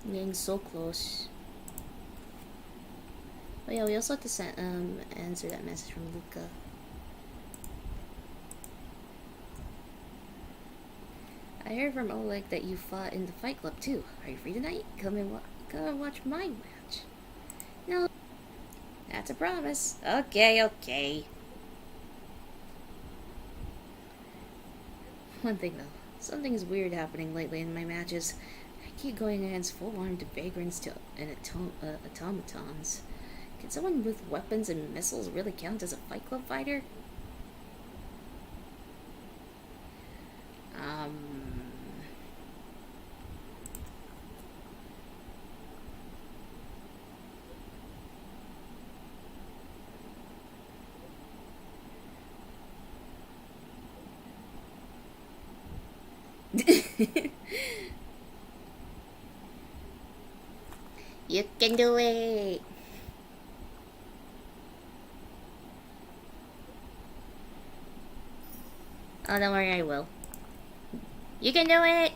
I'm getting so close. But yeah, we also have to answer that message from Luca. I heard from Oleg that you fought in the Fight Club too. Are you free tonight? Come and watch my match. No, that's a promise. Okay. One thing though, something's weird happening lately in my matches. I keep going against full-armed vagrants and automatons. Can someone with weapons and missiles really count as a Fight Club fighter? You can do it! Oh, don't worry, I will. You can do it!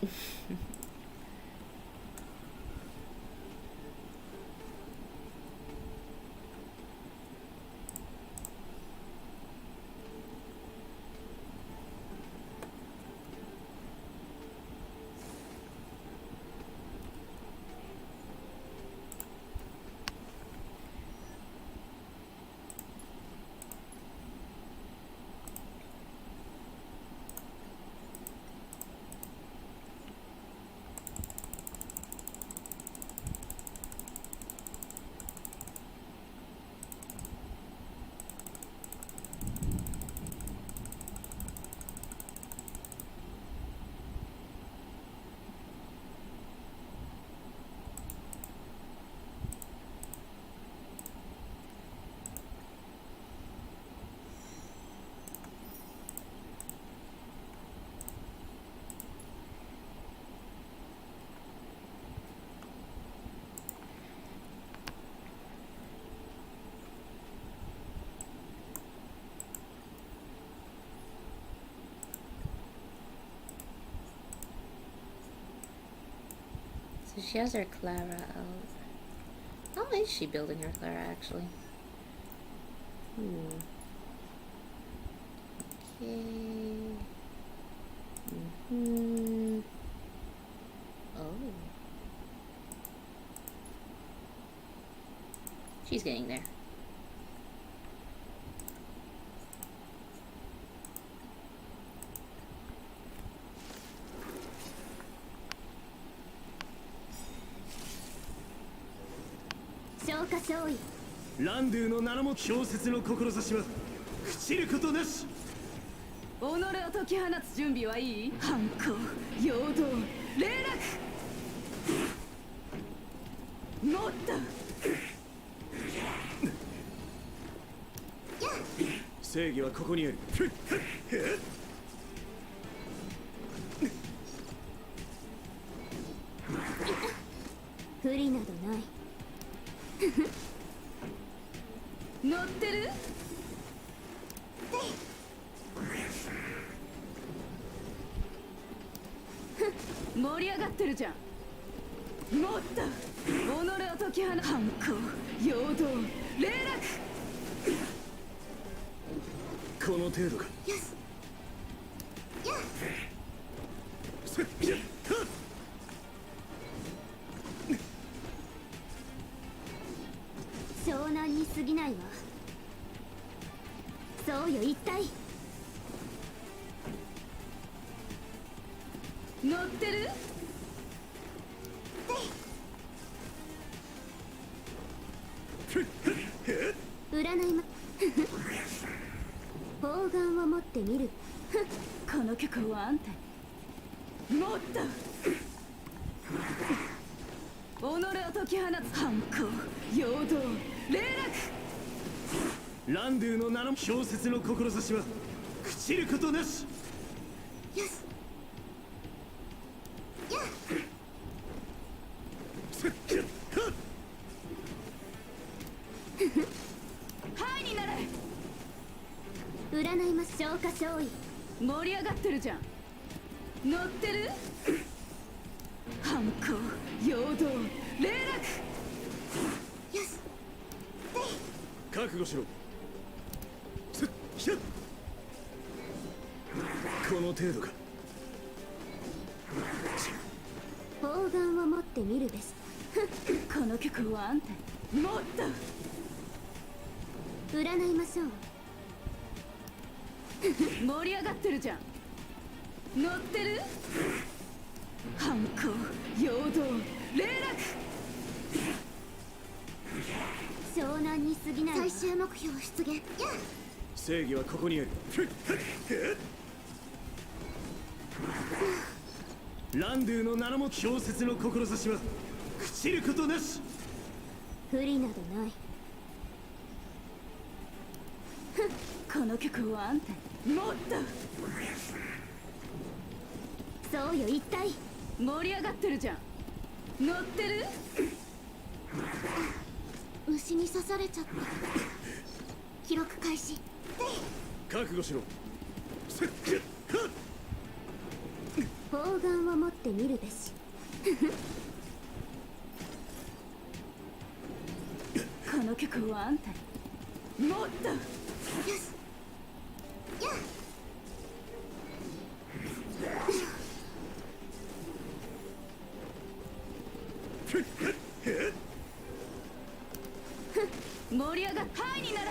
So she has her Clara out. How is she building her Clara actually? Okay. Oh. She's getting there.ランドゥの名のも小説の志は朽ちることなし。己を解き放つ準備はいい？反抗、陽動、霊落。もっと。正義はここにある。不利などない。乗ってる？盛り上がってるじゃん。もっと己を解き放つ。反抗、陽動、霊落。この程度か。よし。やっ。湘南に過ぎないわ。そうよ、一体。乗ってる？占いま砲丸を持ってみる。この曲はあんたに。もっと己を解き放つ。反抗、陽動、霊落。ランドゥの名の小説の志は朽ちることなし。よし。やっ。はいになれ。占いま消化勝利。盛り上がってるじゃん。乗ってる？反抗、陽動、動霊落。よし覚悟しろ。すっひゃっ。この程度か。砲丸を持ってみるべし。この曲はあんたにもっと占いましょう。盛り上がってるじゃん。乗ってる。反抗陽動霊落。湘南に過ぎない。最終目標出現。正義はここにある。ランドゥの名のも氷雪の志は朽ちることなし。不利などない。この曲はあんたにもっと。そうよ一体。盛り上がってるじゃん。乗ってる。虫に刺されちゃった。記録開始。覚悟しろ。砲丸を持ってみるべし。この曲はあんたにもっと。よしやっ。盛り上がっハイになれ。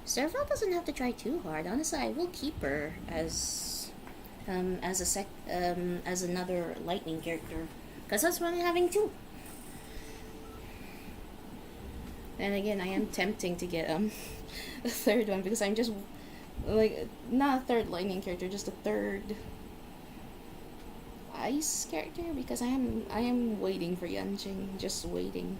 Serval doesn't have to try too hard. Honestly, I will keep her as as another lightning character, because that's what I'm having too. And again, I am tempting to get a third one because I'm just like not a third lightning character, just a third ice character, because I am waiting for Yanjing, just waiting.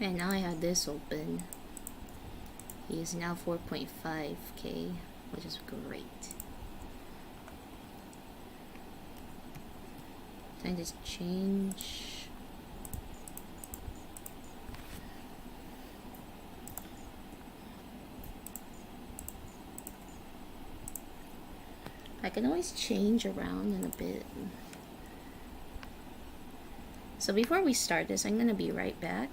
And now I have this open. He is now 4.5k, which is great. Time to change. I can always change around in a bit. So before we start this, I'm gonna be right back.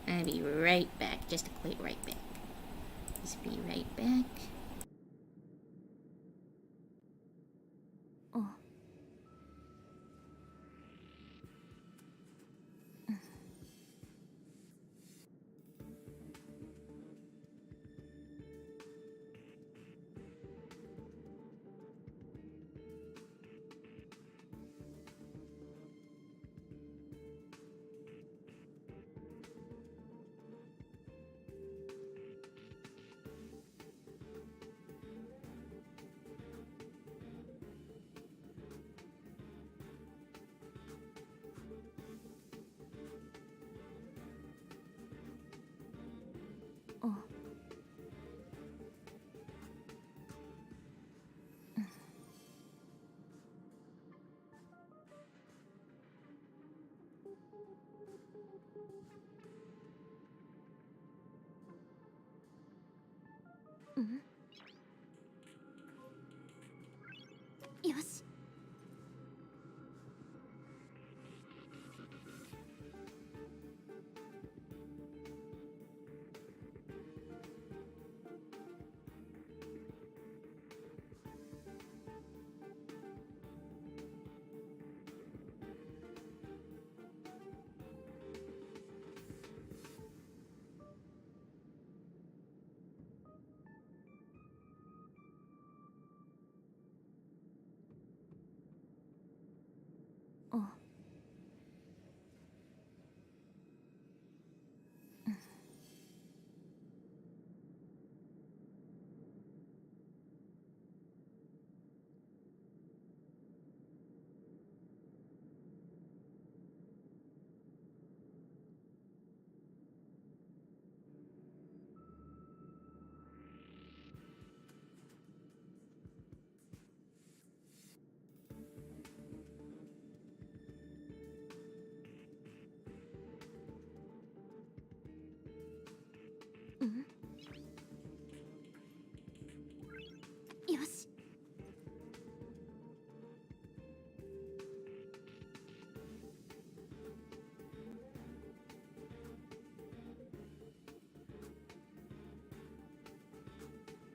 I'm gonna be right back, just to quit right back. Just be right back. Oh. Oh. Mm. よし。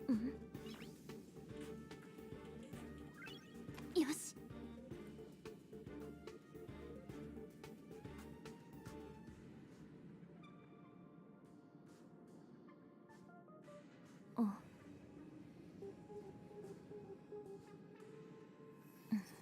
よし。あ。よし。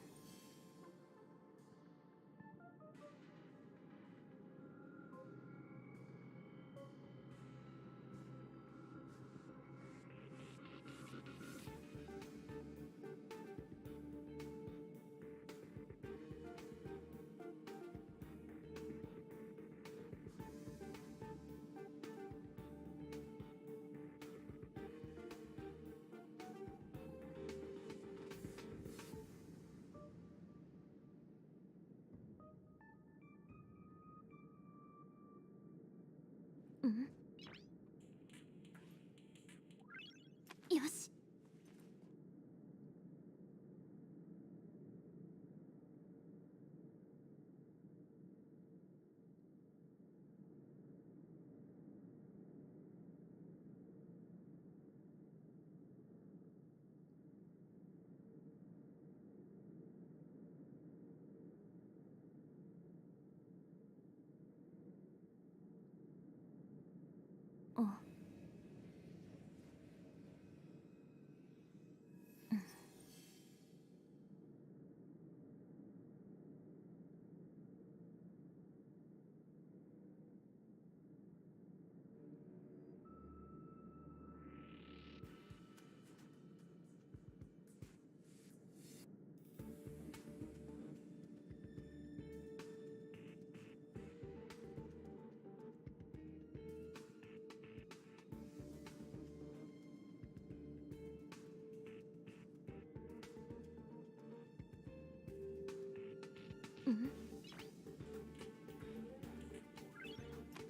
あ。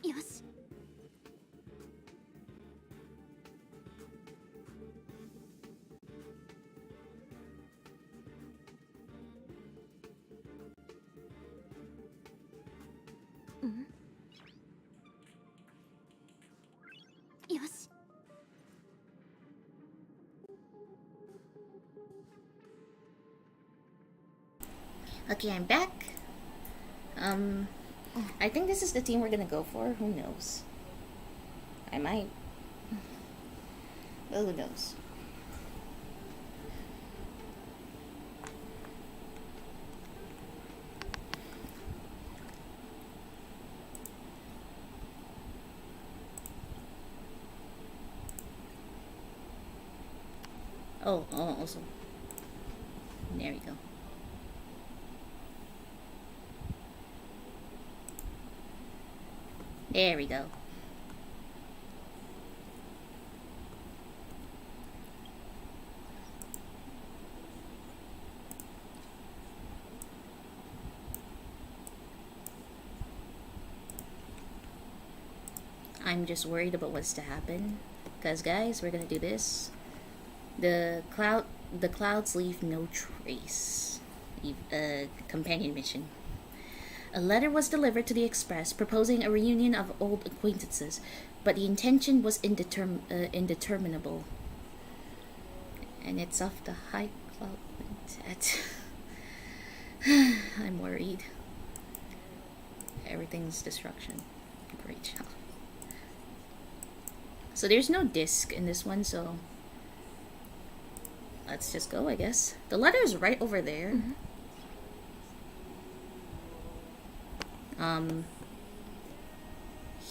よし。よし。Okay, I'm back. I think this is the team we're gonna go for. Who knows? I might. Well, who knows? Oh, also. There we go. There we go. I'm just worried about what's to happen. Because guys, we're gonna do this. The clouds leave no trace. Companion mission. A letter was delivered to the Express proposing a reunion of old acquaintances, but the intention was indeterminable. And it's off the High Cloud Quintet. I'm worried. Everything's destruction. Great job. So there's no disc in this one, so let's just go, I guess. The letter is right over there.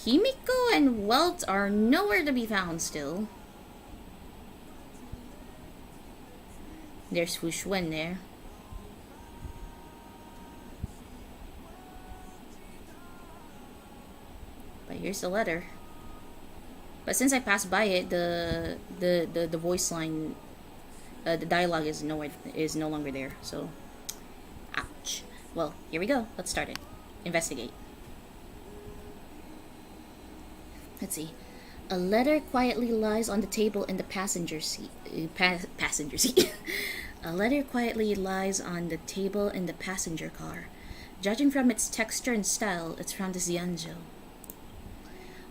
Himiko and Welt are nowhere to be found still. There's Fushuen there. But here's the letter. But since I passed by it, the voice line, the dialogue is no longer there. So, ouch. Well, here we go. Let's start it. Investigate. Let's see. A letter quietly lies on the table in the passenger seat. Passenger seat. A letter quietly lies on the table in the passenger car. Judging from its texture and style, it's from the Xianzhou.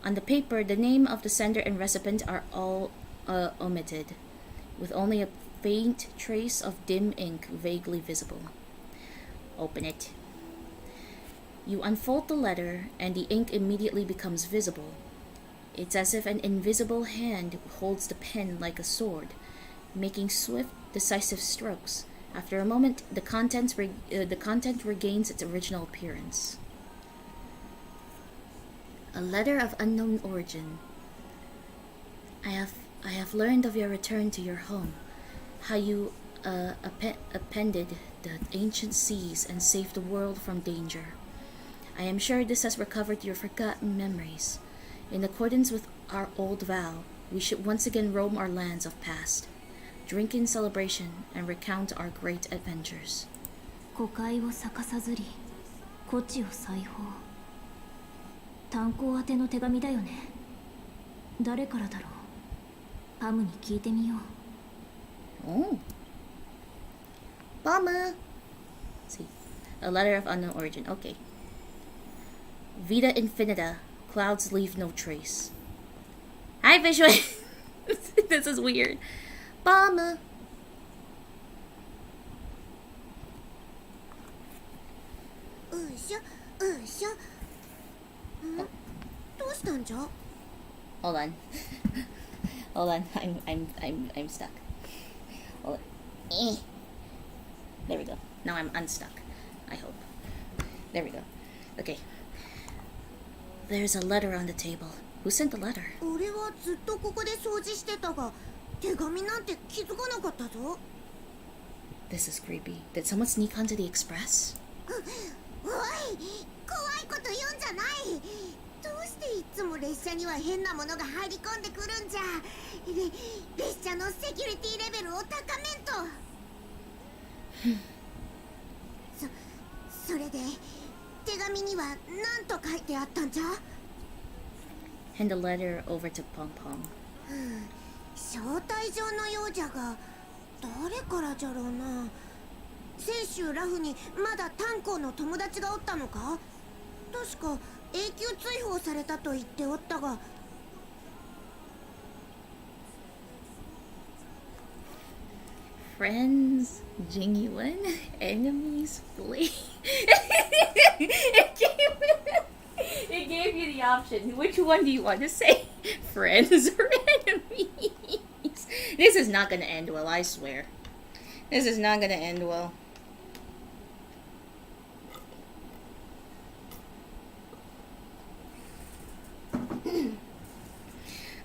On the paper, the name of the sender and recipient are all omitted, with only a faint trace of dim ink vaguely visible. Open it. You unfold the letter, and the ink immediately becomes visible. It's as if an invisible hand holds the pen like a sword, making swift, decisive strokes. After a moment, the content regains its original appearance. A letter of unknown origin. I have learned of your return to your home, how you appended the ancient seas and saved the world from danger. I am sure this has recovered your forgotten memories. In accordance with our old vow, we should once again roam our lands of past, drink in celebration, and recount our great adventures. 誤解を逆さずり、故地を再訪。炭鉱宛ての手紙だよね。誰からだろう。パムに聞いてみよう。Oh. Bummer. See. A letter of unknown origin. Okay. Vita Infinita. Clouds leave no trace. Hi, Visual. This is weird. Bummer. Hold on. Hold on. I'm stuck. Hold on. There we go. Now I'm unstuck. I hope. There we go. Okay. There's a letter on the table. Who sent the letter? 俺はずっとここで掃除してたが、手紙なんて気づかなかったぞ。This is creepy. Did someone sneak onto the express? おい、怖いこと言うんじゃない。どうしていつも列車には変なものが入り込んでくるんじゃ。列車のセキュリティレベルを高めんと。それで手紙には何と書いてあったんじゃ。 Hand the letter over to Pong Pong. 招待状のようじゃが、誰からじゃろうな。先週ラフにまだ炭鉱の友達がおったのか。確か永久追放されたと言っておったが。Friends, genuine, enemies, flee. It gave you the option. Which one do you want to say? Friends or enemies? This is not gonna end well, I swear. This is not gonna end well.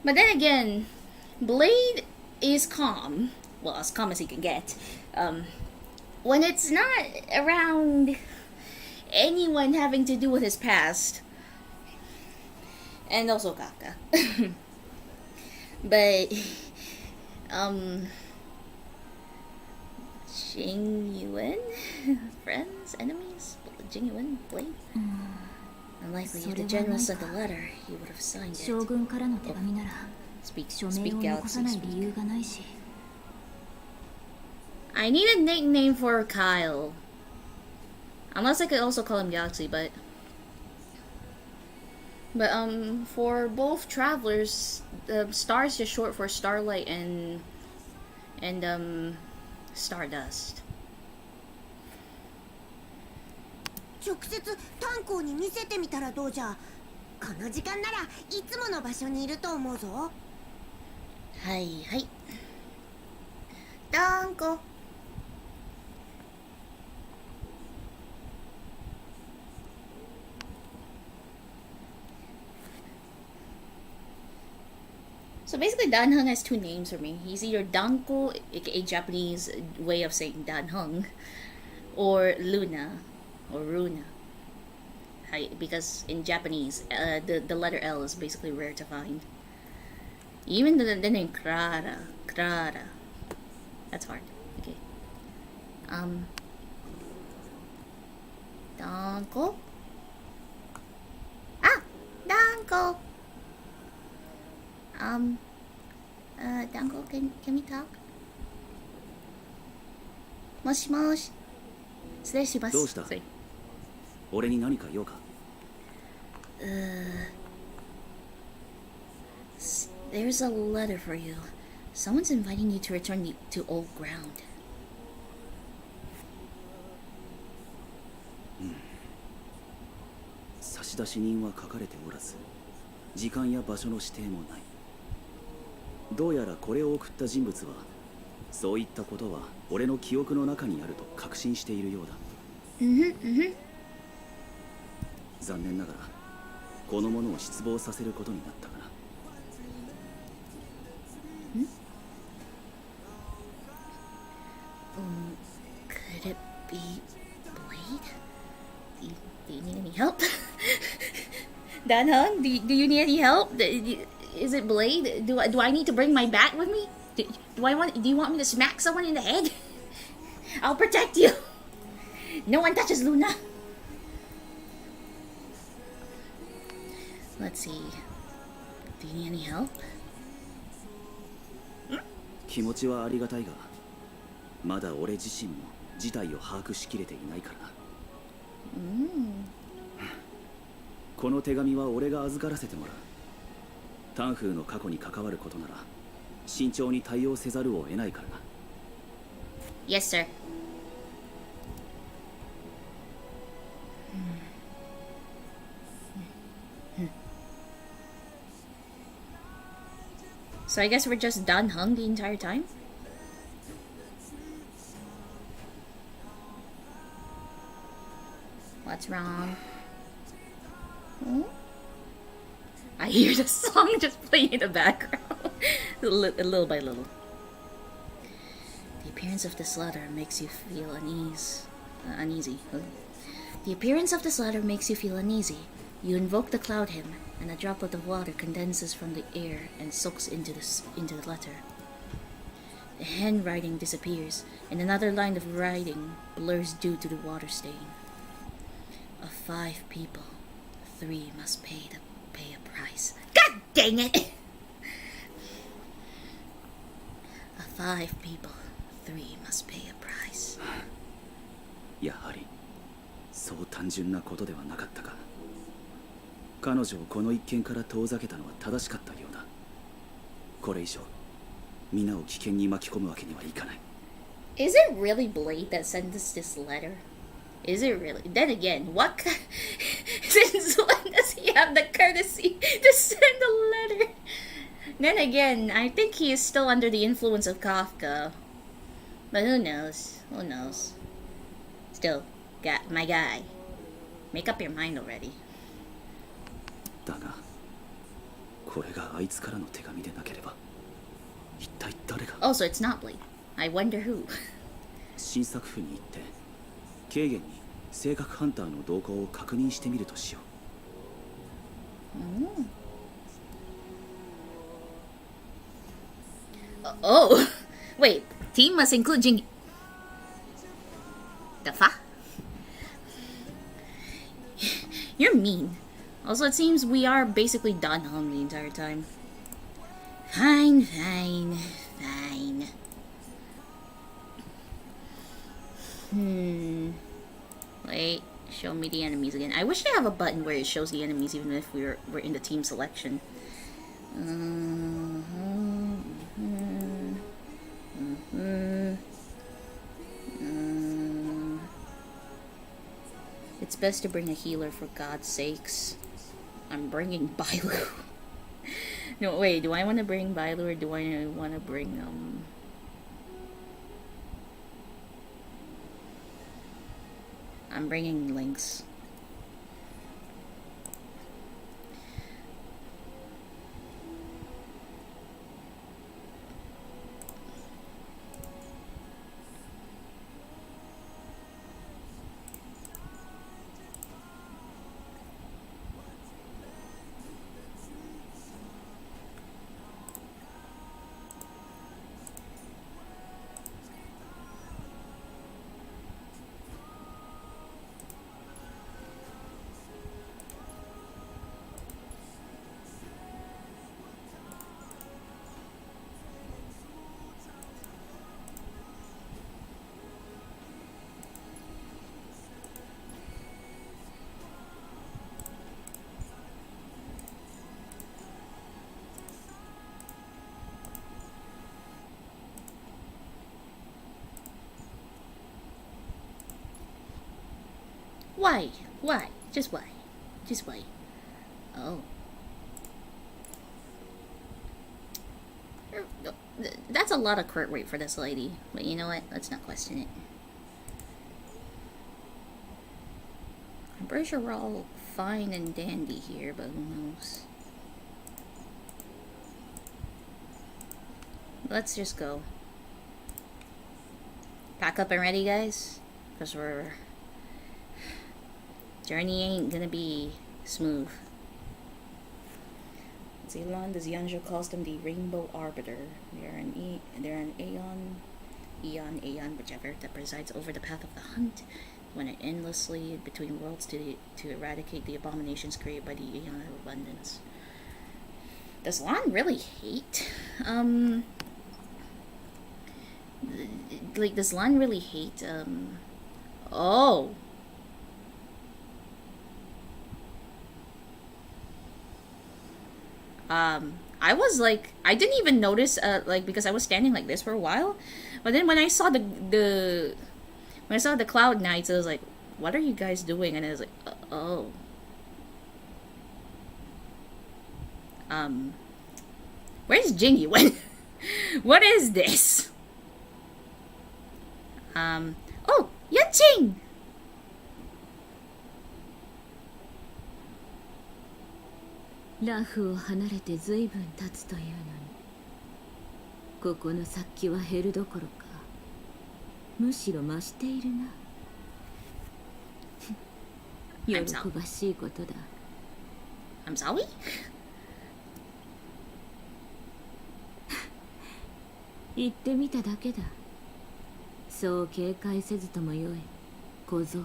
But then again, Blade is calm. Well, as calm as he can get. When it's not around anyone having to do with his past. And also Kaka. But, genuine? Friends? Enemies? Genuine? Blade? Unlikely. If the general sent the letter, he would have signed it. 将軍からの手紙なら、 Speak 署名を Galaxy 残さない理 speak. 由がないし。 I need a nickname for Kyle. Unless I could also call him Galaxy, but for both travelers, Star is just short for Starlight and Stardust. 直接炭鉱に見せてみたらどうじゃ。この時間ならいつもの場所にいると思うぞ。はいはい。ダンコ。So basically, Dan-hung has two names for me. He's either Danko, aka Japanese way of saying Dan-hung, or Luna, or Runa. Because in Japanese, the letter L is basically rare to find. Even the name Clara. That's hard. Okay. Danko? Ah! Danko! Danko, can we talk? もしもし。失礼します。どうした？俺に何か用か？ There's a letter for you. Someone's inviting you to return to old ground. 差出人は書かれておらず、時間や場所の指定もない。どうやらこれを送った人物は、そういったことは俺の記憶の中にあると確信しているようだ。残念ながらこの者を失望させることになったかな。Could it be Blade? Do you need any help? dAnNyBoiii, do you need any help? Is it Blade? Do I need to bring my bat with me? Do you want me to smack someone in the head? I'll protect you. No one touches Luna. Let's see. Do you need any help? 気持ちはありがたいが、まだ俺自身も事態を把握しきれていないからな。この手紙は俺が預からせてもらう。タンフーの過去に関わることなら慎重に対応せざるを得ないからな。 Yes, sir. So I guess we're just done hung the entire time? What's wrong? I hear the song just playing in the background. little by little. The appearance of this letter makes you feel uneasy. The appearance of this letter makes you feel uneasy. You invoke the cloud hymn, and a droplet of water condenses from the air and soaks into the letter. The handwriting disappears, and another line of writing blurs due to the water stain. Of 5 people, 3 must pay a price. God dang it! Of 5 people, 3 must pay a price. やはりそう単純なことではなかったか。彼女をこの一件から遠ざけたのは正しかったようだ。これ以上皆を危険に巻き込むわけにはいかない。 Is it really Blade that sent us this letter? Is it really? Then again, since when does he have the courtesy to send a letter? Then again, I think he is still under the influence of Kafka. But who knows? Who knows? Still, my guy. Make up your mind already. だがこれがあいつからの手紙でなければ一体誰が。 Oh, so it's not Blade. I wonder who. 新作府に行って軽減に性格ハンターの動向を確認してみるとしよう。Oh, wait. Team must include Jing. The fa? You're mean. Also, it seems we are basically done home the entire time. Fine. Wait, show me the enemies again. I wish they have a button where it shows the enemies even if we're in the team selection. It's best to bring a healer for God's sakes. I'm bringing Bailu. No, wait, do I want to bring Bailu or do I want to bring, I'm bringing Lynx. Why? Why? Just why? Just why? Oh. That's a lot of crit rate for this lady. But you know what? Let's not question it. I'm pretty sure we're all fine and dandy here, but who knows? Let's just go. Pack up and ready, guys? Because journey ain't gonna be smooth. Zealand, the Xianzhou calls them the Rainbow Arbiter. They're an Aeon, whichever, that presides over the path of the hunt, when endlessly between worlds to eradicate the abominations created by the Aeon of Abundance. Does Lan really hate? Does Lan really hate, oh. I was like, I didn't even notice, because I was standing like this for a while, but then when I saw the Cloud Knights, I was like, what are you guys doing? And I was like, oh. Where's Jingy? What is this? Oh, Yanqing! Rafu を離れて随分経つというのに、ここの殺気は減るどころか、むしろ増しているな。喜ばしいことだ。I'm sorry? 言ってみただけだ。そう警戒せずともよい、小僧。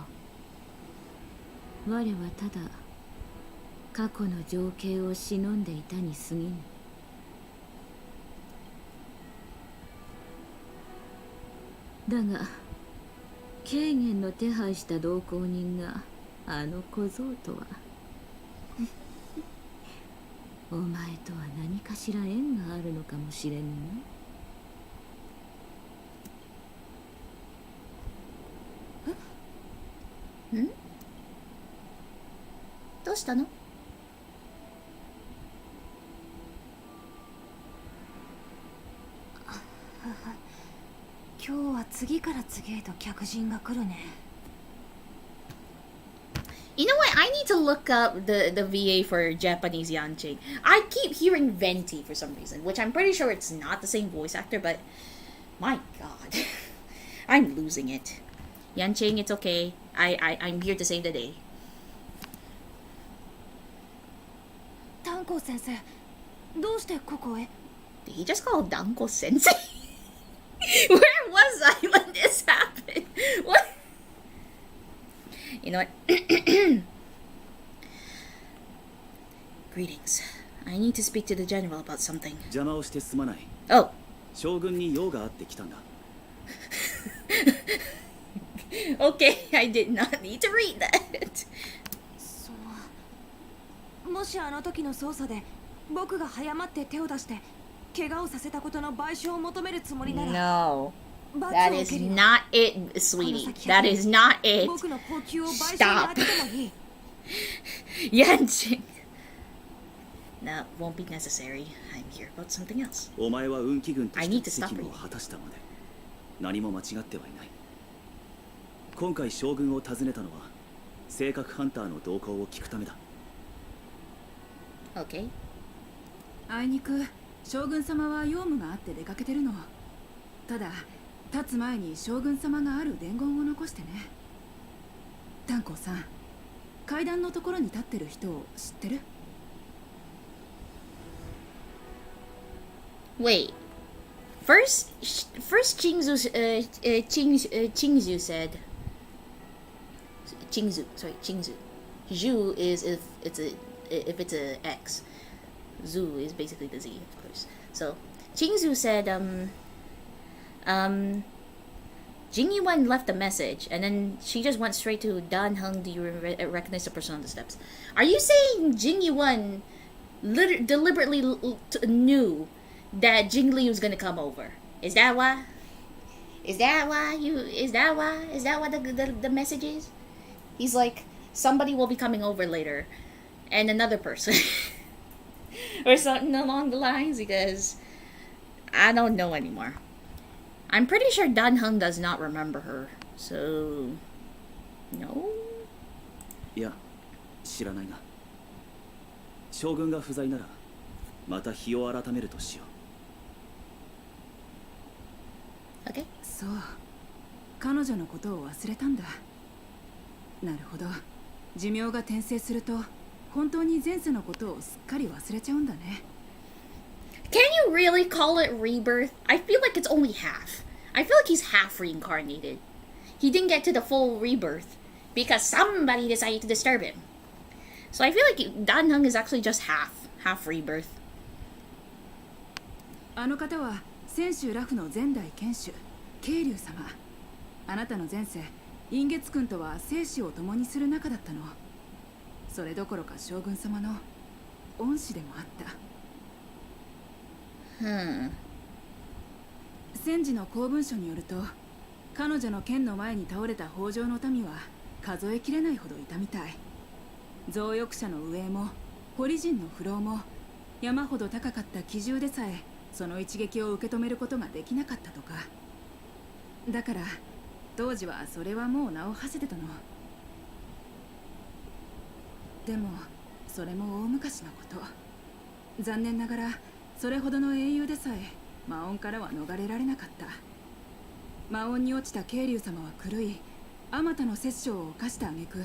我はただ過去の情景を忍んでいたに過ぎぬ。だが軽減の手配した同行人があの小僧とはお前とは何かしら縁があるのかもしれぬな。ん？どうしたの？今日は次から次へと客人が来るね。You know what? I need to look up the VA for Japanese Yanqing. I keep hearing Venti for some reason, which I'm pretty sure it's not the same voice actor, but my god. I'm losing it. Yanqing, it's okay. I'm here to save the day. 炭鉱先生、どうしてここへ？ Did he just call Danko Sensei? Where was I when this happened? What? You know what? Greetings. I need to speak to the general about something. 邪魔をしてすまない。 Oh. 将軍に用があって来たんだ。Okay, I did not need to read that. もしあの時の捜査で僕が早まって手を出して怪我をさせたことの賠償を求めるつもりなら No. That is not it, sweetie. That is not it. 僕の高級を賠償に当ててもいい。Yanqing. That won't be necessary. I'm here about something else. お前は運気軍と I し need て to stop 責務を reading. 果たしたまで何も間違ってはいない。今回将軍を訪ねたのは性格ハンターの動向を聞くためだ。Okay. あいにく将軍様は用務があって出かけてるの。ただ立つ前に将軍様がある伝言を残してね。炭鉱さん、階段のところに立ってる人を知ってる？ Wait. First Qingzu said. Qingzu. Zhu is if it's a X. Zhu is basically the Z, of course. So Qingzu said Jing Yuan left a message, and then she just went straight to Dan Heng. Do you recognize the person on the steps? Are you saying Jing Yuan deliberately knew that Jing Li was gonna come over? Is that why? Is that why the message is? He's like, somebody will be coming over later, and another person, or something along the lines, because I don't know anymore. I'm pretty sure Dan does not remember her, so no. いや、知らないな。将軍が不在なら、また日を改めるとしよう。Okay. そう、彼女のことを忘れたんだ。なるほど、寿命が転生すると本当に前世のことをすっかり忘れちゃうんだね。Can you really call it rebirth? I feel like it's only half. I feel like he's half reincarnated. He didn't get to the full rebirth because somebody decided to disturb him. So I feel like Dan is actually just half rebirth. あの方は泉州ラフの前代剣主渓流様。あなたの前世陰月君とは生死を共にする仲だったの。それどころか将軍様の恩師でもあった。戦時の公文書によると、彼女の剣の前に倒れた北条の民は数えきれないほどいたみたい。増翼者の上も堀人の不老も山ほど高かった奇獣でさえその一撃を受け止めることができなかったとか。だから当時はそれはもう名を馳せてたの。でもそれも大昔のこと。残念ながらそれほどの英雄でさえ魔音からは逃れられなかった。魔音に落ちた渓流様は狂い、あまたの殺生を犯した挙句、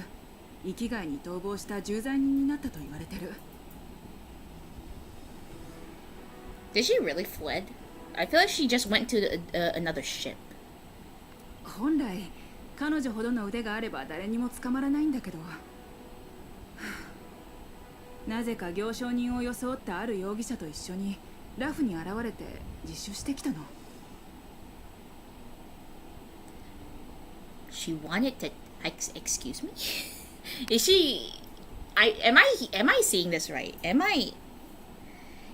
生きがいに逃亡した重罪人になったと言われてる。Did she really fled? I feel like she just went to another ship. 本来彼女ほどの腕があれば誰にも捕まらないんだけど、なぜか行商人を装ったある容疑者と一緒にラフに現れて自首してきたの。She wanted to excuse me? Is she am I seeing this right?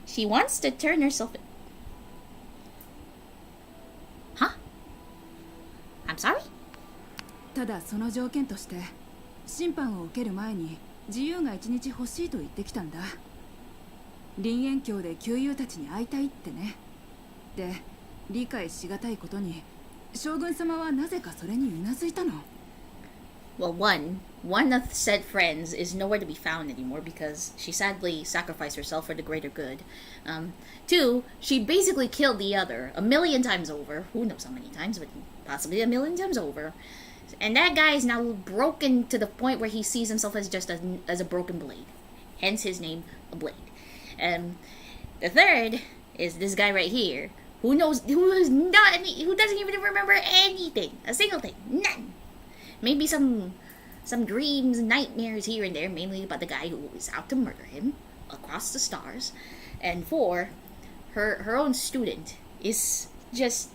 She wants to turn herself in. Huh? I'm sorry? ただその条件として審判を受ける前に自由が一日欲しいと言ってきたんだ。林縁郷で旧友たちに会いたいってね。で、理解しがたいことに将軍様はなぜかそれにうなずいたの。Well, one of said friends is nowhere to be found anymore because she sadly sacrificed herself for the greater good. Two, she basically killed the other a million times over. Who knows how many times, but possibly a million times over. And that guy is now broken to the point where he sees himself as just as a broken blade. Hence his name, a blade. The third is this guy right here, who doesn't even remember anything, a single thing, none. Maybe some dreams, nightmares here and there, mainly about the guy who is out to murder him across the stars. And four, her own student is just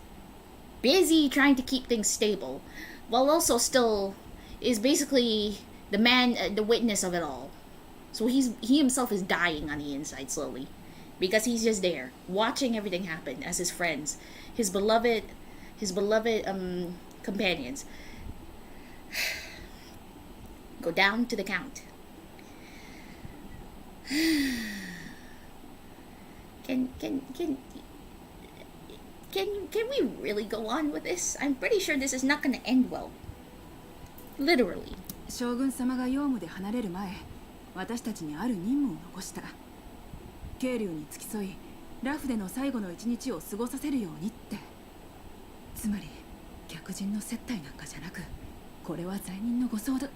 busy trying to keep things stable, while also still is basically the man, the witness of it all. So he himself is dying on the inside slowly, because he's just there watching everything happen as his friends, his beloved companions go down to the count. Can we really go on with this? I'm pretty sure this is not going to end well. Literally. 将軍様が用務で離れる前、私たちにある任務を残した。渓流に付き添い、ラフでの最後の一日を過ごさせるようにって。つまり客人の接待なんかじゃなく、これは罪人のご相談。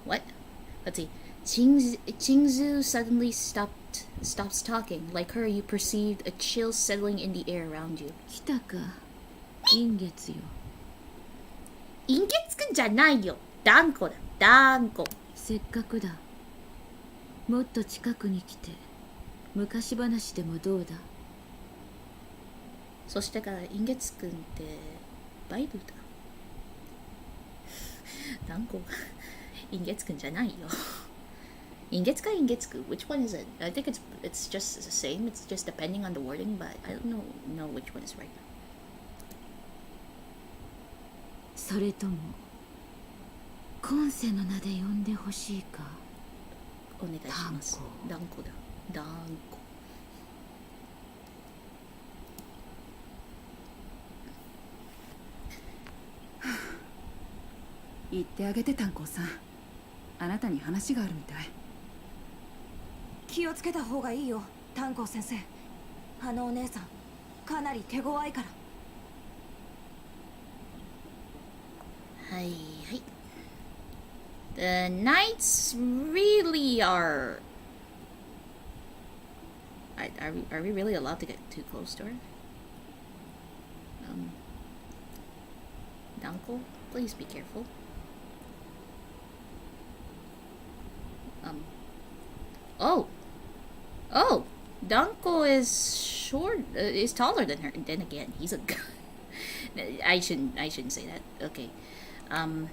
What? Let's see. Qingzu suddenly stops talking. Like her, you perceived a chill settling in the air around you. 来たか、陰月よ。陰月くんじゃないよ。断固だ。断固。せっかくだ。もっと近くに来て昔話でもどうだ。そしてから陰月くんってバイブだ。断固が陰月くんじゃないよ。Ingetsuka? Which one is it? I think it's just the same. It's just depending on the wording, but I don't know which one is right. それとも今世の名で呼んでほしいか。お願いします。ダンコだ。ダンコ。言ってあげて炭鉱さん、あなたに話があるみたい。気をつけた方がいいよ、炭鉱先生。あのお姉さんかなり手強いから。はいはい。The knights really are. Are we really allowed to get too close to her? Danko, please be careful. Oh, Danko is short. Is taller than her. And then again, he's a. I shouldn't say that. Okay. I'm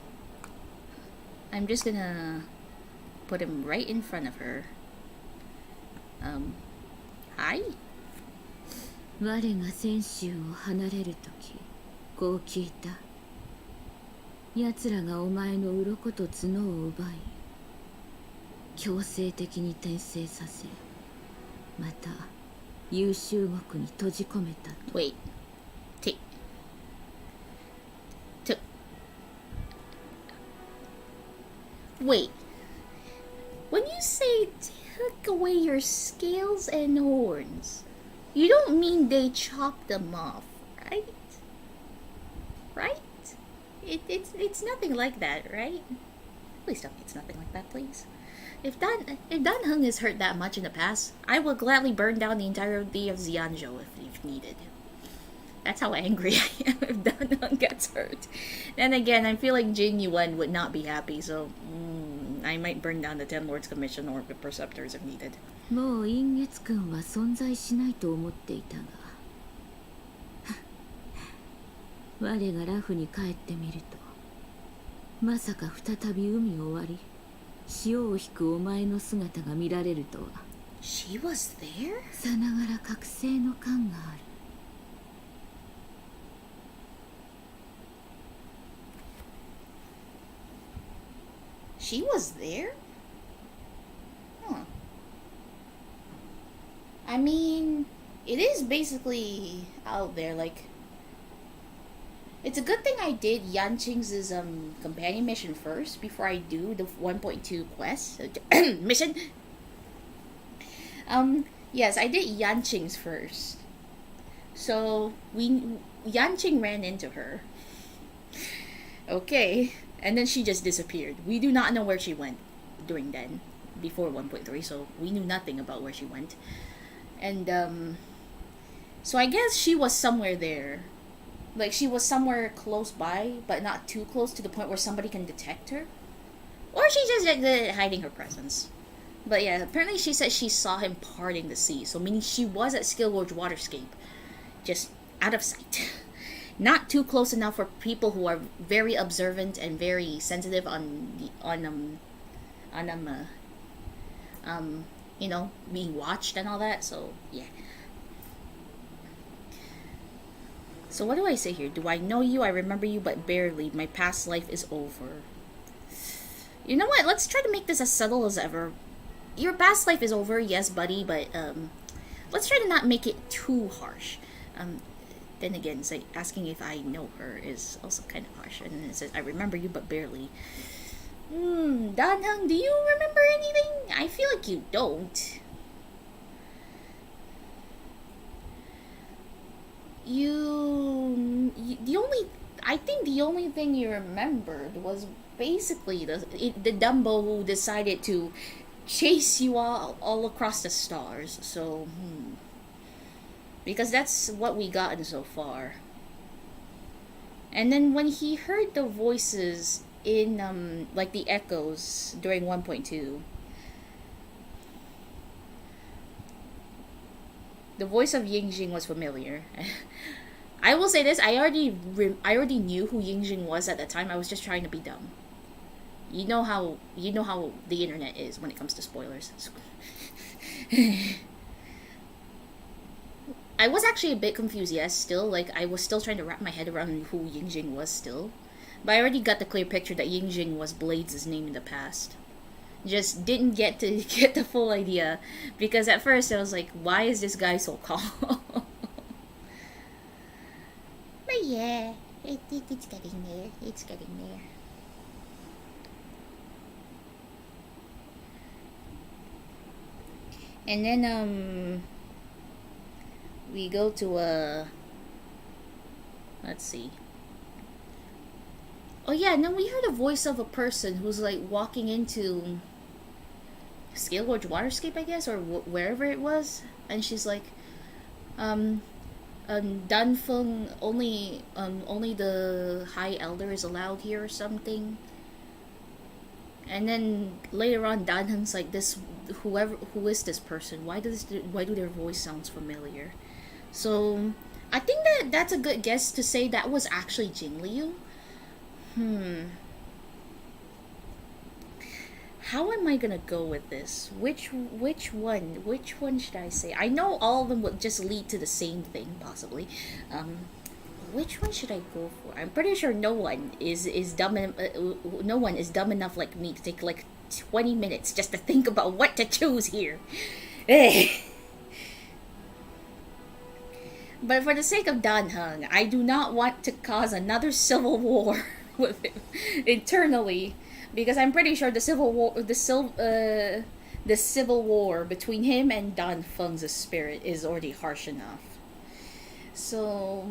just gonna put him right in front of her. Hi. 我が泉州を離れるとき、こう聞いた。奴らがお前の鱗と角を奪い、強制的に転生させ、また優秀国に閉じ込めたと。Wait. Wait. When you say took away your scales and horns, you don't mean they chopped them off, right? Right? It's nothing like that, right? Please tell me it's nothing like that, please. If Dan Heng is hurt that much in the past, I will gladly burn down the entirety of Xianzhou if needed. That's how angry I am if Dan Heng gets hurt. Then again, I feel like Jin Yuan would not be happy, so I might burn down the Ten Lords Commission or the Preceptors if needed. もう陰月君は存在しないと思っていたが我がラフに帰ってみるとまさか再び海を割り潮を引くお前の姿が見られるとは。 She was there? さながら覚醒の感がある。She was there? Huh. I mean, it is basically out there, like... It's a good thing I did Yanqing's companion mission first before I do the 1.2 quest mission. Yes, I did Yanqing's first. So Yanqing ran into her. Okay. And then she just disappeared. We do not know where she went during then, before 1.3, so we knew nothing about where she went. And, so I guess she was somewhere there. Like, she was somewhere close by, but not too close to the point where somebody can detect her. Or she's just like, hiding her presence. But yeah, apparently she said she saw him parting the sea, so meaning she was at Skillward's Waterscape. Just out of sight. Not too close enough for people who are very observant and very sensitive you know, being watched and all that. So yeah. So what do I say here? Do I know you? I remember you, but barely. My past life is over. You know what? Let's try to make this as subtle as ever. Your past life is over, yes, buddy, but let's try to not make it too harsh. Then again, it's like asking if I know her is also kind of harsh. And then it says, I remember you, but barely. Dan Heng, do you remember anything? I feel like you don't. I think the only thing you remembered was basically the Dumbo who decided to chase you all across the stars. So, because that's what we gotten so far. And then when he heard the voices in like the echoes during 1.2, the voice of Yingjing was familiar. I will say this, I already knew who Yingjing was at the time. I was just trying to be dumb. You know how the internet is when it comes to spoilers. I was actually a bit confused, yes, still. Like, I was still trying to wrap my head around who Yingjing was still. But I already got the clear picture that Yingjing was Blades' name in the past. Just didn't get to get the full idea. Because at first I was like, why is this guy so calm? But yeah, it's getting there. It's getting there. And then, we go to let's see. Oh yeah, and then we heard a voice of a person who's like walking into Scale Gorge Waterscape, I guess, or wherever it was, and she's like, Danfeng, only the High Elder is allowed here or something. And then later on, Danheng's like, who is this person? Why do their voice sounds familiar? So I think that's a good guess to say that was actually Jingliu. How am I gonna go with this? Which one should I say? I know all of them would just lead to the same thing, possibly. Which one should I go for? I'm pretty sure no one is dumb enough like me to take like 20 minutes just to think about what to choose here. But for the sake of Danheng, I do not want to cause another civil war with him internally, because I'm pretty sure the civil war between him and Danfeng's spirit is already harsh enough. So,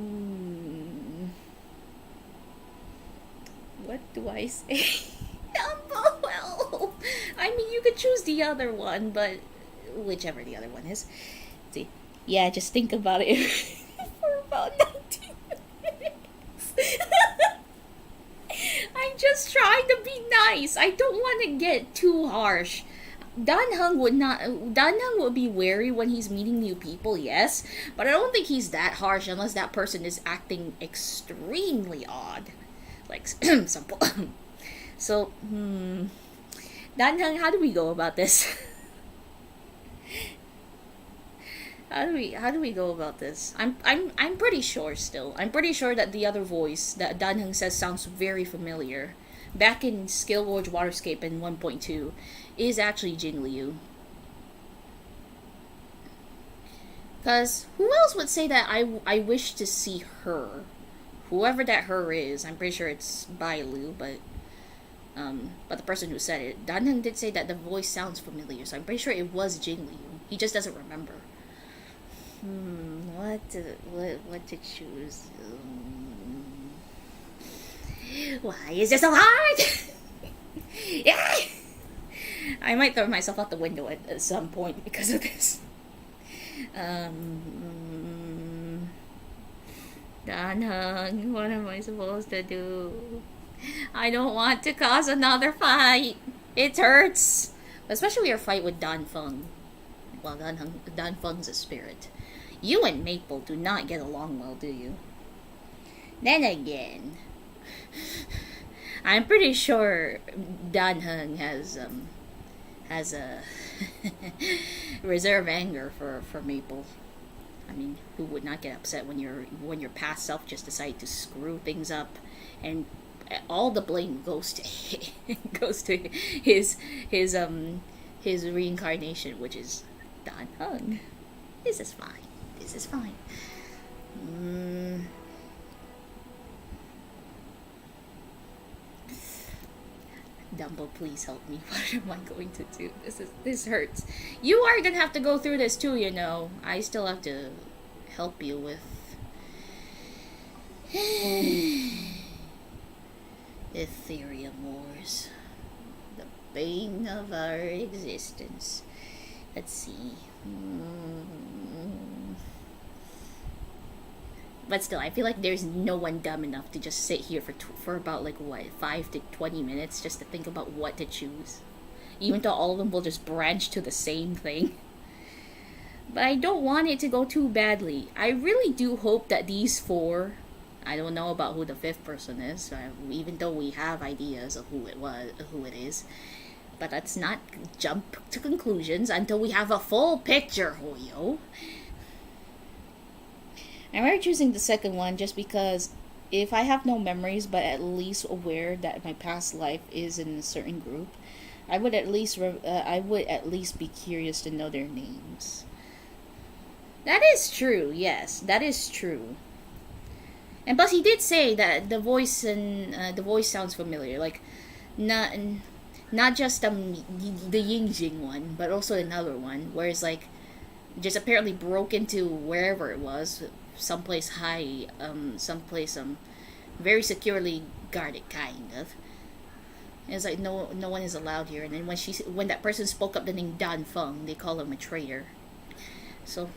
what do I say? Well, I mean, you could choose the other one, but whichever the other one is. Let's see, yeah, just think about it for about 19 minutes. I'm just trying to be nice. I don't want to get too harsh. Danheng would be wary when he's meeting new people, yes, but I don't think he's that harsh unless that person is acting extremely odd, like simple. So, Danheng, how do we go about this? How do we go about this? I'm pretty sure still. I'm pretty sure that the other voice that Danheng says sounds very familiar, back in Scale Gorge Waterscape in 1.2, is actually Jingliu. Because who else would say that I wish to see her? Whoever that her is, I'm pretty sure it's Bailu, but the person who said it, Danheng did say that the voice sounds familiar, so I'm pretty sure it was Jingliu. He just doesn't remember. What to choose? Why is this so hard? Yeah! I might throw myself out the window at some point because of this. Danheng, what am I supposed to do? I don't want to cause another fight. It hurts. Especially your fight with Danfeng. Well, Danfeng's a spirit. You and Maple do not get along well, do you? Then again, I'm pretty sure Danheng has a reserve anger for Maple. I mean, who would not get upset when your past self just decided to screw things up, and all the blame goes to his reincarnation, which is Danheng. This is fine. This is fine. Dumbo, please help me. What am I going to do? This hurts. You are gonna have to go through this too, you know. I still have to help you with Ethereum Wars. The bane of our existence. Let's see. But still, I feel like there's no one dumb enough to just sit here for about like what, 5 to 20 minutes just to think about what to choose. Even though all of them will just branch to the same thing. But I don't want it to go too badly. I really do hope that these 4 I don't know about who the fifth person is, even though we have ideas of who it is. But let's not jump to conclusions until we have a full picture, Hoyo. I'm already choosing the second one just because if I have no memories but at least aware that my past life is in a certain group, I would at least be curious to know their names. That is true. Yes, that is true. And plus, he did say that the voice sounds familiar. Like, not just the Yingjing one, but also another one, where it's like just apparently broke into wherever it was, someplace high, someplace very securely guarded, kind of. And it's like no one is allowed here. And then when that person spoke up the name Dan Feng, they call him a traitor. So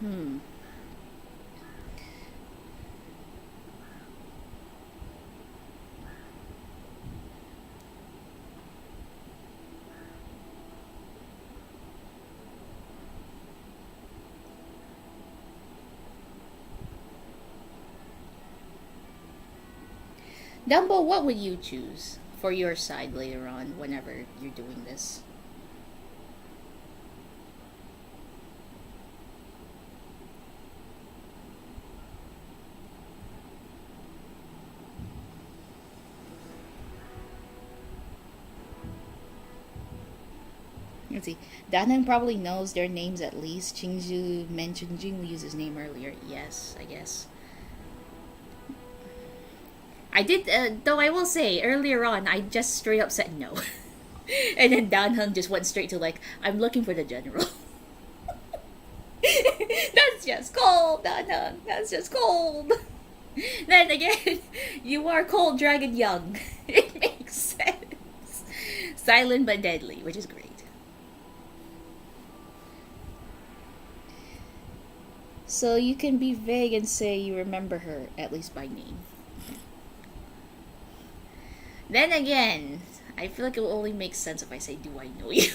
Dumbo, what would you choose for your side later on whenever you're doing this? Let's see. Danan probably knows their names at least. Qingzhu mentioned Jingliu's his name earlier. Yes, I guess. I did, though I will say, earlier on, I just straight up said no. And then Dan just went straight to like, I'm looking for the general. That's just cold, Dan. That's just cold. Then again, you are cold dragon young. It makes sense. Silent but deadly, which is great. So you can be vague and say you remember her, at least by name. Then again, I feel like it will only make sense if I say, do I know you?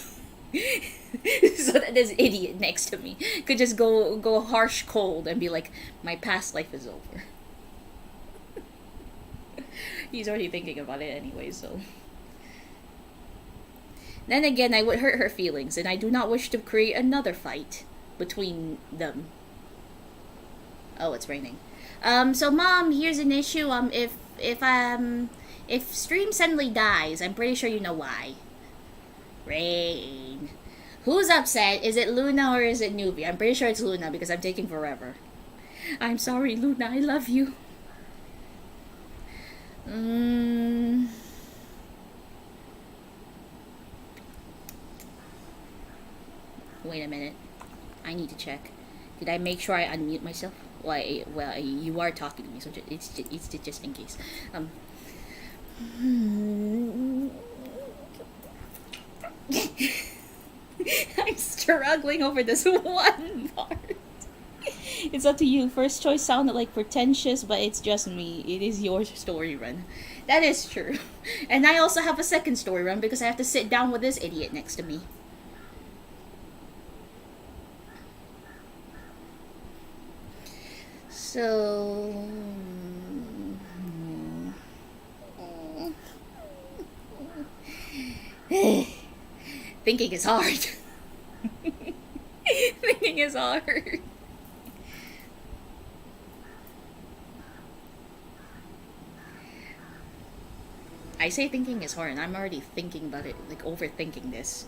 So that this idiot next to me could just go harsh cold and be like, my past life is over. He's already thinking about it anyway, so. Then again, I would hurt her feelings, and I do not wish to create another fight between them. Oh, it's raining. So Mom, here's an issue. If stream suddenly dies, I'm pretty sure you know why. Rain. Who's upset? Is it Luna or is it Newbie? I'm pretty sure it's Luna because I'm taking forever. I'm sorry, Luna. I love you. Wait a minute. I need to check. Did I make sure I unmute myself? Well, you are talking to me, so it's just in case. I'm struggling over this one part. It's up to you. First choice sounded like pretentious, but it's just me. It is your story run. That is true. And I also have a second story run because I have to sit down with this idiot next to me. So... Thinking is hard. Thinking is hard. I say thinking is hard, and I'm already thinking about it, like overthinking this.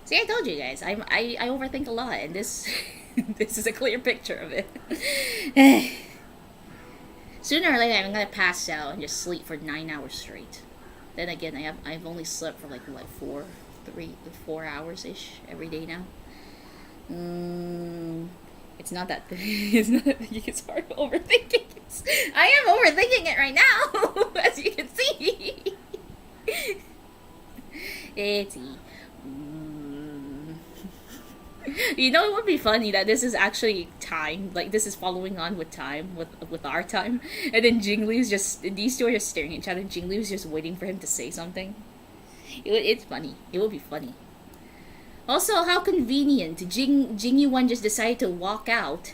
See, I told you guys, I overthink a lot, and this this is a clear picture of it. Sooner or later, I'm gonna pass out and just sleep for 9 hours straight. Then again, I've only slept for like what 4 hours ish every day now. It's not that it's not that it's hard overthinking. I am overthinking it right now, as you can see. It's You know, it would be funny that this is actually time, like this is following on with time, with our time, and then Jingliu's just, these two are just staring at each other, and Jingliu's just waiting for him to say something. It's funny. It would be funny. Also, how convenient. Jingyuan just decided to walk out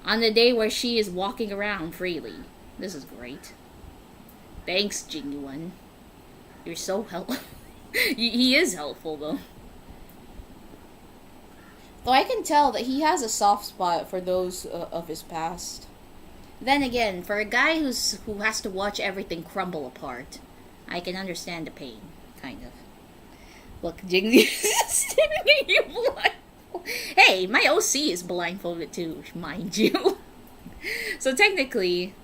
on the day where she is walking around freely. This is great. Thanks, Jingyuan. You're so helpful. He is helpful, though. Though I can tell that he has a soft spot for those of his past. Then again, for a guy who has to watch everything crumble apart, I can understand the pain, kind of. Look, Jingli is staring at you blindfolded. Hey, my OC is blindfolded too, mind you. So technically,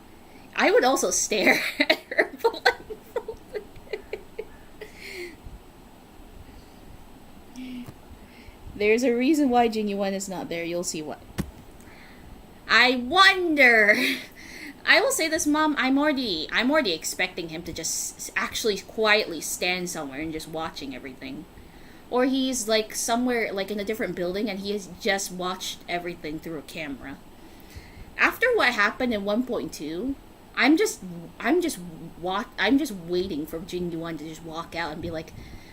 I would also stare at her blindfolded. There's a reason why Jingyuan is not there. You'll see what. I wonder. I will say this, Mom. I'm already expecting him to just actually quietly stand somewhere and just watching everything, or he's like somewhere like in a different building and he has just watched everything through a camera. After what happened in 1.2, I'm just waiting for Jingyuan to just walk out and be like,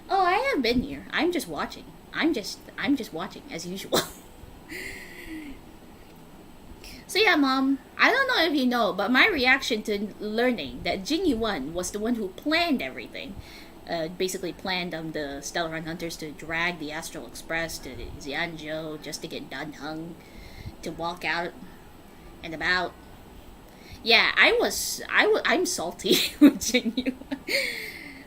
"Oh, I have been here. I'm just watching. I'm just watching as usual." So yeah, Mom, I don't know if you know, but my reaction to learning that Jingyuan was the one who planned everything, basically planned the Stellar Run Hunters to drag the Astral Express to Xianzhou just to get dAnNyBoiii to walk out and about. Yeah, I'm salty with Jingyuan.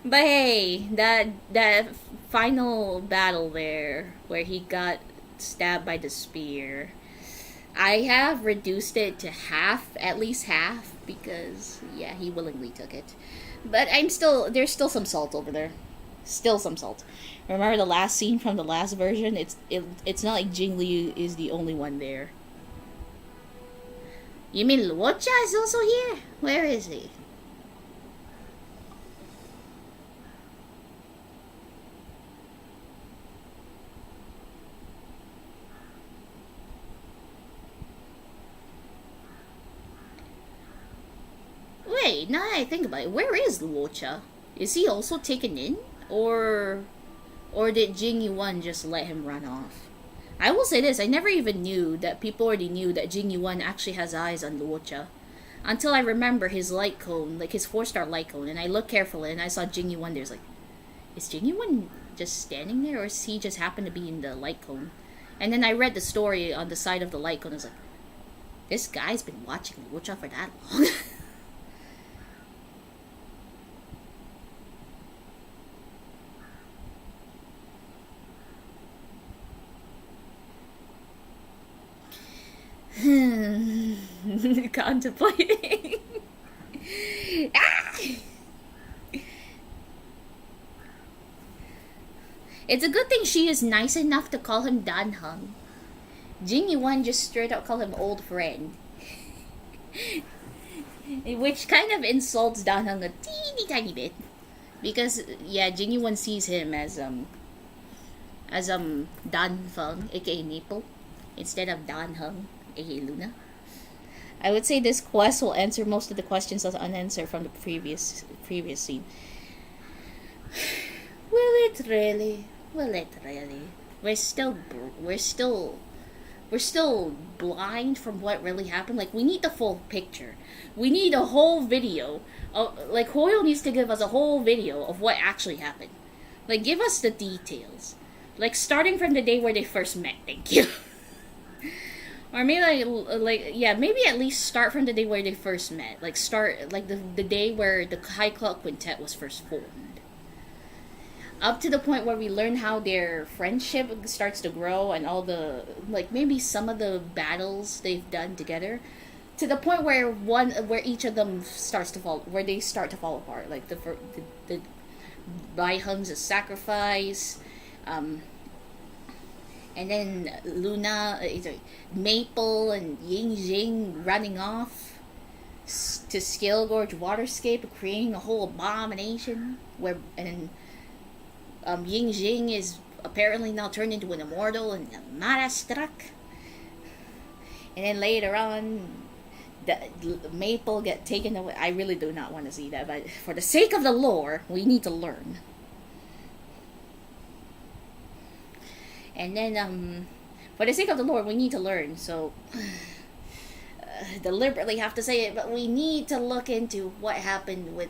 But hey, that final battle there where he got stabbed by the spear, I have reduced it to half, at least half, because yeah, he willingly took it. But there's still some salt over there. Still some salt. Remember the last scene from the last version? It's not like Jingli is the only one there. You mean Luocha is also here? Where is he? Wait, now that I think about it, where is Luocha? Is he also taken in? Or did Jingyuan just let him run off? I will say this, I never even knew that people already knew that Jingyuan actually has eyes on Luocha. Until I remember his light cone, like his 4-star light cone, and I looked carefully and I saw Jingyuan there. It's like, is Jingyuan just standing there, or is he just happened to be in the light cone? And then I read the story on the side of the light cone. I was like, this guy's been watching Luocha for that long. Contemplating. Ah! It's a good thing she is nice enough to call him dAnNyBoiii. Jingyuan just straight up call him old friend. Which kind of insults dAnNyBoiii a teeny tiny bit. Because yeah, Jingyuan sees him as Dan aka Maple, instead of dAnNyBoiii aka Luna. I would say this quest will answer most of the questions that's unanswered from the previous scene. Will it really? Will it really? We're still blind from what really happened. Like, we need the full picture. We need a whole video. Like, Hoyle needs to give us a whole video of what actually happened. Like, give us the details. Like, starting from the day where they first met. Thank you. Or maybe maybe at least start from the day where they first met. Like, start like the day where the High Club Quintet was first formed. Up to the point where we learn how their friendship starts to grow and all the, like, maybe some of the battles they've done together, to the point where each of them starts to fall apart. Like the Bai Hung's sacrifice, and then Luna, Maple and Ying running off to Scale Gorge Waterscape, creating a whole abomination. Ying Jing is apparently now turned into an immortal and Mara struck. And then later on, the Maple get taken away. I really do not want to see that, but for the sake of the lore, we need to learn. And then, for the sake of the lore, we need to learn. So, deliberately have to say it, but we need to look into what happened with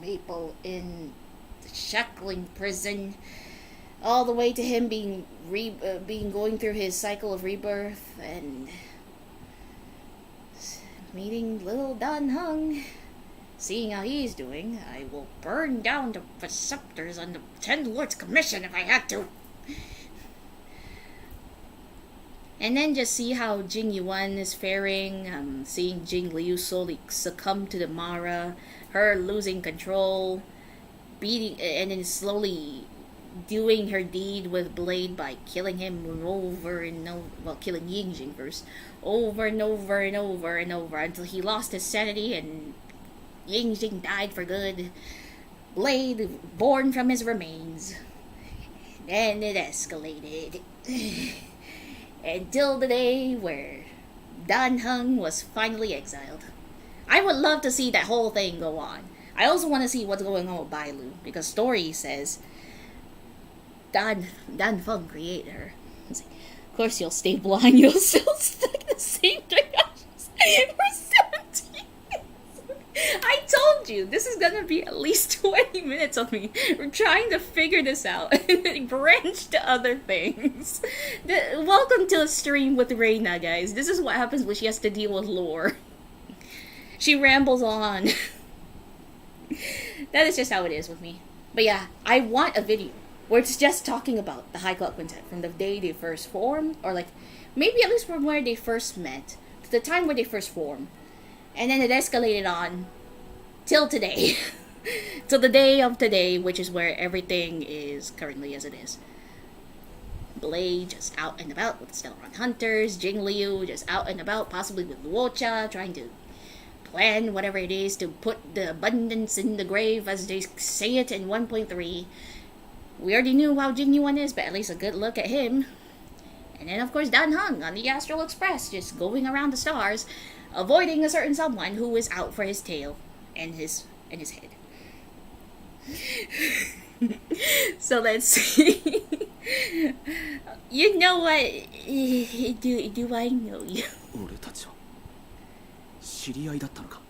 Maple in the shackling prison, all the way to him being going through his cycle of rebirth and meeting little dAnNyBoiii. Seeing how he's doing, I will burn down the preceptors on the Ten Lords Commission if I had to. And then just see how Jing Yuan is faring, seeing Jing Liu slowly succumb to the Mara, her losing control, beating, and then slowly doing her deed with Blade by killing him over and over, well, killing Yingjing first, over and over and over and over until he lost his sanity and Yingjing died for good. Blade born from his remains. Then it escalated. Until the day where dAnNyBoiii was finally exiled. I would love to see that whole thing go on. I also want to see what's going on with Bailu, because story says dAnNyBoiii created her. Like, of course you'll stay blind, you'll still stick the same directions for 17 I told you, this is gonna be at least 20 minutes of me. We're trying to figure this out and then branch to other things. Welcome to a stream with Reina, guys. This is what happens when she has to deal with lore. She rambles on. That is just how it is with me. But yeah, I want a video where it's just talking about the High Clock Quintet from the day they first formed, or like, maybe at least from where they first met, to the time where they first formed. And then it escalated on till today. Till the day of today, which is where everything is currently as it is. Blade just out and about with Stellaron Hunters, Jing Liu just out and about, possibly with Luocha, trying to plan whatever it is to put the abundance in the grave, as they say it in 1.3. We already knew how Jing Yuan is, but at least a good look at him. And then of course dAnNyBoiii on the Astral Express, just going around the stars, avoiding a certain someone who is out for his tail and his head. So let's see. You know what? Do I know you? 俺たちは知り合いだったのか。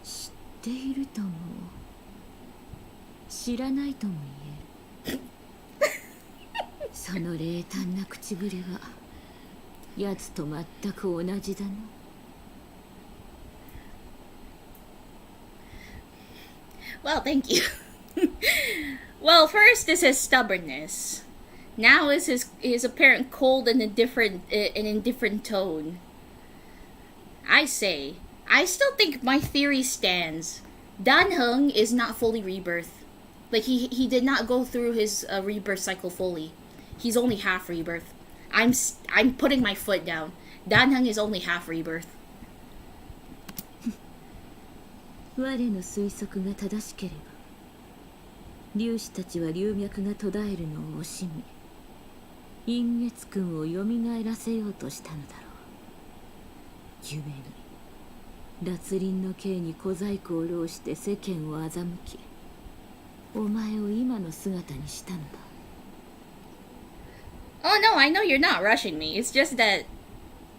知っているとも知らないとも言える。その冷淡な口ぶりは奴と全く同じだな。Well, thank you. Well, first is his stubbornness. Now is his apparent cold and indifferent tone. I still think my theory stands. dAnNyBoiii is not fully rebirth. Like he did not go through his rebirth cycle fully. He's only half rebirth. I'm putting my foot down. dAnNyBoiii is only half rebirth. 我の推測が正しければ、粒子たちは龍脈が途絶えるのを惜しみ、陰月君をよみがえらせようとしたのだろう。故に脱輪の刑に小細工を浪して世間を欺き、お前を今の姿にしたのだ。Oh no, I know you're not rushing me. It's just that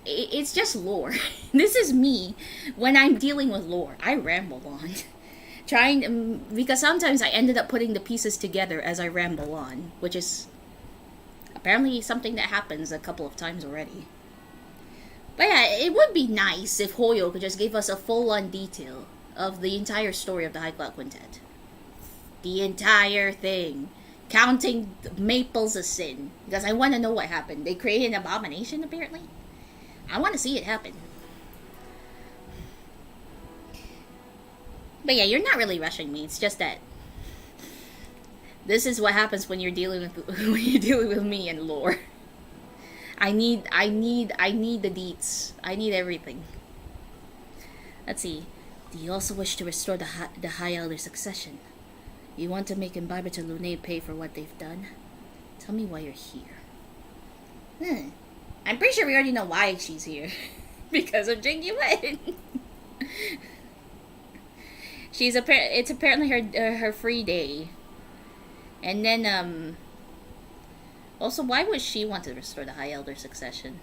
it's just lore. This is me when I'm dealing with lore. I ramble on. Because sometimes I ended up putting the pieces together as I ramble on, which is apparently something that happens a couple of times already. But yeah, it would be nice if Hoyo could just give us a full-on detail of the entire story of the High Clock Quintet. The entire thing. Counting Maple's a sin. Because I want to know what happened. They created an abomination, apparently. I want to see it happen. But yeah, you're not really rushing me. It's just that this is what happens when you're dealing with me and lore. I need the deets. I need everything. Let's see. Do you also wish to restore the High Elder succession? You want to make Imbiber to Lune pay for what they've done? Tell me why you're here. I'm pretty sure we already know why she's here. Because of Jing Yuan. It's apparently her free day. And then Also, why would she want to restore the High Elder succession?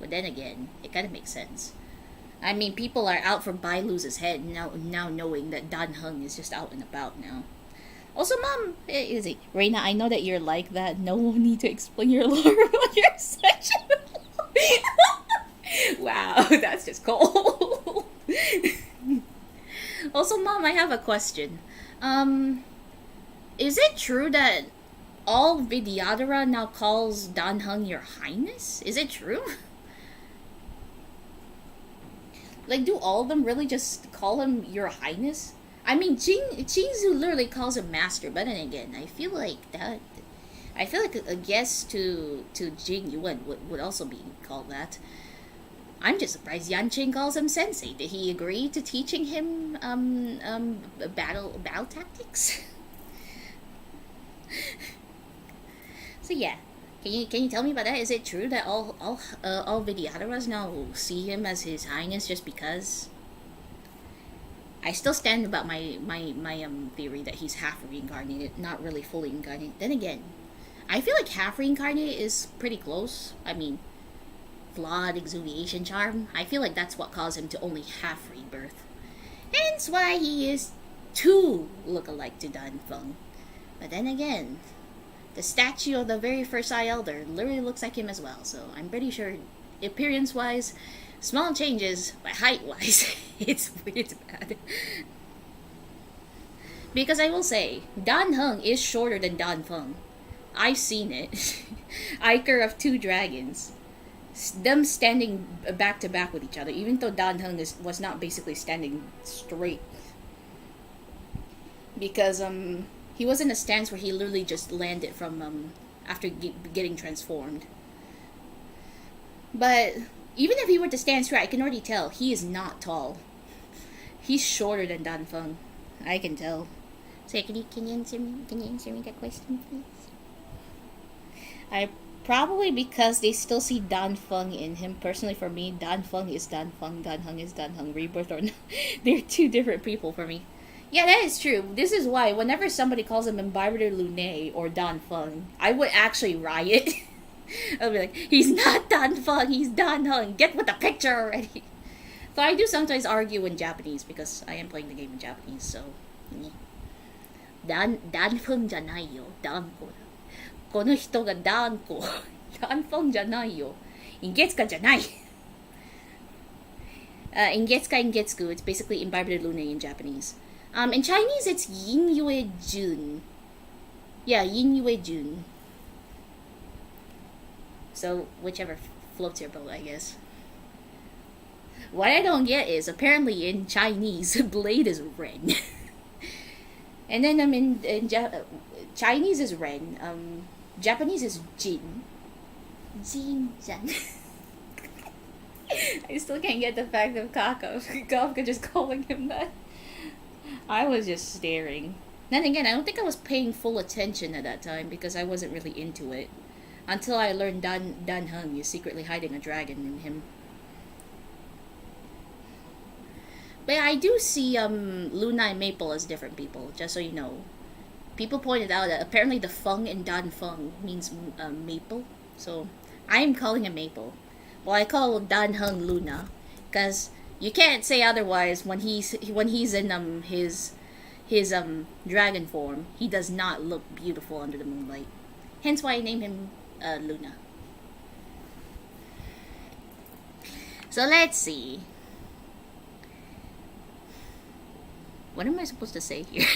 But then again, it kind of makes sense. I mean, people are out for Bailu's head now knowing that Dan Heng is just out and about now. Also, Mom, is it Reina? I know that you're like that. No need to explain your lore on your section. Wow, that's just cold. Also, Mom, I have a question. Is it true that all Vidyadhara now calls Dan Heng your highness? Is it true? Like, do all of them really just call him your highness? I mean, Jinzu literally calls him master, but then again, I feel like a guest to Jing Yuan would also be called that. I'm just surprised Yan Qing calls him sensei. Did he agree to teaching him battle tactics? So yeah, can you tell me about that? Is it true that all Vidyadharas now see him as his highness just because? I still stand about my theory that he's half reincarnated, not really fully incarnated. Then again, I feel like half reincarnated is pretty close. I mean, flawed exuviation charm. I feel like that's what caused him to only half rebirth. Hence why he is too look-alike to Dan Feng. But then again, the statue of the very first High Elder literally looks like him as well, so I'm pretty sure, appearance-wise, small changes, but height-wise, it's bad. Because I will say, Dan Heng is shorter than Dan Feng. I've seen it. Iker of Two Dragons. Them standing back to back with each other, even though Dan Heng was not basically standing straight. Because, he was in a stance where he literally just landed from, after getting transformed. But even if he were to stand straight, I can already tell he is not tall. He's shorter than Dan Feng. I can tell. So can you answer me that question, please? Probably because they still see Dan Feng in him. Personally, for me, Dan Feng is Dan Feng, Dan Heng is Dan Heng. Rebirth or not, they're two different people for me. Yeah, that is true. This is why whenever somebody calls him Embibiter Lune or Dan Feng, I would actually riot. I'll be like, he's not Dan Feng, he's Dan Heng. Get with the picture already. So I do sometimes argue in Japanese because I am playing the game in Japanese, so... Dan Feng じゃないよ、Dan Ko。この人が Dan Ko。Dan Feng じゃないよ。Ingetsuka じゃない。Ingetsuka, it's basically Embibiter Lune in Japanese. In Chinese, it's Yin Yue Jun. Yeah, Yin Yue Jun. So, whichever floats your boat, I guess. What I don't get is, apparently in Chinese, blade is red. And then, Chinese is red. Japanese is Jin. Jin-chan. I still can't get the fact of Kafka just calling him that. I was just staring. Then again, I don't think I was paying full attention at that time because I wasn't really into it. Until I learned Dan Heng is secretly hiding a dragon in him. But I do see Luna and Maple as different people, just so you know. People pointed out that apparently the Feng in Dan Feng means maple. So I am calling him Maple. Well, I call Dan Heng Luna because you can't say otherwise when he's in his dragon form. He does not look beautiful under the moonlight. Hence why I named him Luna. So let's see. What am I supposed to say here?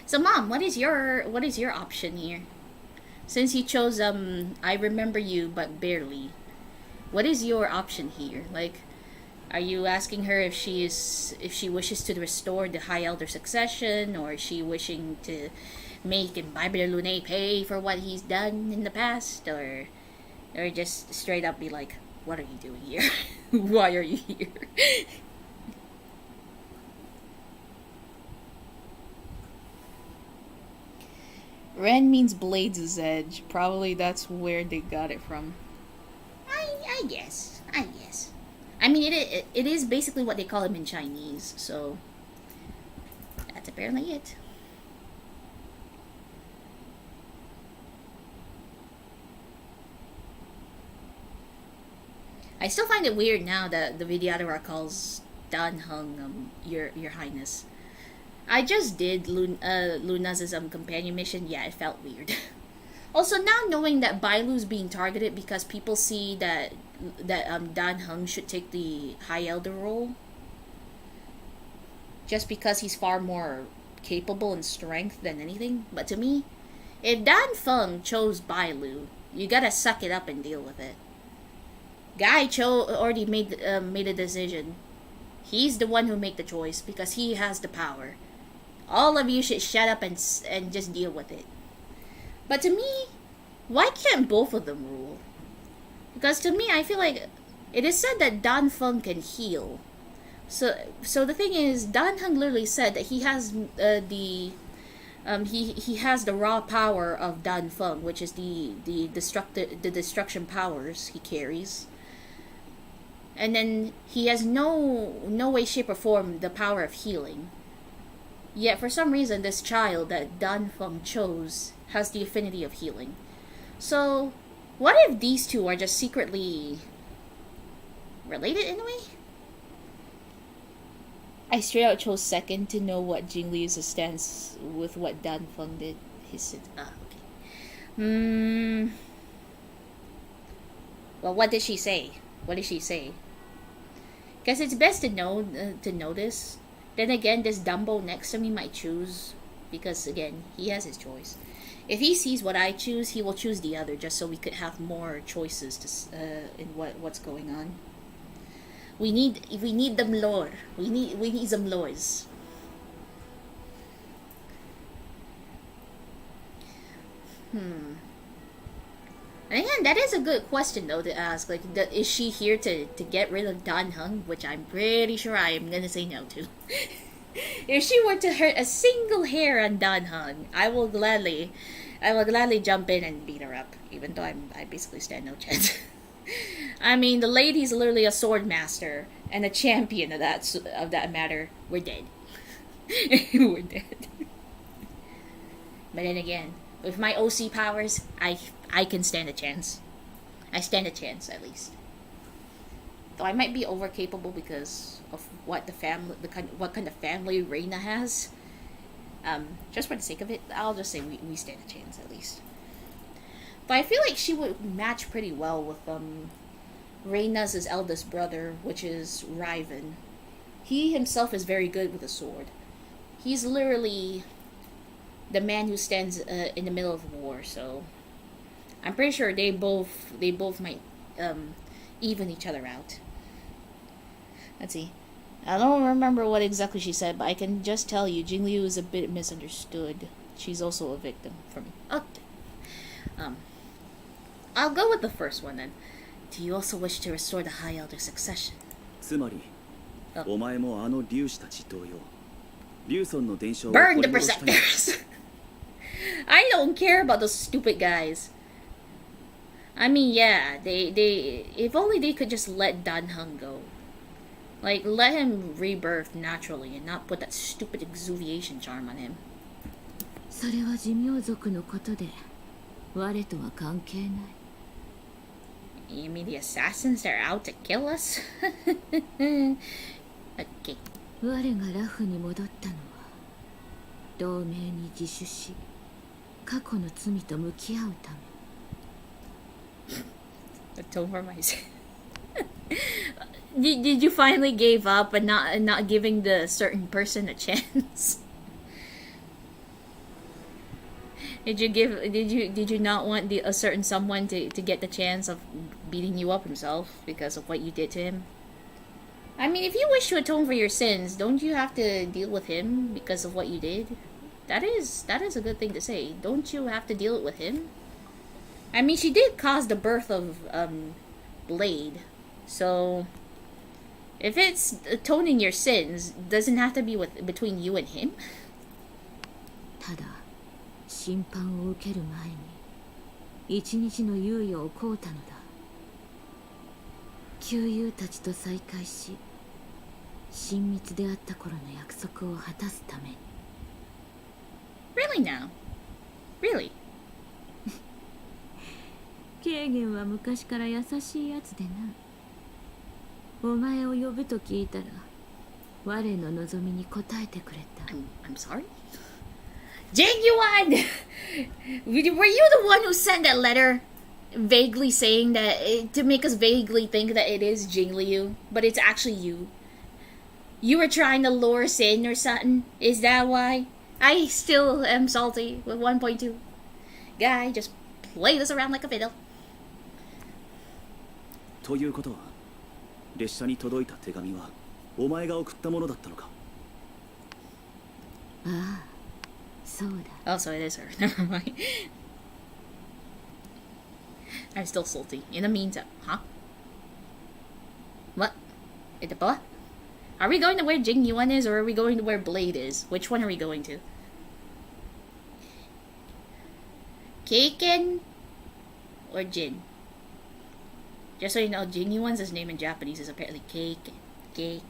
So Mom, what is your option here? Since you chose I remember you but barely. What is your option here? Like, are you asking her if she wishes to restore the High Elder succession, or is she wishing to make Embibiter Lune pay for what he's done in the past, or just straight up be like, what are you doing here? Why are you here? Ren means blade's edge. Probably that's where they got it from. I guess. I mean, it is basically what they call him in Chinese, so that's apparently it. I still find it weird now that the Vidyadhara calls Dan Heng your highness. I just did Luna's companion mission. Yeah, it felt weird. Also, now knowing that Bailu's being targeted because people see that Dan Heng should take the High Elder role, just because he's far more capable in strength than anything. But to me, if Dan Feng chose Bailu, you gotta suck it up and deal with it. Guy already made a decision. He's the one who made the choice because he has the power. All of you should shut up and just deal with it. But to me, why can't both of them rule? Because to me, I feel like it is said that Dan Feng can heal. So the thing is, Dan Heng literally said that he has he has the raw power of Dan Feng, which is the destruction powers he carries. And then he has no way, shape, or form the power of healing. Yet for some reason, this child that Dan Feng chose has the affinity of healing. So, what if these two are just secretly related in a way? I straight out chose second to know what Jingliu's stance with what Dan Feng did. He said, okay. Well, what did she say? What did she say? Because it's best to know this. Then again, this Dumbo next to me might choose, because again, he has his choice. If he sees what I choose, he will choose the other, just so we could have more choices in what's going on. We need them lore. We need some lores. And again, that is a good question though to ask. Like, is she here to get rid of Dan Heng? Which I'm pretty sure I am gonna say no to. If she were to hurt a single hair on Dan Heng, I will gladly jump in and beat her up, even though I basically stand no chance. I mean, the lady's literally a sword master and a champion of that matter. We're dead. We're dead. But then again, with my OC powers, I can stand a chance. I stand a chance at least. Though I might be over capable because of what what kind of family Reina has. Just for the sake of it, I'll just say we stand a chance at least. But I feel like she would match pretty well with Reina's eldest brother, which is Riven. He himself is very good with a sword. He's literally the man who stands in the middle of war, so I'm pretty sure they both might even each other out. Let's see. I don't remember what exactly she said, but I can just tell you Jingliu is a bit misunderstood. She's also a victim for me. Okay. I'll go with the first one then. Do you also wish to restore the High Elder succession? つまり、お前もあの竜士たち同様、竜尊の伝承を Burn 取 the り戻したい。 Berserkers! I don't care about those stupid guys. I mean, yeah, they if only they could just let Dan Heng go. Like, let him rebirth naturally and not put that stupid exuviation charm on him. それは寿命族のことで我とは関係ない。 You mean the assassins are out to kill us? Okay. 我がラフに戻ったのは同盟に自首し過去の罪と向き合うため。 Atone for my sin. Did you finally give up and not giving the certain person a chance? Did you not want a certain someone to get the chance of beating you up himself because of what you did to him? I mean, if you wish to atone for your sins, don't you have to deal with him because of what you did? That is a good thing to say. Don't you have to deal with him? I mean, she did cause the birth of Blade, so if it's atoning your sins, doesn't have to be between you and him. ただ審判を受ける前に一日の猶予を請うたのだ。旧友たちと再会し親密であった頃の約束を果たすために。 Really now? Really? ケーゲンは昔から優しいやつでな。お前を呼ぶと聞いたら我の望みに応えてくれた。 I'm sorry? Genuine! Were you the one who sent that letter? Vaguely saying that, to make us vaguely think that it is Jingliu, but it's actually you. You were trying to lure Sin or something? Is that why? I still am salty with 1.2. Guy, just play this around like a fiddle. ということは、列車に届いた手紙はお前が送ったものだったのか。ああ、そうだ。 Oh, so it is her. Never mind. I'm still salty. In the meantime, huh? What? What? Are we going to where Jing Yuan is, or are we going to where Blade is? Which one are we going to? Keiken or Jin? Just so you know, Jing Yuan's his name in Japanese is apparently Keiken. Keiken.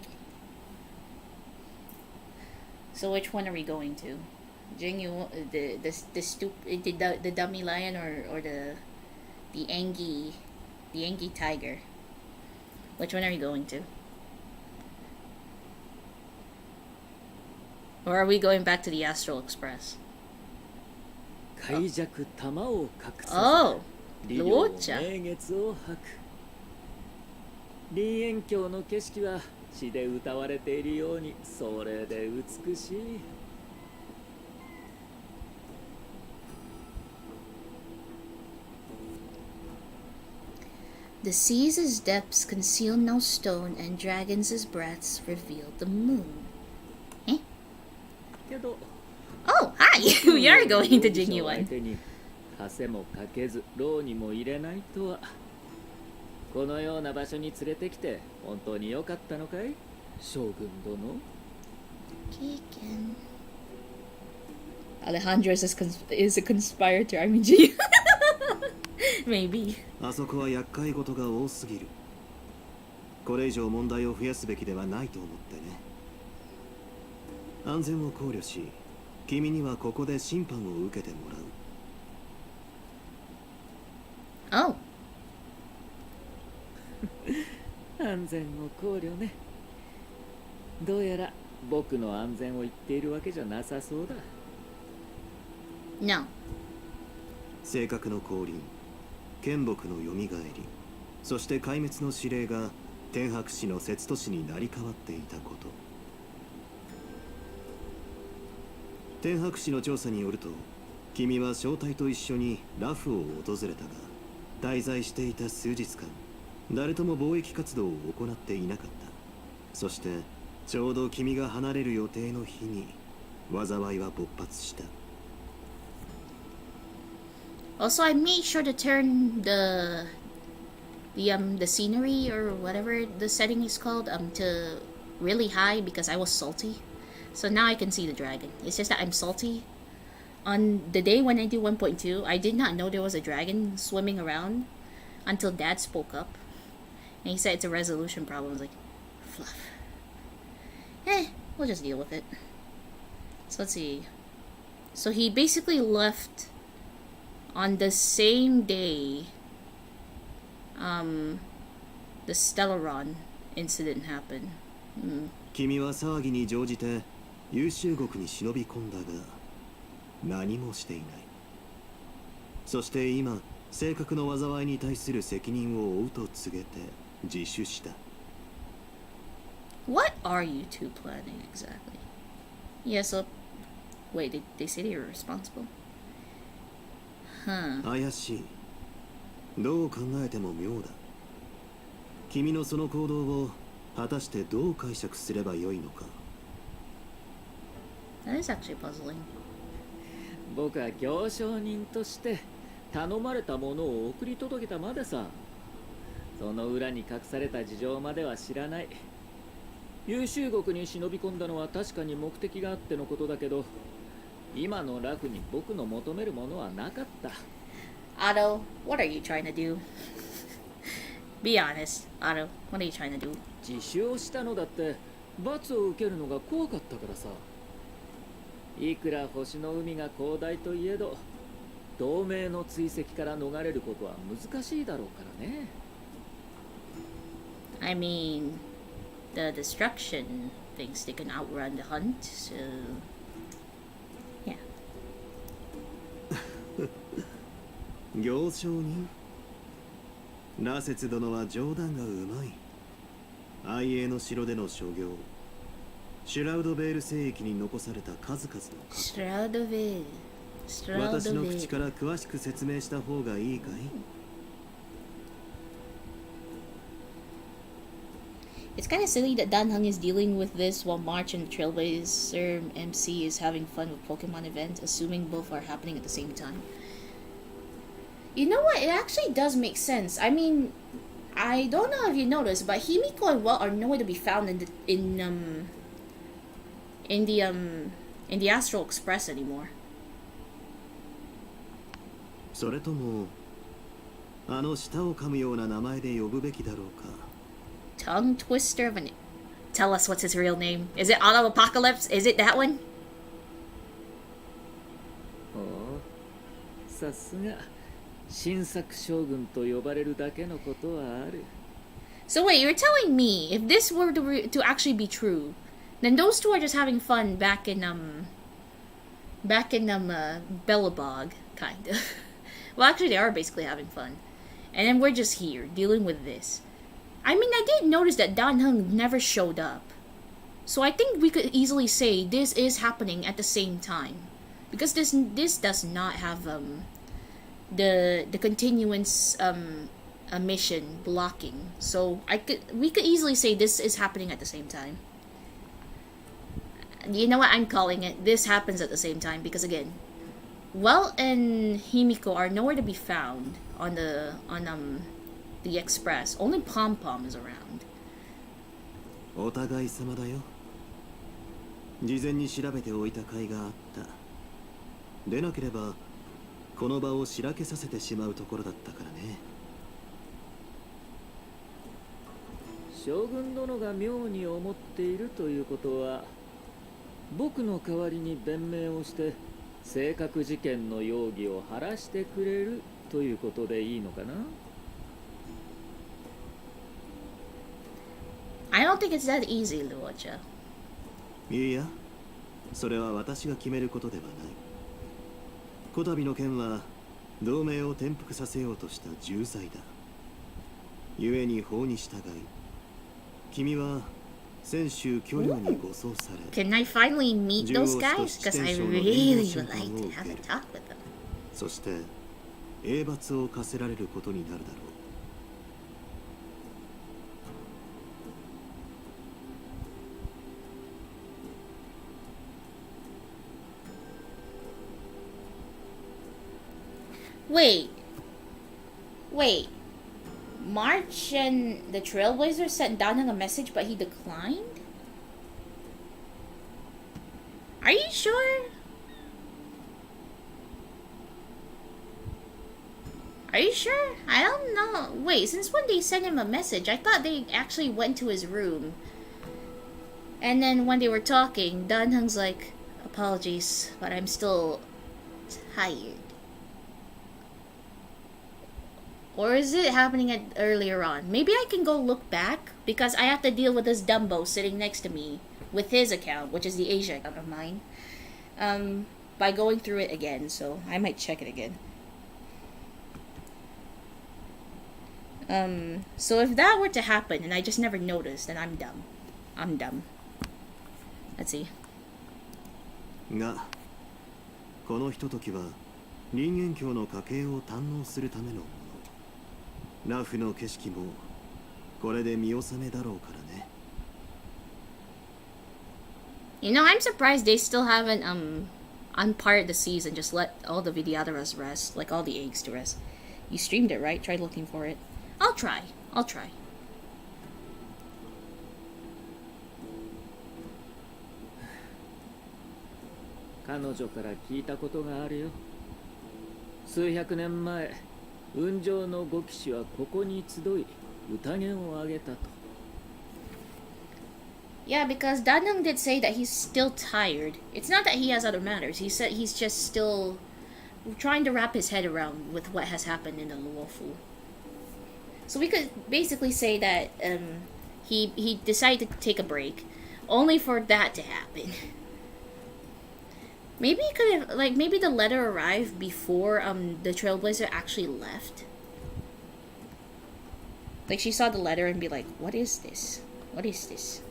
So which one are we going to? Jing Yuan, the dummy lion, or the Angie tiger? Which one are we going to? Or are we going back to the Astral Express? 海弱玉を隠さ Oh, 李陵 Luocha. 名月を吐く。林苑峡の景色は詩で歌われているようにそれで美しい。 The sea's depths conceal no stone, and dragons' breaths reveal the moon. Eh? けど Oh, hi! We are going to Jing 相 Yuan. 手に枷もかけず牢にも入れないとは。このような場所に連れてきて本当に良かったのかい将軍殿。 Keiken. Alejandro is a conspirator. I mean, Jing. Maybe. あそこは厄介事が多すぎる。これ以上問題を増やすべきではないと思ってね。安全を考慮し、君にはここで審判を受けてもらう。Oh. 安全を考慮ね。どうやら僕の安全を言っているわけじゃなさそうだ。 No. 正確の降臨、剣木の蘇り、そして壊滅の指令が天白氏の節都市に成り代わっていたこと。天白氏の調査によると、君は正体と一緒にラフを訪れたが、滞在していた数日間、誰とも貿易活動を行っていなかった。そしてちょうど君が離れる予定の日に災いは勃発した。 Also, I made sure to turn the scenery or whatever the setting is called to really high because I was salty. So now I can see the dragon. It's just that I'm salty. On the day when I do 1.2, I did not know there was a dragon swimming around until Dad spoke up. And he said it's a resolution problem. I was like, fluff. We'll just deal with it. So let's see. So he basically left on the same day the Stellaron incident happened. 君は騒ぎに乗じて優秀国に忍び込んだが何もしていない。そして今正確の災いに対する責任を負うと告げて自首した。 What are you two planning exactly? Yeah, so wait, did they say they were responsible? Huh. 怪しい。どう考えても妙だ。君のその行動を果たしてどう解釈すればよいのか。 That is actually puzzling. 僕は行商人として頼まれたものを送り届けたまでさ。その裏に隠された事情までは知らない。優秀国に忍び込んだのは確かに目的があってのことだけど、今のラフに僕の求めるものはなかった。 Otto, what are you trying to do? Be honest, Otto, what are you trying to do? 自首をしたのだって罰を受けるのが怖かったからさ。いくら星の海が広大といえど、同盟の追跡から逃れることは難しいだろうからね。I mean, the destruction thinks they can outrun the hunt, so yeah. 行商人羅刹殿は冗談がうまい。愛英の城での所業、シュラウドベール聖域に残された数々の過去。 Shroudoville. 私の口 Shroudoville. から詳しく説明した方がいいかい？ It's kind of silly that Dan Heng is dealing with this while March and the Trailblazer MC is having fun with Pokemon events, assuming both are happening at the same time. You know what? It actually does make sense. I mean, I don't know if you noticed, but Himiko and Well are nowhere to be found in the Astral Express anymore. それともあの舌を噛むような名前で呼ぶべきだろうか。 Tongue Twister of an... Tell us what's his real name. Is it Auto Apocalypse? Is it that one? おう、さすが新作将軍と呼ばれるだけのことはある。 So wait, you're telling me if this were to actually be true, then those two are just having fun back in Bellabog, kind of. Well, actually, they are basically having fun, and then we're just here dealing with this. I mean, I did notice that Dan Heng never showed up, so I think we could easily say this is happening at the same time, because this does not have the continuance a mission blocking. So we could easily say this is happening at the same time. You know what I'm calling it? This happens at the same time because again, Well and Himiko are nowhere to be found on the express. Only Pom Pom is around. お互い様だよ。事前に調べておいた甲斐があった。でなければこの場をしらけさせてしまうところだったからね。将軍殿が妙に思っているということは、僕の代わりに弁明をして正確事件の容疑を晴らしてくれるということでいいのかな？ I don't think it's that easy, Luocha. いや、それは私が決めることではない。こたびの件は同盟を転覆させようとした重罪だ。故に法に従い、君は先週巨領に護送され、 Can I finally meet those guys? Because I really would like to have a talk with them. そして英罰を課せられることになるだろう。 Wait. March and the Trailblazer sent Danang a message, but he declined? Are you sure? Are you sure? I don't know. Wait, since when they sent him a message? I thought they actually went to his room. And then when they were talking, Danhang's like, apologies, but I'm still tired. Or is it happening earlier on? Maybe I can go look back, because I have to deal with this Dumbo sitting next to me with his account, which is the Asia account of mine, by going through it again, so I might check it again. So if that were to happen and I just never noticed, then I'm dumb. I'm dumb. Let's see. が、このひとときは人間境の家系を堪能するためのもの。ラフの景色もこれで見納めだろうからね。You know, I'm surprised they still haven't unparted the seas and just let all the Vidyadharas rest, like all the eggs to rest. You streamed it, right? Tried looking for it. I'll try. 彼女から聞いたことがあるよ。数百年前、雲上の5騎士はここに集い、宴をあげたと。Yeah, because Danang did say that he's still tired. It's not that he has other matters. He said he's just still trying to wrap his head around with what has happened in the Luofu. So we could basically say that he decided to take a break, only for that to happen. Maybe it could have, like, maybe the letter arrived before the Trailblazer actually left. Like, she saw the letter and be like, what is this? What is this?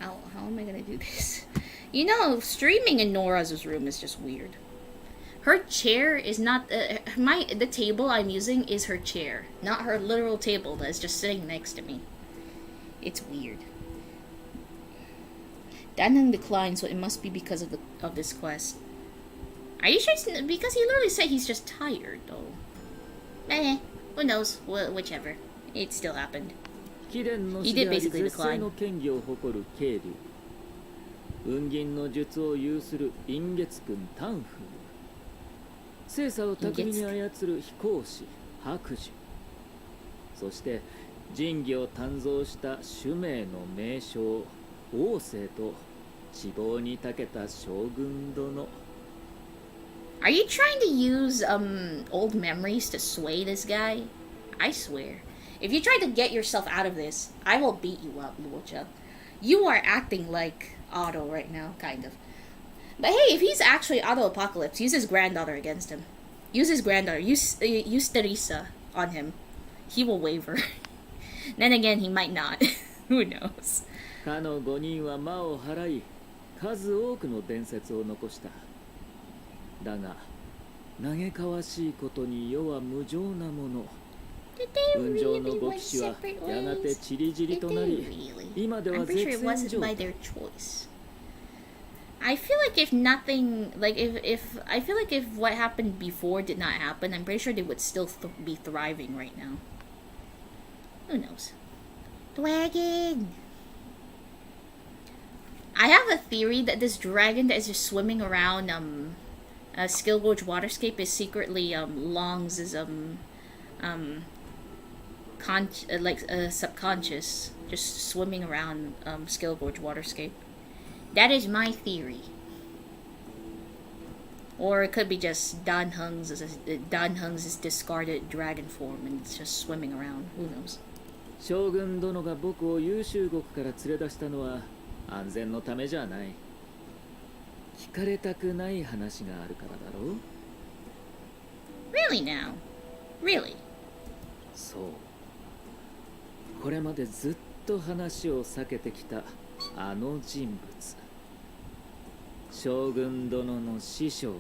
How am I gonna do this? You know, streaming in Nora's room is just weird. Her chair is not the table I'm using is her chair, not her literal table that is just sitting next to me. It's weird. dAnNyBoiii declined, so it must be because of this quest. Are you sure? Because he literally said he's just tired, though. Who knows? Whichever. It still happened. He did basically decline. 雲銀の術を有する陰月君タンフー、星座を巧みに操る飛行士白寿、そして神器を鍛造した主命の名将王政と地望に長けた将軍殿。 Are you trying to use old memories to sway this guy? I swear, if you try to get yourself out of this, I will beat you up, Luocha. You are acting like Otto right now, kind of. But hey, if he's actually Otto Apocalypse, use his granddaughter against him. Use his granddaughter. Use Teresa on him. He will waver. Then again, he might not. Who knows? かの5人は魔を払い、数多くの伝説を残した。だが、嘆かわしいことに世は無情なもの。雲上の5騎士はやがて散り散りとなり、今では絶縁状態。I feel like if nothing, like if I feel like if what happened before did not happen, I'm pretty sure they would still be thriving right now. Who knows? Dragon! I have a theory that this dragon that is just swimming around Skill Gorge Waterscape is secretly Long's subconscious, just swimming around Skill Gorge Waterscape. That is my theory. Or it could be just dAnNyBoii's discarded dragon form and it's just swimming around. Who knows? 将軍殿が僕を優秀国から連れ出したのは安全のためじゃない。聞かれたくない話があるからだろう。Really now? Really? そう。これまでずっと話を避けてきたあの人物。将軍殿の師匠、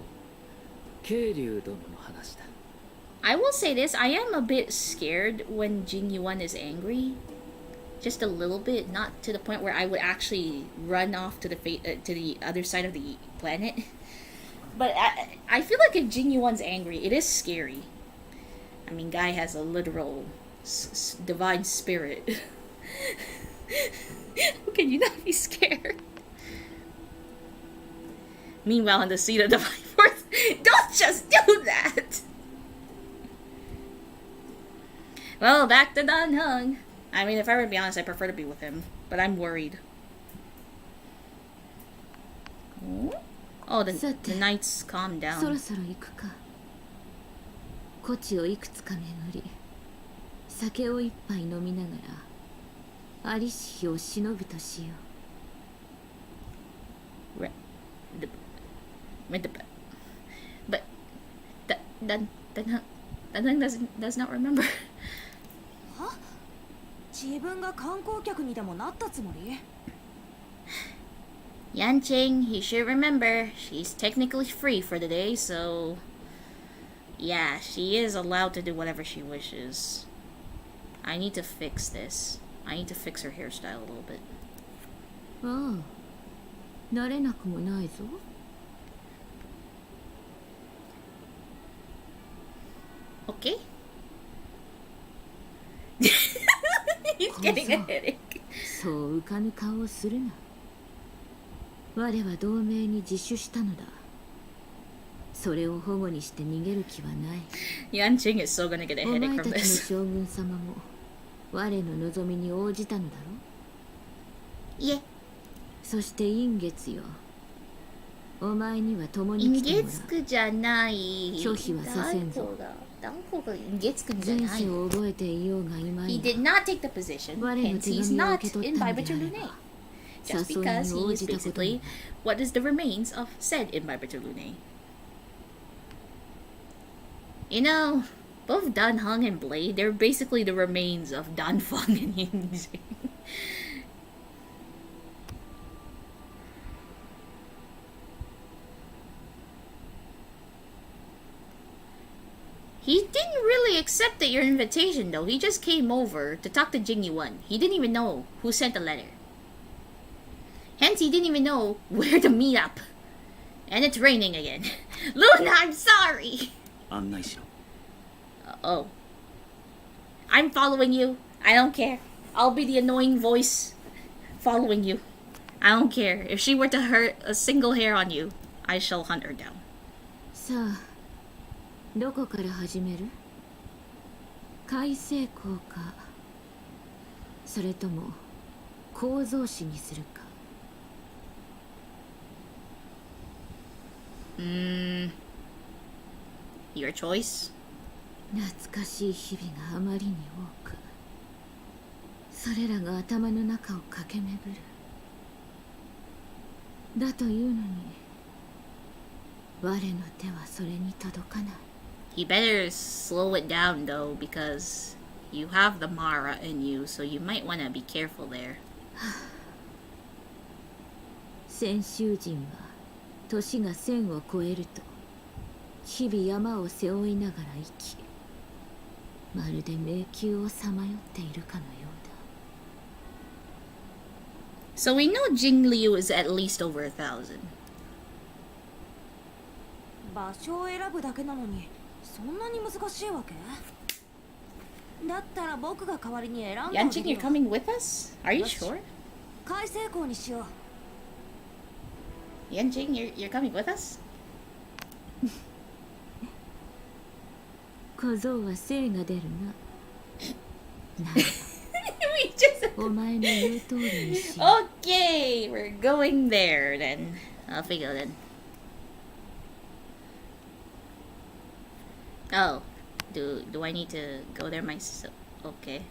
渓流殿の話だ。I will say this, I am a bit scared when Jingyuan is angry. Just a little bit, not to the point where I would actually run off to the other side of the planet. But I feel like if Jingyuan's angry, it is scary. I mean, guy has a literal divine spirit. How can you not be scared? Meanwhile, in the seat of divine force, don't just do that! Well, back to dAnNyBoiii. I mean, if I were to be honest, I prefer to be with him. But I'm worried. Oh, the knights calmed down. そろそろ行くか。古地をいくつか巡り、酒を一杯飲みながら、ありし日を忍ぶとしよう。But dAnNyBoiii does not remember. は？自分が観光客にでもなったつもり？ Yanqing, he should remember. She's technically free for the day, so... Yeah, she is allowed to do whatever she wishes. I need to fix this. I need to fix her hairstyle a little bit. ああ、慣れなくもないぞ。Okay? He's getting a headache. そう浮かぬ顔をするな。我は同盟に自首したのだ。それを保護にして逃げる気はない。Yanqing is so gonna get a お headache 前 from たちの this. 将軍様も我の望みに応じたのだろう。いえ。そして陰月よ。己お前には共に来てもらう。月9じゃない。拒否はさせんぞ。断固が月9じゃ前ない。世を覚えていようがいま He い did not take the position, 我の hence 手 he's 紙を not 受け取っ in たので Biber あ to れ Lune. ば Just 誘い because に he 応 is じたことも basically what is the remains of said in Biber to Lune. You know, both Dan Heng and Blade, they're basically the remains of Dan Feng and Ying Jing. He didn't really accept your invitation though. He just came over to talk to Jing Yuan. He didn't even know who sent the letter. Hence, he didn't even know where to meet up. And it's raining again. Luna, I'm sorry! 案内しろ。 Oh. I'm following you. I don't care. I'll be the annoying voice following you. I don't care. If she were to hurt a single hair on you, I shall hunt her down. さあ、どこから始める？開成功か、それとも構造詞にするか。Your choice? 懐かしい日々があまりに多く、それらが頭の中を駆け巡る。だというのに、我の手はそれに届かない。You better slow it down though, because you have the Mara in you, so you might want to be careful there. 先習人は年が1000を超えると日々山を背負いながら生き、まるで迷宮をさまよっているかのようだ。 So we know Jing Liu is at least over 1,000. 場所を選ぶだけなのにそんなに難しいわけ？だったら僕が代わりに選んだ。 Yanjing, you're coming with us? Are you sure? 開成功にしよう。 Yanjing, you're coming with us? 小僧は精が出るな。なあ We just... お前の言う通りにしよう。 Okay, we're going there then. I'll figure then. Oh, do I need to go there myself? Okay.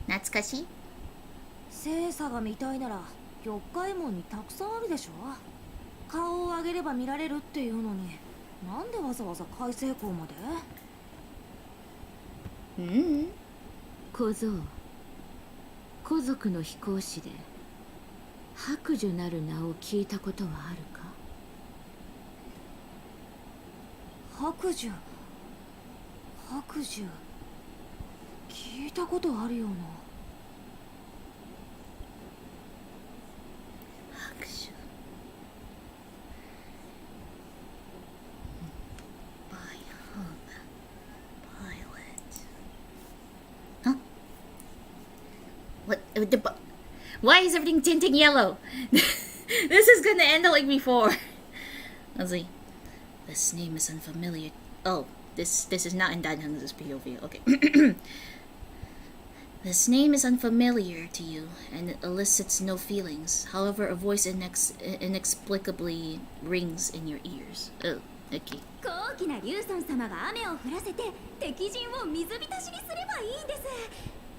Natsukashi? 精査が見たいなら玉海門にたくさんあるでしょ。顔を上げれば見られるっていうのに、なんでわざわざ開成功まで？小僧、古族の飛行士で白樹なる名を聞いたことはあるか？白樹、白樹、聞いたことあるような。Why is everything tinting yellow? This is gonna end like before. Let's see. This name is unfamiliar. Oh, this is not in Dan Heng's POV. Okay. This name is unfamiliar to you and it elicits no feelings. However, a voice inexplicably rings in your ears. Oh, okay. 高貴な竜尊様が雨を降らせて敵陣を水浸しにすればいいんです。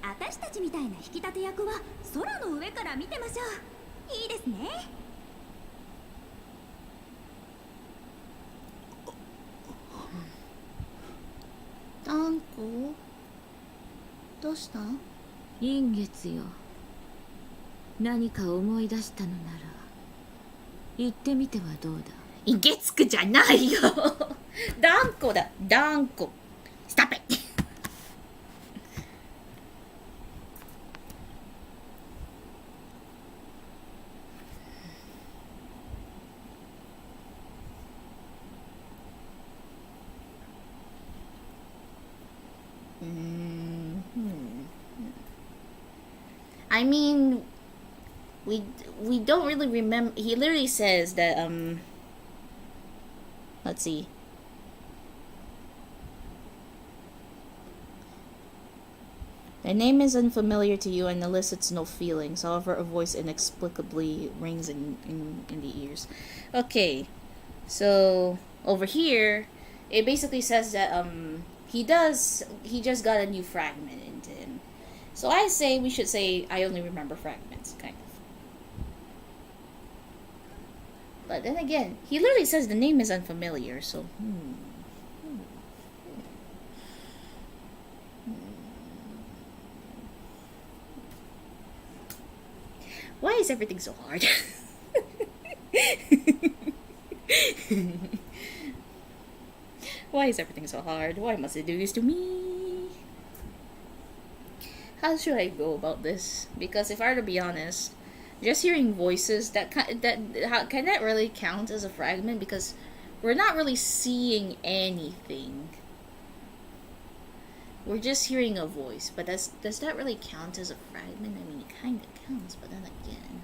私たちみたいな引き立て役は空の上から見てましょう。いいですね。ダンコ、どうした？陰月よ。何か思い出したのなら言ってみてはどうだ。月9じゃないよ。ダンコだ。ダンコ。Stop it. I mean, we don't really remember. He literally says that let's see. Their name is unfamiliar to you and elicits no feelings. However, a voice inexplicably rings in the ears. Okay, so over here, it basically says that he just got a new fragment into him. So I say we should say I only remember fragments, kind of. But then again, he literally says the name is unfamiliar, so Why is everything so hard? Why is everything so hard? Why must it do this to me? How should I go about this? Because if I were to be honest, just hearing voices, can that really count as a fragment? Because we're not really seeing anything. We're just hearing a voice, but does that really count as a fragment? I mean, it kind of counts, but then again,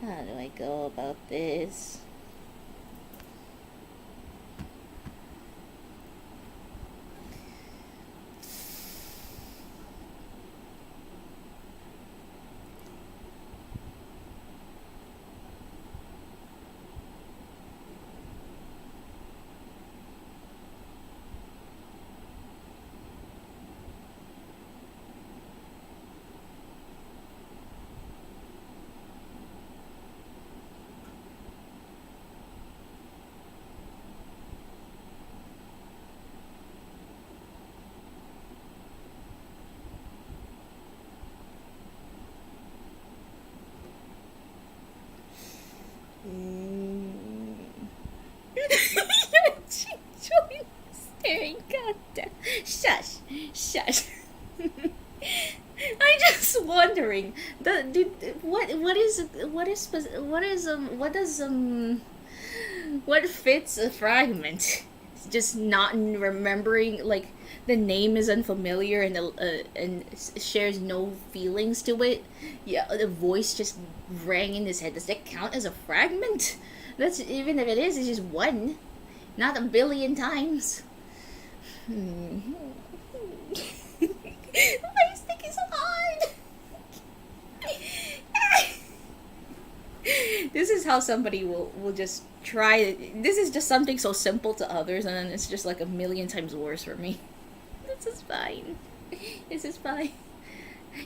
How do I go about this? Staring. God damn. Shush. Shush. I'm just wondering. What fits a fragment? It's just not remembering, like, the name is unfamiliar and shares no feelings to it. Yeah, the voice just rang in his head. Does that count as a fragment? That's, even if it is, it's just one, not a billion times. Why is thinking so hard? This is how somebody will just try it. This is just something so simple to others, and then it's just like a million times worse for me. This is fine. This is fine.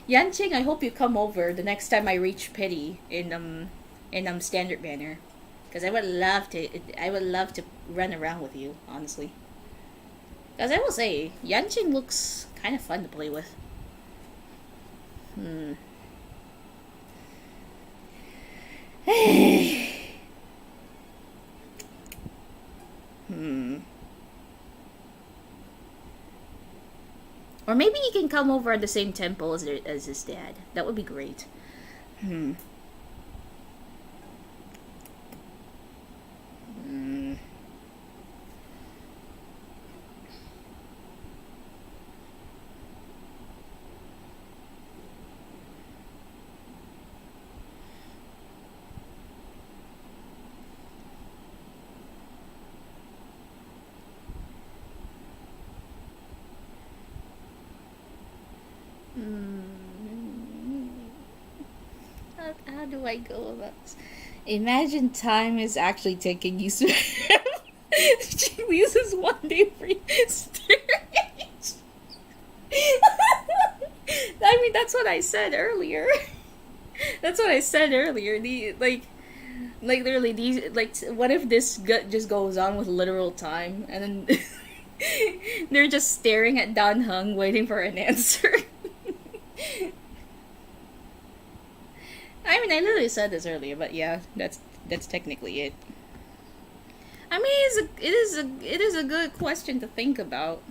Yanqing, I hope you come over the next time I reach pity in standard banner, because I would love to run around with you, honestly. Because I will say, Yanqing looks kind of fun to play with. Or maybe he can come over at the same tempo as his dad. That would be great. How do I go about this? Imagine time is actually taking you through. She loses one day free storage. I mean, that's what I said earlier. That's what I said earlier. Like literally these, like, what if this just goes on with literal time, and then they're just staring at Dan Heng waiting for an answer. I mean, I literally said this earlier, but yeah, that's technically it. I mean, it is a good question to think about.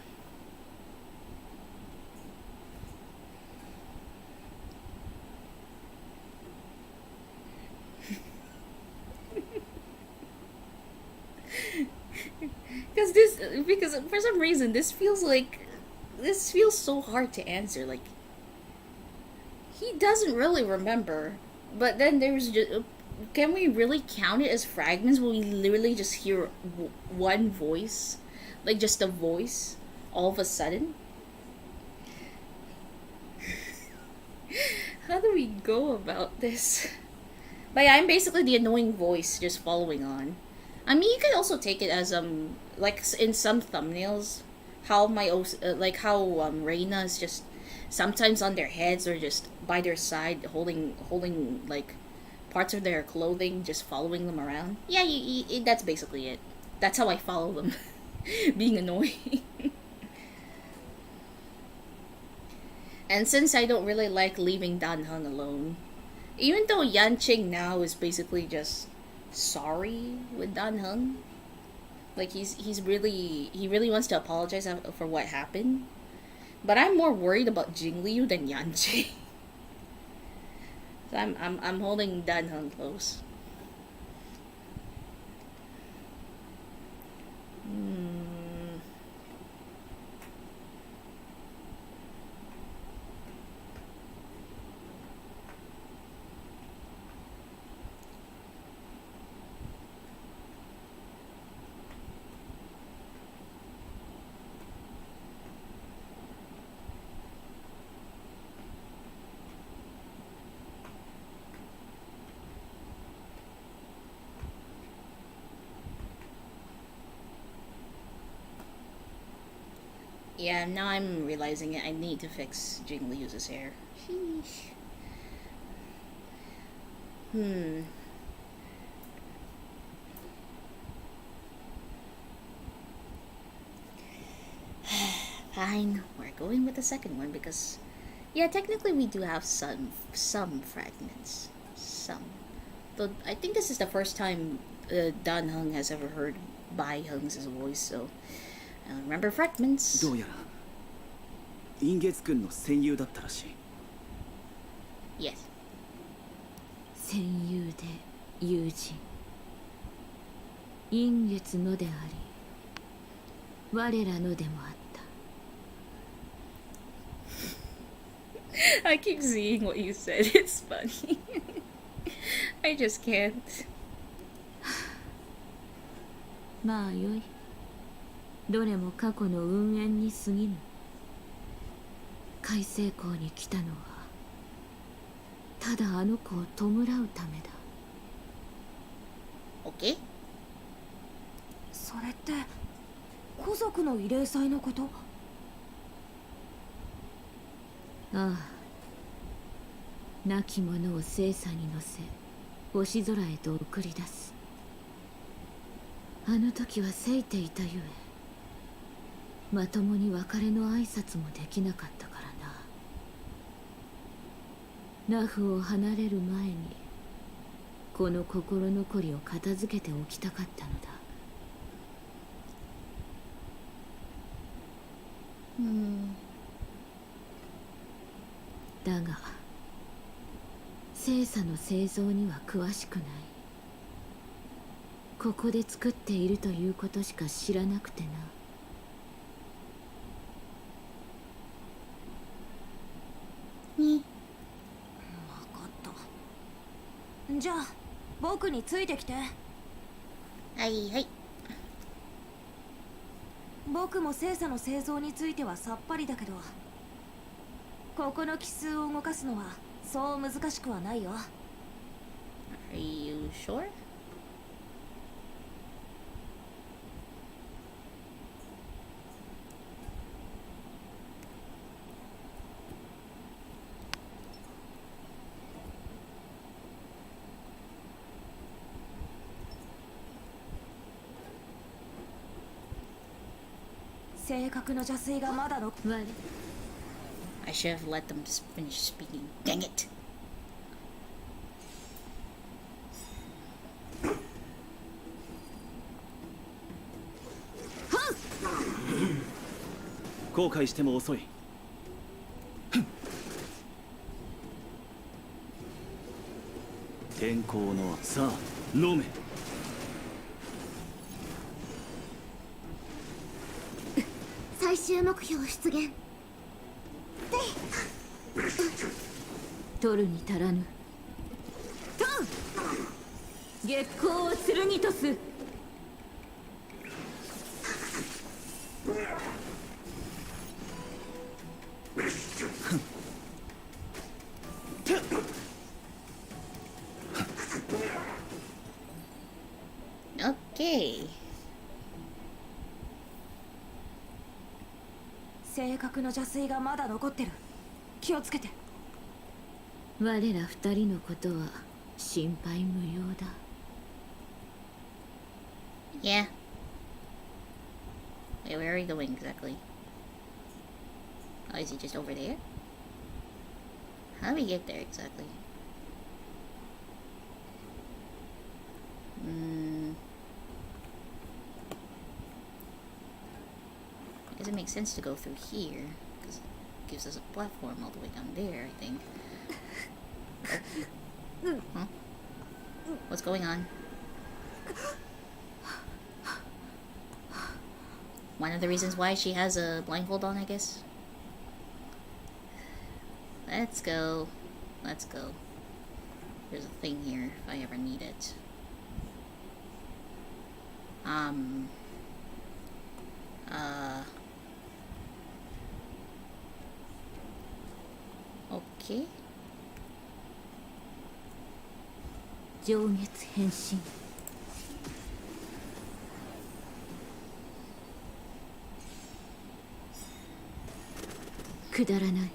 this because for some reason this feels so hard to answer. Like, he doesn't really remember, but then there's just, can we really count it as fragments when we literally just hear one voice, like just a voice, all of a sudden? How do we go about this? But yeah, I'm basically the annoying voice just following on. I mean, you could also take it as like in some thumbnails, how Reina is just sometimes on their heads or just by their side, holding like parts of their clothing, just following them around. Yeah, that's basically it. That's how I follow them, being annoying. And since I don't really like leaving Dan Heng alone, even though Yan Qing now is basically just sorry with Dan Heng, like he really wants to apologize for what happened, but I'm more worried about Jingliu than Yan Qing. So I'm holding Dan Heng close. Yeah, now I'm realizing it. I need to fix Jingliu's hair. Sheesh. Fine, we're going with the second one because, yeah, technically we do have some fragments. Some. Though I think this is the first time Dan Heng has ever heard Bai Heng's voice, so remember fragments. どうやら陰月君の戦友だったらしい。 Yes. 戦友で友人、陰月のであり我らのでもあった。 I keep seeing what you said. It's funny. I just can't. まあよい。どれも過去の運縁に過ぎぬ。海星港に来たのはただあの子を弔うためだ。 Okay. それって古族の慰霊祭のこと？ああ、亡き者を聖査に乗せ星空へと送り出す。あの時はせいていたゆえまともに別れの挨拶もできなかったからな。ナフを離れる前にこの心残りを片付けておきたかったのだ。だが聖査の製造には詳しくない。ここで作っているということしか知らなくてな。分かった。じゃあ僕についてきて。はいはい。僕も聖査の製造についてはさっぱりだけど、ここの奇数を動かすのはそう難しくはないよ。Are you sure? 正確な邪推がまだの。我 I should have let them finish speaking. Dang it. 後悔しても遅い。天候のさあ飲め。終目標出現。取るに足らぬ。月光を剣とす。Okay. 正確の邪推がまだ残ってる。気をつけて。我ら二人のことは心配無用だ。Yeah. Wait, where are we going exactly? Oh, is he just over there? How do we get there exactly? Does it make sense to go through here? Because it gives us a platform all the way down there, I think. Oh. Huh? What's going on? One of the reasons why she has a blindfold on, I guess. Let's go. Let's go. There's a thing here if I ever need it. Okay. 上月変身。くだらない。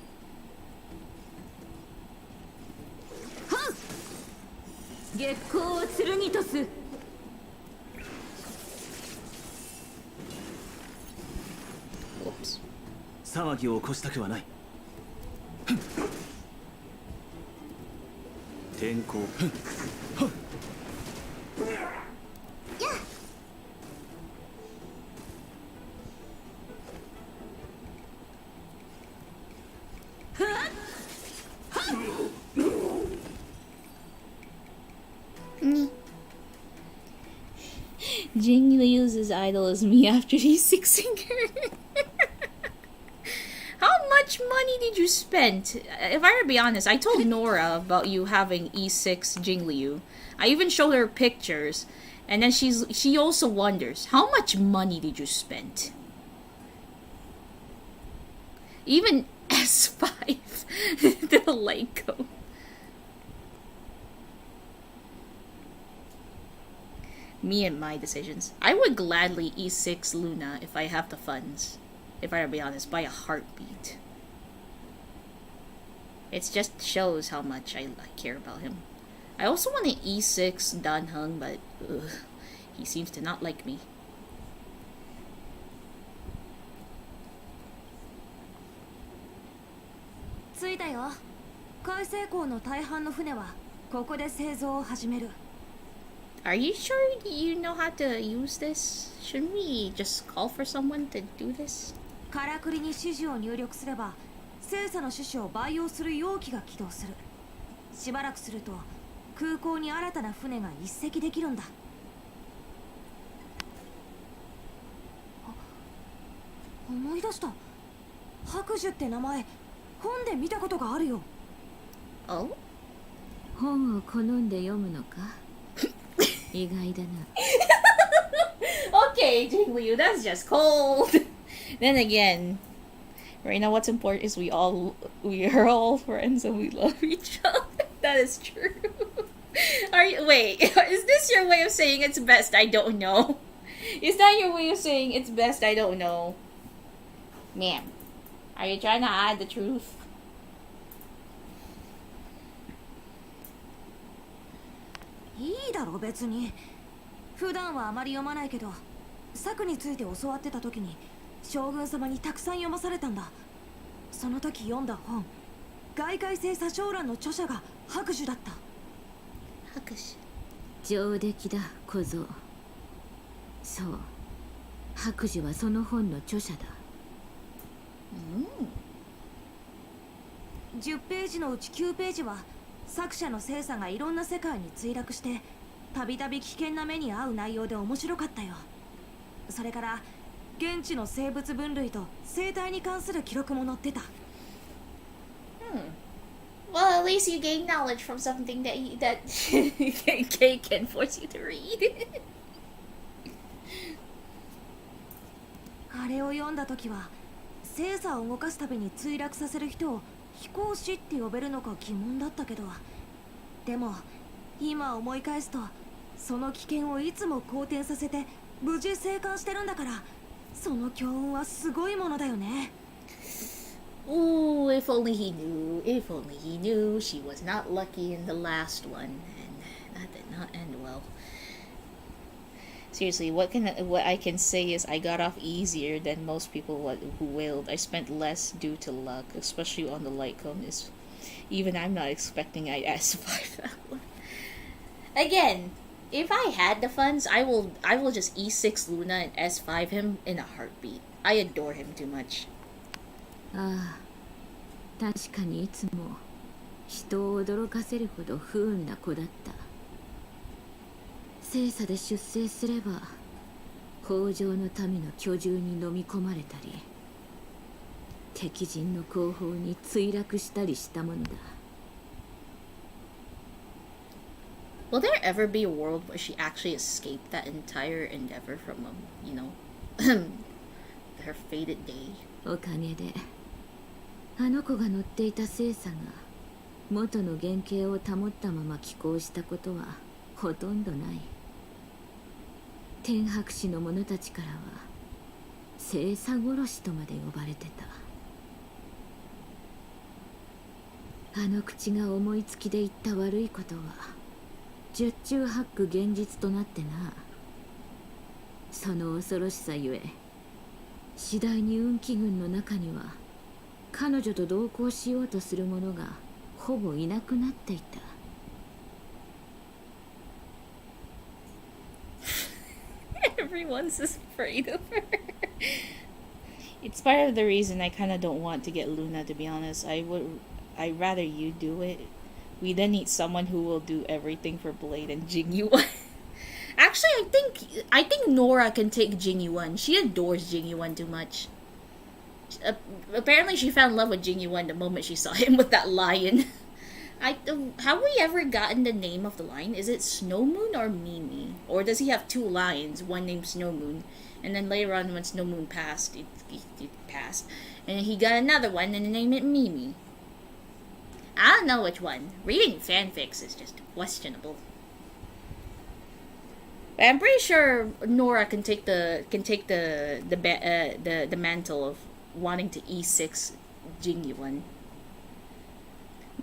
月光を剣とす。Whoops. 騒ぎを起こしたくはない。天候。Jing uses idol as me after E6ing her. How much money did you spend? If I were to be honest, I told Nora about you having E6 Jingliu. I even showed her pictures, and then she also wonders, how much money did you spend? Even S5 the Lyco. Me and my decisions. I would gladly E6 Luna if I have the funds. If I were to be honest, by a heartbeat. It just shows how much I care about him. I also want to E6 dAnNyBoiii, but he seems to not like me. 着いたよ。海星港の大半の船はここで製造を始める。Are you sure you know how to use this? Shouldn't we just call for someone to do this? からくりに指示を入力すれば精査の種子を培養する容器が起動する。しばらくすると空港に新たな船が一隻できるんだ。思い出した。白樹って名前本で見たことがあるよ。Oh? 本を好んで読むのか。意外だな。Okay, Jingliu, that's just cold. Then again, right now what's important is we are all friends and we love each other. That is true. Wait, is this your way of saying it's best I don't know? Is that your way of saying it's best I don't know? Ma'am, are you trying to hide the truth? いいだろ別に。普段はあまり読まないけど、策について教わってた時に将軍様にたくさん読まされたんだ。その時読んだ本、外界性左小蘭の著者が白樹だった。白樹。上出来だ小僧。そう、白樹はその本の著者だ。10ページのうち9ページは作者の精査がいろんな世界に墜落してたびたび危険な目に遭う内容で面白かったよ。それから現地の生物分類と生態に関する記録も載ってた。Well, at least you gain knowledge from something that Kay can force you to read. あれを読んだ時は星座を動かすたびに墜落させる人を飛行士って呼べるのか疑問だったけど、でも今思い返すとその危険をいつも好転させて無事生還してるんだから、その強運はすごいものだよね。Ooh, if only he knew. If only he knew she was not lucky in the last one, and that did not end well. Seriously, what I can say is I got off easier than most people who wailed. I spent less due to luck, especially on the light conus. Even I'm not expecting I'd S5 that one. Again, if I had the funds, I will just E6 Luna and S5 him in a heartbeat. I adore him too much. ああ、確かにいつも人を驚かせるほど不運な子だった。星座で出征すれば北条の民の居住に飲み込まれたり、敵陣の後方に墜落したりしたものだ。Will there ever be a world where she actually escaped that entire endeavor from, her fated day? おかげであの子が乗っていた星座が元の原型を保ったまま寄港したことはほとんどない。天白氏の者たちからは星座殺しとまで呼ばれてた。あの口が思いつきで言った悪いことは十中八九現実となってな。その恐ろしさゆえ次第に運気軍の中には彼女と同行しようとする者がほぼいなくなっていた。Everyone's afraid of her. It's part of the reason I kind of don't want to get Luna, to be honest. I'd rather you do it. We then need someone who will do everything for Blade and Jingyuan. Actually, I think Nora can take Jingyuan. She adores Jingyuan too much. Apparently she fell in love with Jingyuan the moment she saw him with that lion. Have we ever gotten the name of the lion? Is it Snow Moon or Mimi? Or does he have two lions, one named Snow Moon, and then later on when Snow Moon passed, it passed, and he got another one and named it Mimi? I don't know which one. Reading fanfics is just questionable. But I'm pretty sure Nora can take the mantle of wanting to E6 Jingyuan.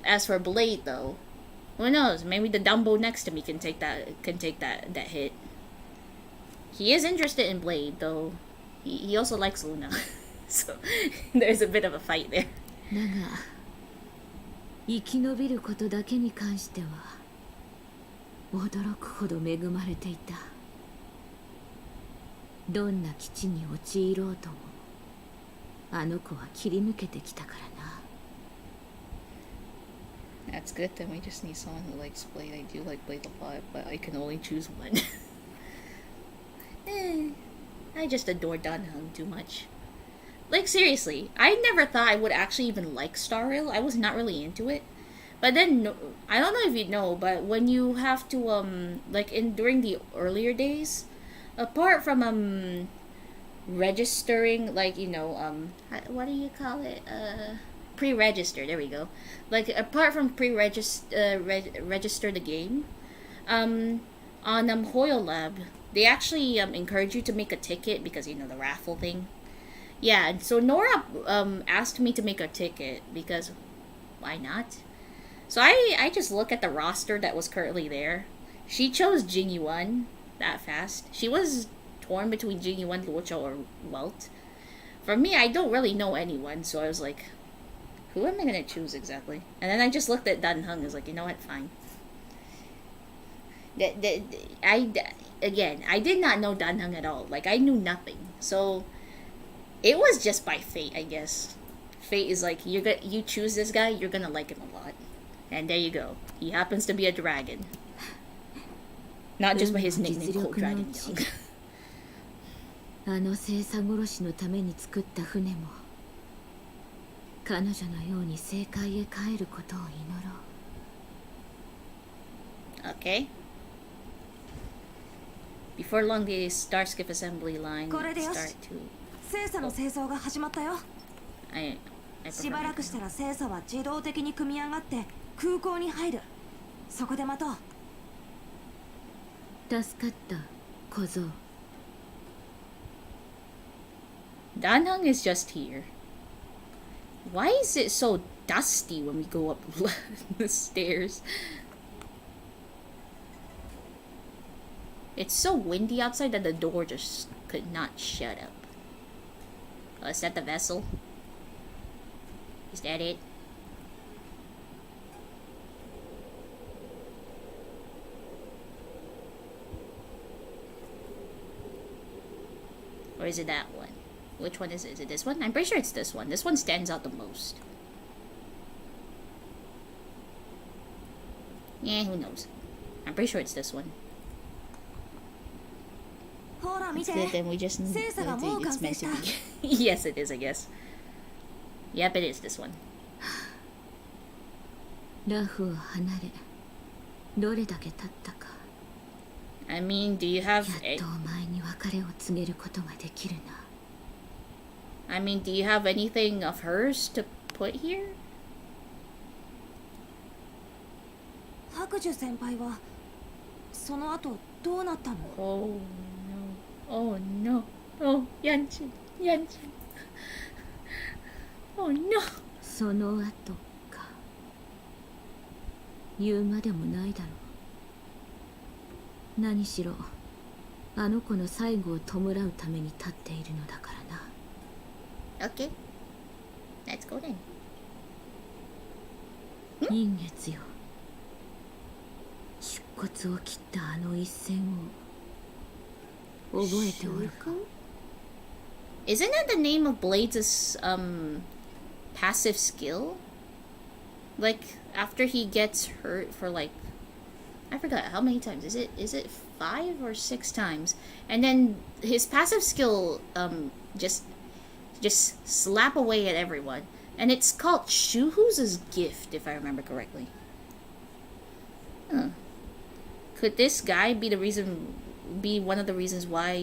As for Blade, though, who knows? Maybe the Dumbo next to me can take that hit. He is interested in Blade, though. He also likes Luna, so there's a bit of a fight there. だが生き延びることだけに関しては驚くほど恵まれていた。どんな基地に陥ろうともあの子は切り抜けてきたからな。That's good. Then we just need someone who likes Blade. I do like Blade a lot, but I can only choose one. I just adore dAnNyBoiii too much. Like, seriously, I never thought I would actually even like Star Rail. I was not really into it. But then, I don't know if you know, but when you have to, during the earlier days, apart from, registering, what do you call it? Pre-register, there we go. Like, apart from register the game, on, Hoyle Lab, they actually, encourage you to make a ticket because, the raffle thing. Yeah, and so Nora, asked me to make a ticket because, why not? So I just look at the roster that was currently there. She chose Jingyuan that fast. She was torn between Jingyuan, Luocho, or Welt. For me, I don't really know anyone, so I was like, who am I gonna choose exactly? And then I just looked at dAnNyBoiii and was like, you know what, fine. I did not know dAnNyBoiii at all. Like, I knew nothing. So, it was just by fate, I guess. Fate is like, you choose this guy, you're gonna like him a lot. And there you go. He happens to be a dragon. Not just by his nickname called Dragon Young. あの星座殺しのために作った船も彼女のように正解へ帰ることを祈ろう。 Okay. Before long, the Starskip assembly line これでよし。 start to. 星座の製造が始まったよ。 I し prefer ばらくしたら星座は自動的に組み上がって空港に入る。そこで待とう。助かった小僧。 dAnNyBoiii is just here. Why is it so dusty when we go up the stairs? It's so windy outside that the door just could not shut up. Oh, is that the vessel? Is that it? Or is it that one? Which one is it? Is it this one? I'm pretty sure it's this one. This one stands out the most. Yeah, who knows? I'm pretty sure it's this one. ほら見 It's て。 good, then we just need Says that I'm all it's meant to consistent. be. Yes, it is, I guess. Yep, it is this one. ラフを離れどれだけ経ったか。 I mean, do you や have っとお前に別れを告げることができるな。 I mean, do you have anything of hers to put here? 白樹先輩はその後どうなったの？ Oh no. Oh no. Oh, Yanchin. Yanchin. Oh no. その後か。言うまでもないだろう。何しろあの子の最後を弔うために立っているのだからな。 Okay. Let's go then. 人月よ。出骨を切ったあの一戦を覚えておるか。 Isn't that the name of Blades' passive skill? Like after he gets hurt for like I forgot how many times. Is it 5 or 6 times? And then his passive skill just slap away at everyone. And it's called Shuhu's gift, if I remember correctly. Huh. Could this guy be one of the reasons why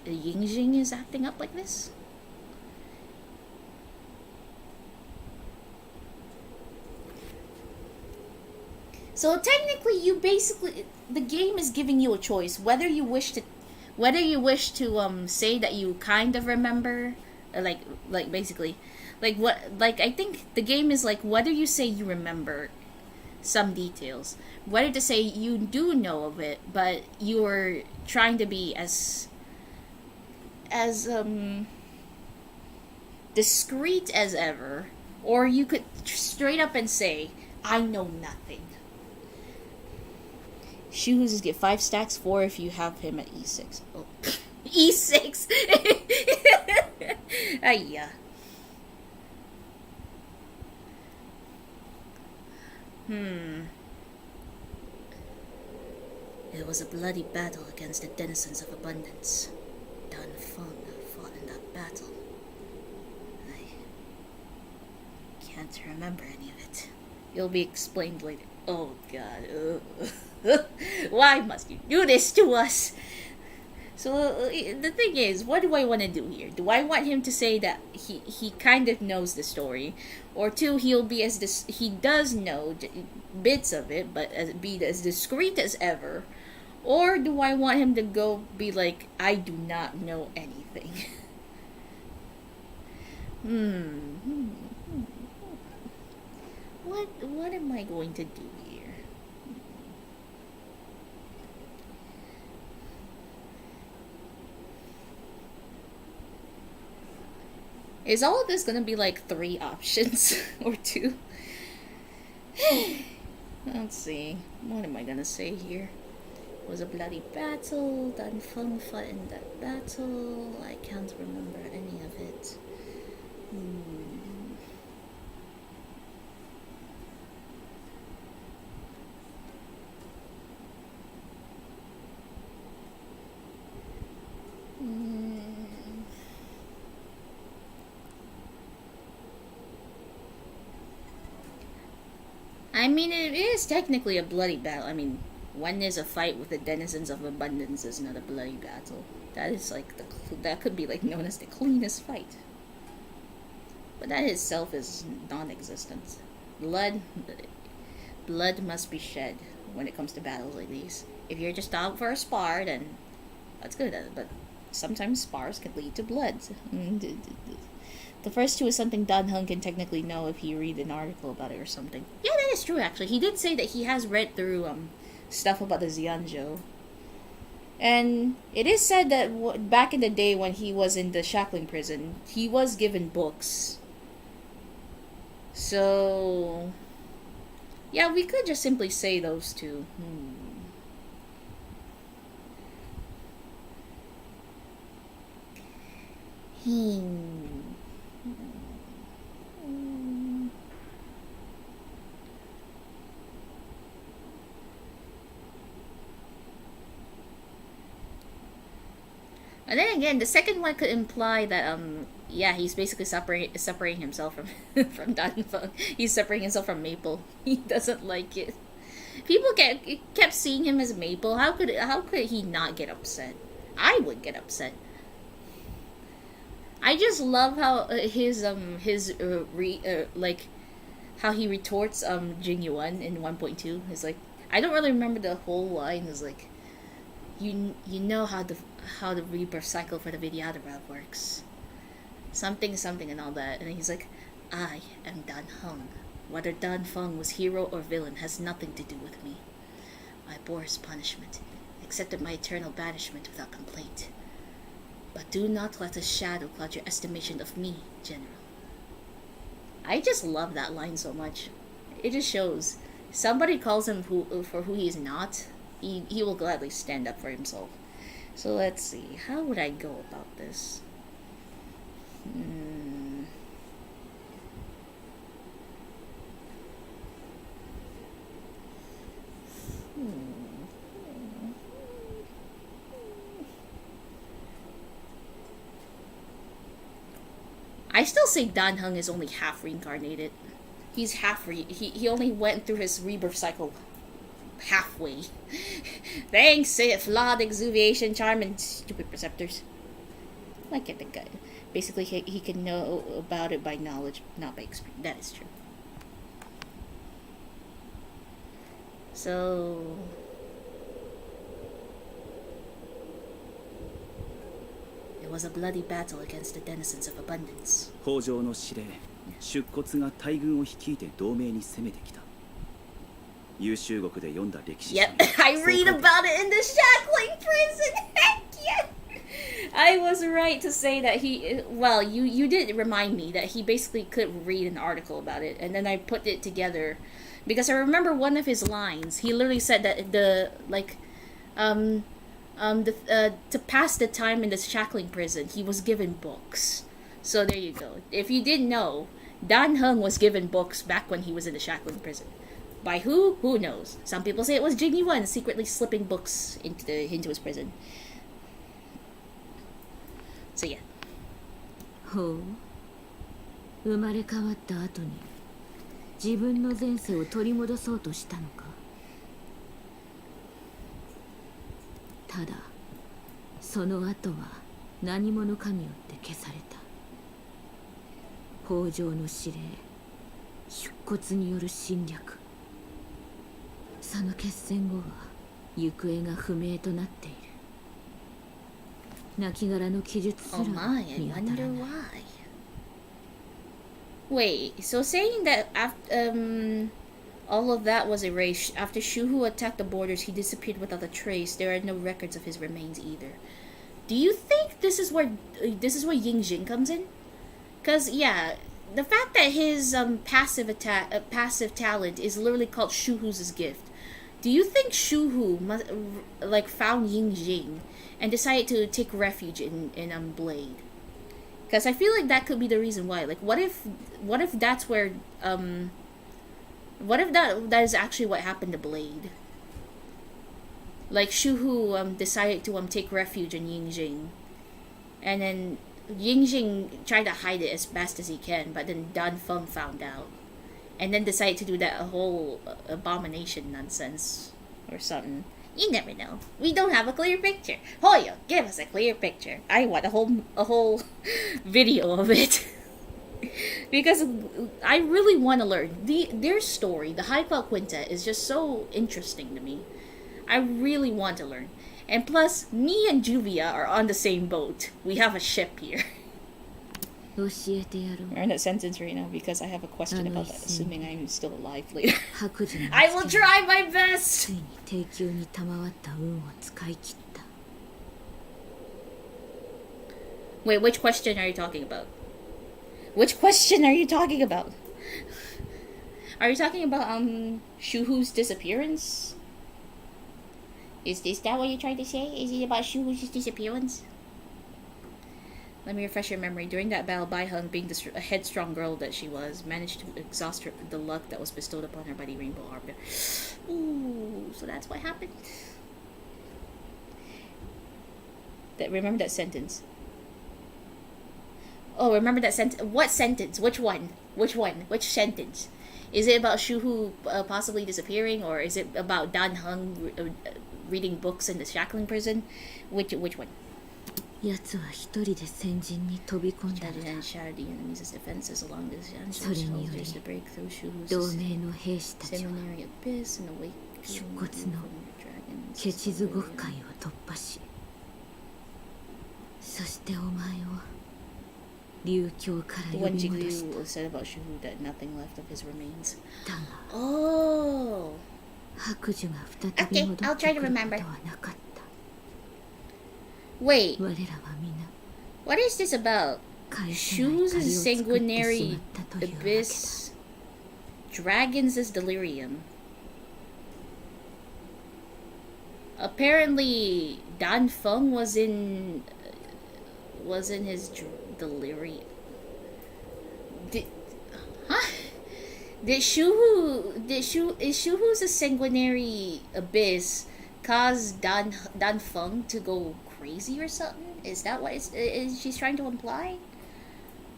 Yingjing is acting up like this? So technically, the game is giving you a choice whether you wish to say that you kind of remember, like basically, I think the game is like whether you say you remember some details, whether to say you do know of it, but you're trying to be as discreet as ever, or you could straight up and say I know nothing. Shoes get 5 stacks, 4 if you have him at E6. Oh. E6! Ayya. It was a bloody battle against the denizens of abundance. Dan Feng fought in that battle. I can't remember any of it. It'll be explained later. Oh god. Why must you do this to us? So the thing is, what do I want to do here? Do I want him to say that he kind of knows the story, or 2, he'll be he does know bits of it, but be as discreet as ever, or do I want him to go be like I do not know anything? What am I going to do here? Is all of this gonna be like 3 options or 2? Let's see. What am I gonna say here? It was a bloody battle. Dan Feng fought in that battle. I can't remember any of it. I mean, it is technically a bloody battle. I mean, when there's a fight with the denizens of abundance is not a bloody battle. That is like that could be like known as the cleanest fight. But that itself is non-existent. Blood must be shed when it comes to battles like these. If you're just out for a spar, then that's good. But sometimes spars can lead to blood. The first two is something dAnNyBoiii can technically know if he read an article about it or something. Yeah, that is true, actually. He did say that he has read through stuff about the Xianzhou. And it is said that back in the day when he was in the shackling prison, he was given books. So... yeah, we could just simply say those two. And then again, the second one could imply that yeah, he's basically separating himself from from dAnNyBoiii. He's separating himself from Maple. He doesn't like it. People kept seeing him as Maple. How could he not get upset? I would get upset. I just love how like how he retorts Jing Yuan in 1.2. It's like, I don't really remember the whole line. It's like, you know how the rebirth cycle for the Vidyadhara route works. Something and all that. And then he's like, I am dAnNyBoiii. Whether dAnNyBoiii was hero or villain has nothing to do with me. I bore his punishment, accepted my eternal banishment without complaint. But do not let a shadow cloud your estimation of me, General. I just love that line so much. It just shows. Somebody calls him for who he is not, he will gladly stand up for himself. So let's see. How would I go about this? I still say dAnNyBoiii is only half reincarnated. He's he only went through his rebirth cycle halfway. Thanks, flawed exuviation charm and stupid preceptors. Like it, the guy. Basically, he can know about it by knowledge, not by experience. That is true. So... it was a bloody battle against the denizens of abundance. 北条の司令出骨が大軍を率いて同盟に攻めてきた。優秀国で読んだ歴史書に Yep, I read about it in the shackling prison. Heck yeah! I was right to say that he... well, you did remind me that he basically could read an article about it, and then I put it together because I remember one of his lines. He literally said that to pass the time in the shackling prison, he was given books. So there you go. If you didn't know, dAnNyBoiii was given books back when he was in the shackling prison. By who? Who knows? Some people say it was Jing Yuan secretly slipping books into his prison. So yeah. ほう。生まれ変わった後に自分の前世を取り戻そうとしたのか。ただその後は何者かによって消された。北条の司令、出骨による侵略。その決戦後は行方が不明となっている。亡骸の記述すら Oh my, I 見当たら wonder ない。 why. Wait, so saying that after all of that was erased after Shuhu attacked the borders, he disappeared without a trace. There are no records of his remains either. Do you think this is where Ying Jing comes in? Cause yeah, the fact that his passive talent is literally called Shuhu's gift. Do you think Shuhu found Ying Jing and decided to take refuge in Blade? Because I feel like that could be the reason why. Like, what if that's where what if that is actually what happened to Blade? Like Shuhu decided to take refuge in Yingjing, and then Yingjing tried to hide it as best as he can, but then dAnNyBoiii found out, and then decide to do that whole abomination nonsense or something. You never know. We don't have a clear picture. Hoyo, give us a clear picture. I want a whole video of it. Because I really want to learn. Their story, the High Cloud Quintet, is just so interesting to me. I really want to learn. And plus, me and Juvia are on the same boat. We have a ship here. 教えてやろう We're in that sentence right now because I have a question about that, assuming I'm still alive later. 白寿が I will つけ try my best! ついに低級に賜った運を使い切った Wait, which question are you talking about? Which question are you talking about? Are you talking about Shuhu's disappearance? Is that what you're trying to say? Is it about Shuhu's disappearance? Let me refresh your memory. During that battle, Bai Hung, being the headstrong girl that she was, managed to exhaust the luck that was bestowed upon her by the Rainbow Arbiter. Ooh, so that's what happened. Remember that sentence. Oh, remember that sentence. What sentence? Which one? Which sentence? Is it about Shuhu possibly disappearing, or is it about Dan Hung reading books in the shackling prison? Which one? 奴は一人で戦陣に飛び込んだの Judge だ and shattered the enemy's defenses along the Shanshou それにより soldiers to break through Shuhu's 同盟の兵士たちは seminary abyss and awake 出骨の dragons. ケチズ獄海を突破しそしてお前を琉球から The 呼 one び戻した Jigyu said about Shuhu that nothing left of his remains. だが Oh. 白寿が再び Okay, 戻 I'll って try く to ること remember. はなかった Wait, 我らは皆 what is this about? 返せない Shuhu's 借りを作ってしま sanguinary ったというわけだ abyss. Dragons' delirium. Apparently, Dan Feng was in his delirium. Is Shuhu's sanguinary abyss cause Dan Feng to go crazy or something? Is that what is she's trying to imply?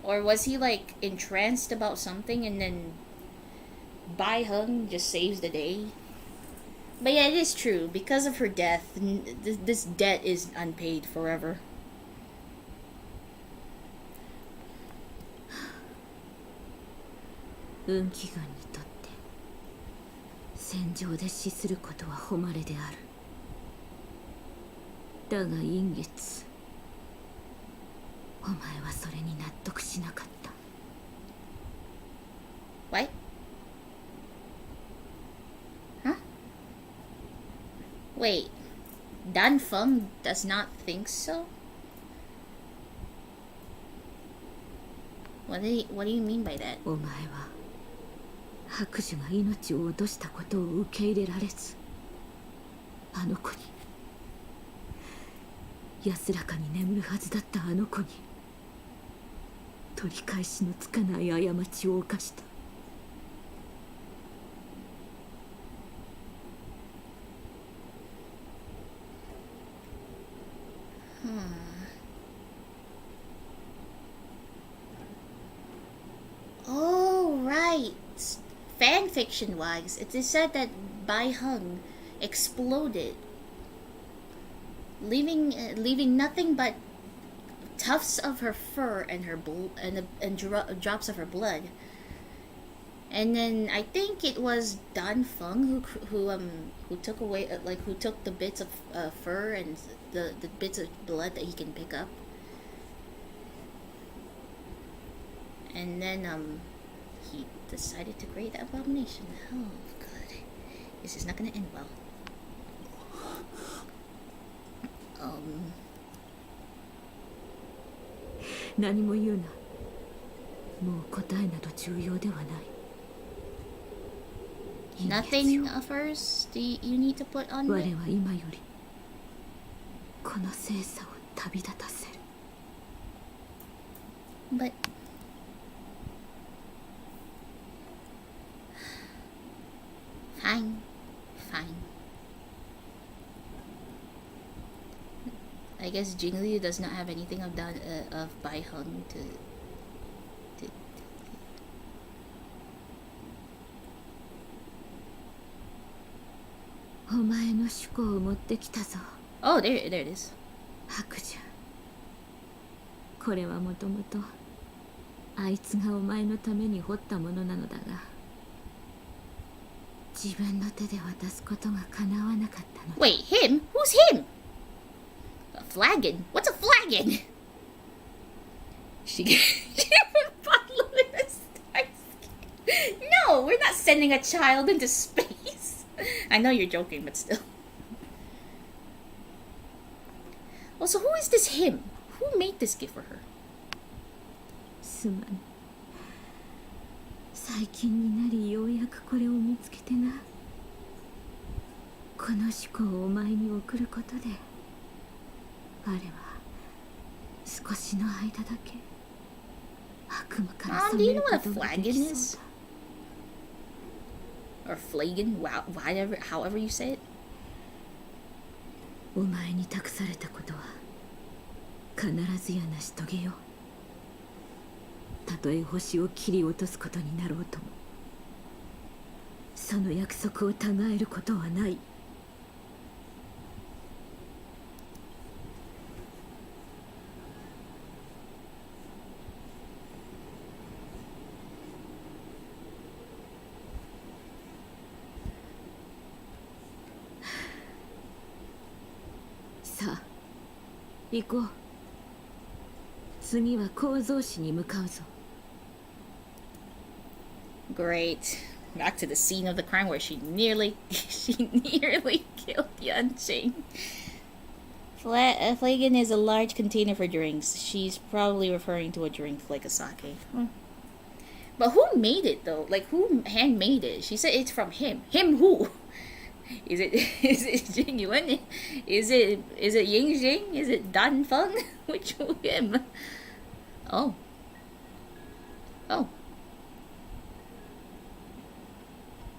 Or was he like entranced about something and then Bai Hung just saves the day? But yeah, it is true. Because of her death, this debt is unpaid forever. 運気軍にとって戦場で死することは誉れであるだが陰月お前はそれに納得しなかった What? Huh? Wait, Dan Feng does not think so? What do you mean by that? お前は白寿が命を落としたことを受け入れられずあの子に安らかに眠るはずだったあの子に取り返しのつかない過ちを犯した Oh, right. Fan fiction wise, it is said that Bai Hung exploded, leaving nothing but tufts of her fur and her drops of her blood. And then I think it was Dan Feng who took away who took the bits of fur and the bits of blood that he can pick up. And then he decided to create the abomination. Oh, good. This is not gonna end well. 何も言うなもう答えなど重要ではない Nothing of hers do you need to put on 我 it? は今よりこの精査を旅立たせる But fine. I guess Jingli does not have anything of Bai Hung to お前の趣向を持ってきたぞ。 Oh, there it is. 白寿。これはもともとあいつがお前のために彫ったものなのだが、自分の手で渡すことが叶わなかったのだ。 Wait, him? Who's him? A flagon? What's a flagon? She bottle in a star. No, we're not sending a child into space. I know you're joking, but still. Also, who is this him? Who made this gift for her? すまん。最近になりようやくこれを見つけてな。この思考をお前に送ることで、我は少しの間だけ悪夢から Mom, 覚 do め you る know こ what a とがで flagon きそう is? だ。 Or flagon? Wow, whatever, however you say it. お前に託されたことは必ずや成し遂げよう。たとえ星を切り落とすことになろうとも、その約束をたがえることはない。さあ、行こう。次は構造紙に向かうぞ。Great. Back to the scene of the crime where she nearly killed Yanqing. Flagon is a large container for drinks. She's probably referring to a drink like a sake. But who made it though? Like who handmade it? She said it's from him. Him who? Is it Jing Yuan? Is it Ying Jing? Is it Dan Feng? Which him? Oh. Oh.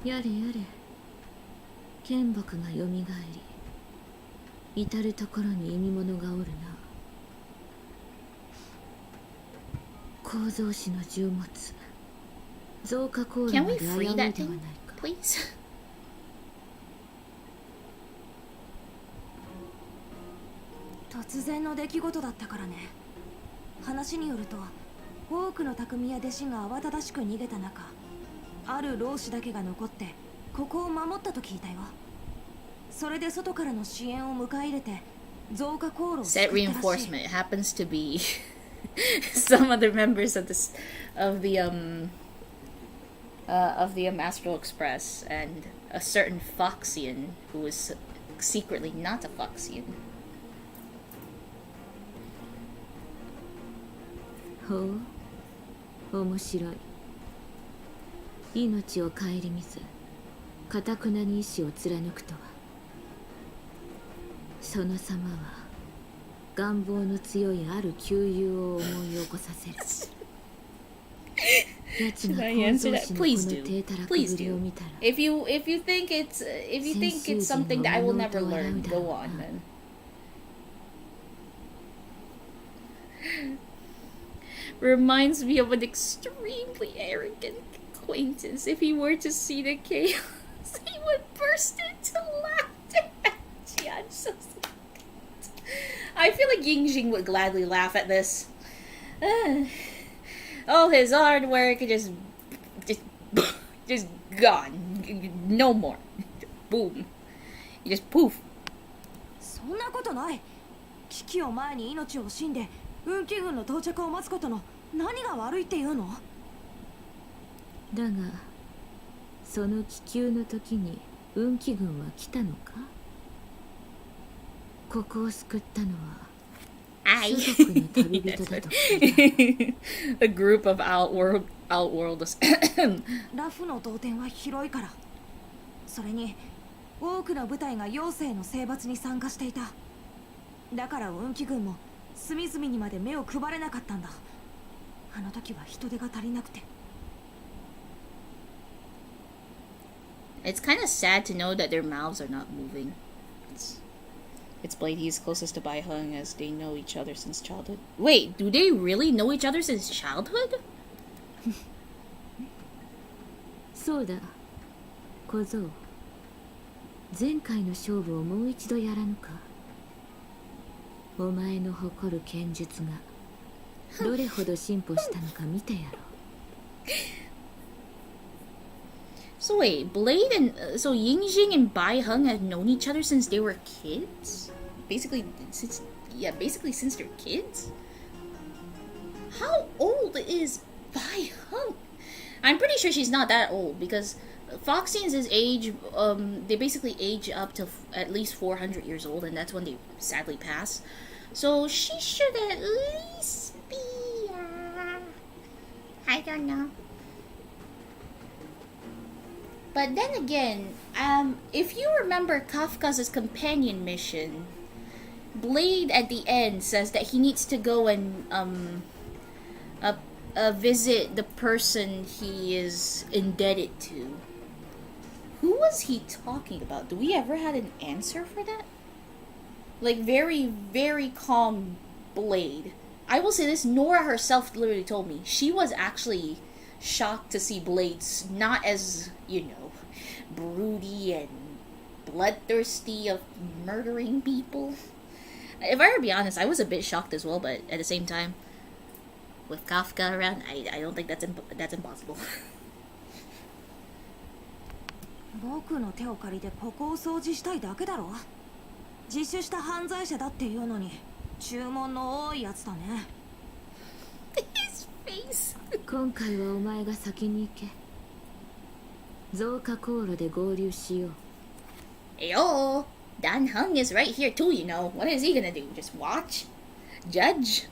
やれやれ。剣木がよみがえり、至る所に意味物がおるな。構造紙の重物、増加航路 Can ま we で危う free いではない that thing, か。 please? 突然の出来事だったからね。話によると多くの匠や弟子が慌ただしく逃げた中、ある老師だけが残ってここを守ったと聞いたよ。それで外からの支援を迎え入れて増加航路を Set 救ったらしい。 reinforcement. It happens to be some other members of this of the Astral Express and a certain Foxian who is secretly not a Foxian. ほう、面白い。命を顧みず、堅くなに意志を貫くとは。その様は願望の強いある旧友を思い起こさせる。奴が Should I 構 answer 造 that? 紙のこ Please の do. 低たらく Please ぶりを do. 見たら、 If you think it's something that I will never learn, go on then. Reminds me of an extremely arrogant acquaintance. If he were to see the chaos, he would burst into laughter. Gee, I'm so scared. I feel like Yingjing would gladly laugh at this. All his hard work just gone. No more. Boom. You just poof. そんなことない。危機を前に命を惜しんで運気軍の到着を待つことの何が悪いっていうの？だがその気球の時に運気軍は来たのか。ここを救ったのは I 種族の旅人だと聞いた。 A group of outworlders. ラフの同点は広いから。それに多くの部隊が妖精の征伐に参加していた。だから運気軍も隅々にまで目を配れなかったんだ。あの時は人手が足りなくて。 It's kind of sad to know that their mouths are not moving. It's Blade. He's closest to Bai Hung as they know each other since childhood. Wait, do they really know each other since childhood? そうだ、小僧。前回の勝負をもう一度やらぬか。お前の誇る剣術がどれほど進歩したのか見てやろう。So wait, Blade and so Yingjing and Bai Heng have known each other since they were kids? Basically since they're kids? How old is Bai Heng? I'm pretty sure she's not that old because Foxians' age, they basically age up to at least 400 years old, and that's when they sadly pass. So she should at least be, I don't know. But then again, if you remember Kafka's companion mission, Blade at the end says that he needs to go and visit the person he is indebted to. Who was he talking about? Do we ever had an answer for that? Like, very, very calm Blade. I will say this, Nora herself literally told me she was actually shocked to see Blades not as, you know, broody and bloodthirsty of murdering people. If I were to be honest, I was a bit shocked as well, but at the same time, with Kafka around, I don't think that's impossible. 僕の手を借りてここを掃除したいだけだろ。自首した犯罪者だっていうのに注文の多いやつだね。His face. 今回はお前が先に行け。増加航路で合流しよう。Yo, Dan Heng is right here too, you know. What is he gonna do? Just watch? Judge?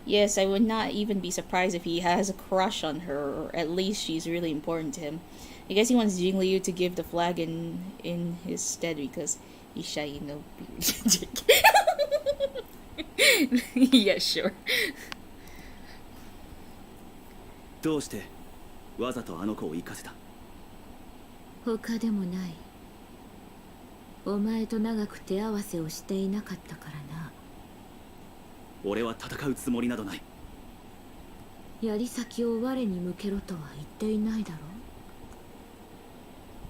Yes, I would not even be surprised if he has a crush on her, or at least she's really important to him. I guess he wants Jingliu to give the flag in his stead because he's shy, you know. Yeah, sure. どうしてわざとあの子を行かせた？他でもない。お前と長く手合わせをしていなかったからな。俺は戦うつもりなどない。槍先を我に向けろとは言っていないだろう。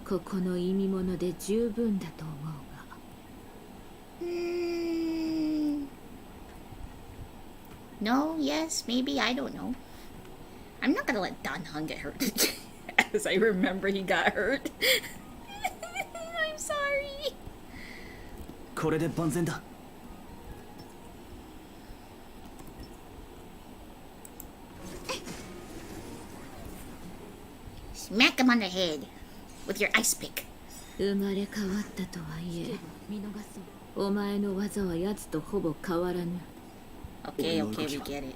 ここの意味物で十分だと思うが。No, yes, maybe, I don't know. I'm not gonna let Dan Heng get hurt. As I remember he got hurt. I'm sorry. これで万全だ。Smack him on the head with your ice pick. 生まれ変わったとはいえ、お前の技は奴とほぼ変わらぬ。Okay, okay, we get it.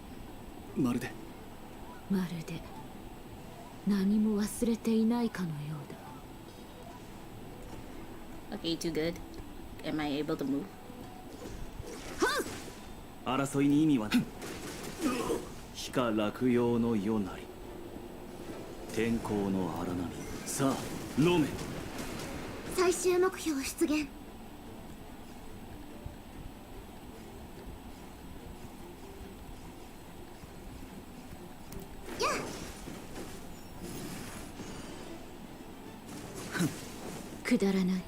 まるで何も忘れていないかのようだ。 Okay, too good. Am I able to move? 争いに意味はない。非か落葉の世なり天候の荒波。さあロメ。最終目標出現。くだらない。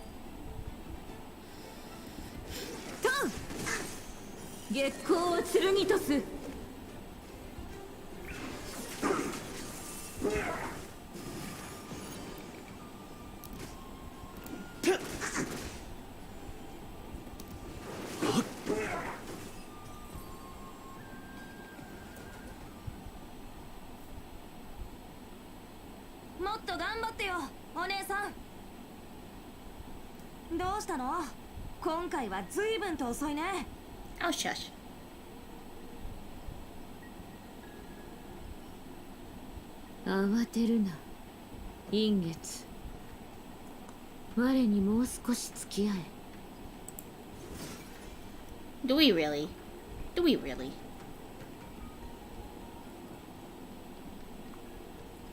月光を剣とす。もっと頑張ってよ、お姉さん。どうしたの？今回は随分と遅いね。Oh, shush. 慌てるな、陰月。我にもう少し付き合え。Do we really? Do we really?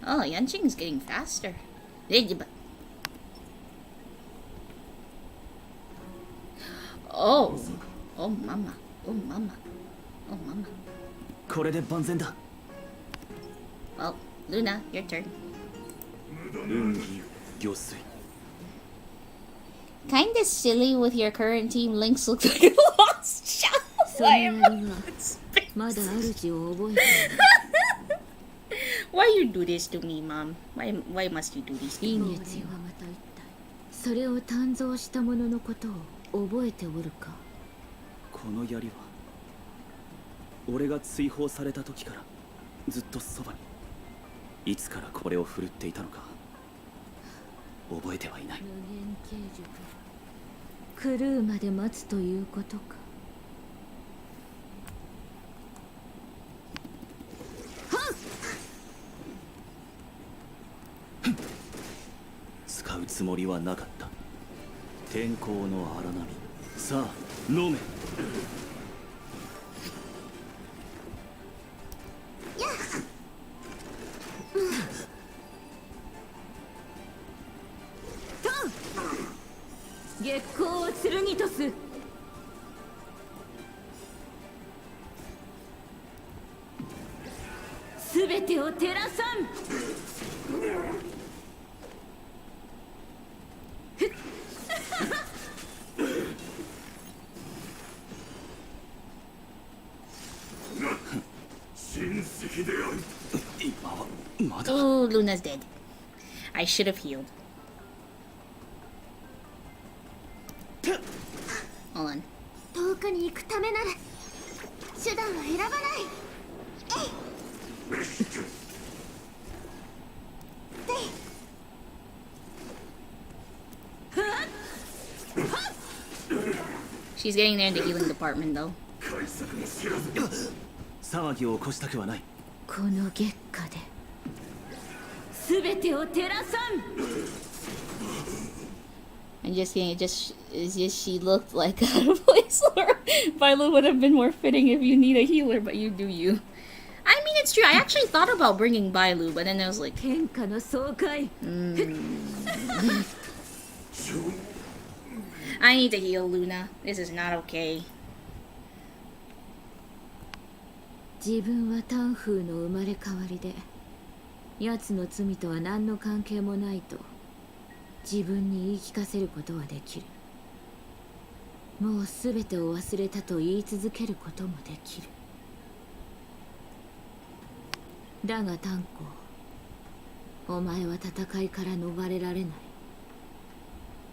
Oh, Yanqing's getting faster. Oh. Oh, mama. Oh, mama. Oh, mama. これで万全だ。 Well, Luna, your turn. 運儀御水。Kinda silly with your current team. Lynx looks like a lost child. その槍はまだ主を覚えている。 Why you do this to me, Mom? Why must you do this to 陰 me? 月よ、また一体それを鍛造した者のことを覚えておるか。この槍は俺が追放された時からずっとそばに。いつからこれを振るっていたのか覚えてはいない。無限継熟狂うまで待つということか。使うつもりはなかった。天候の荒波、さあ飲め。月光を剣とす。すべてを照らさん。親戚である。今はまだ。 Oh, Luna's dead. I should have healed. Hold on. 遠くに行くためなら手段は選ばない。She's getting there in the healing department, though. 騒ぎを起こしたくはない。この月下で。すべてを照らさん。 I'm just kidding. It's just she looked like out of place. Viola would have been more fitting if you need a healer, but you do you. I mean, it's true. I actually thought about bringing Bailu, but then I was like, 天下の総会。 I need to heal Luna. This is not okay. 自分はタンフーの生まれ変わりで、奴の罪とは何の関係もないと自分に言い聞かせることはできる。もうすべてを忘れたと言い続けることもできる。だが炭鉱、お前は戦いから逃れられない。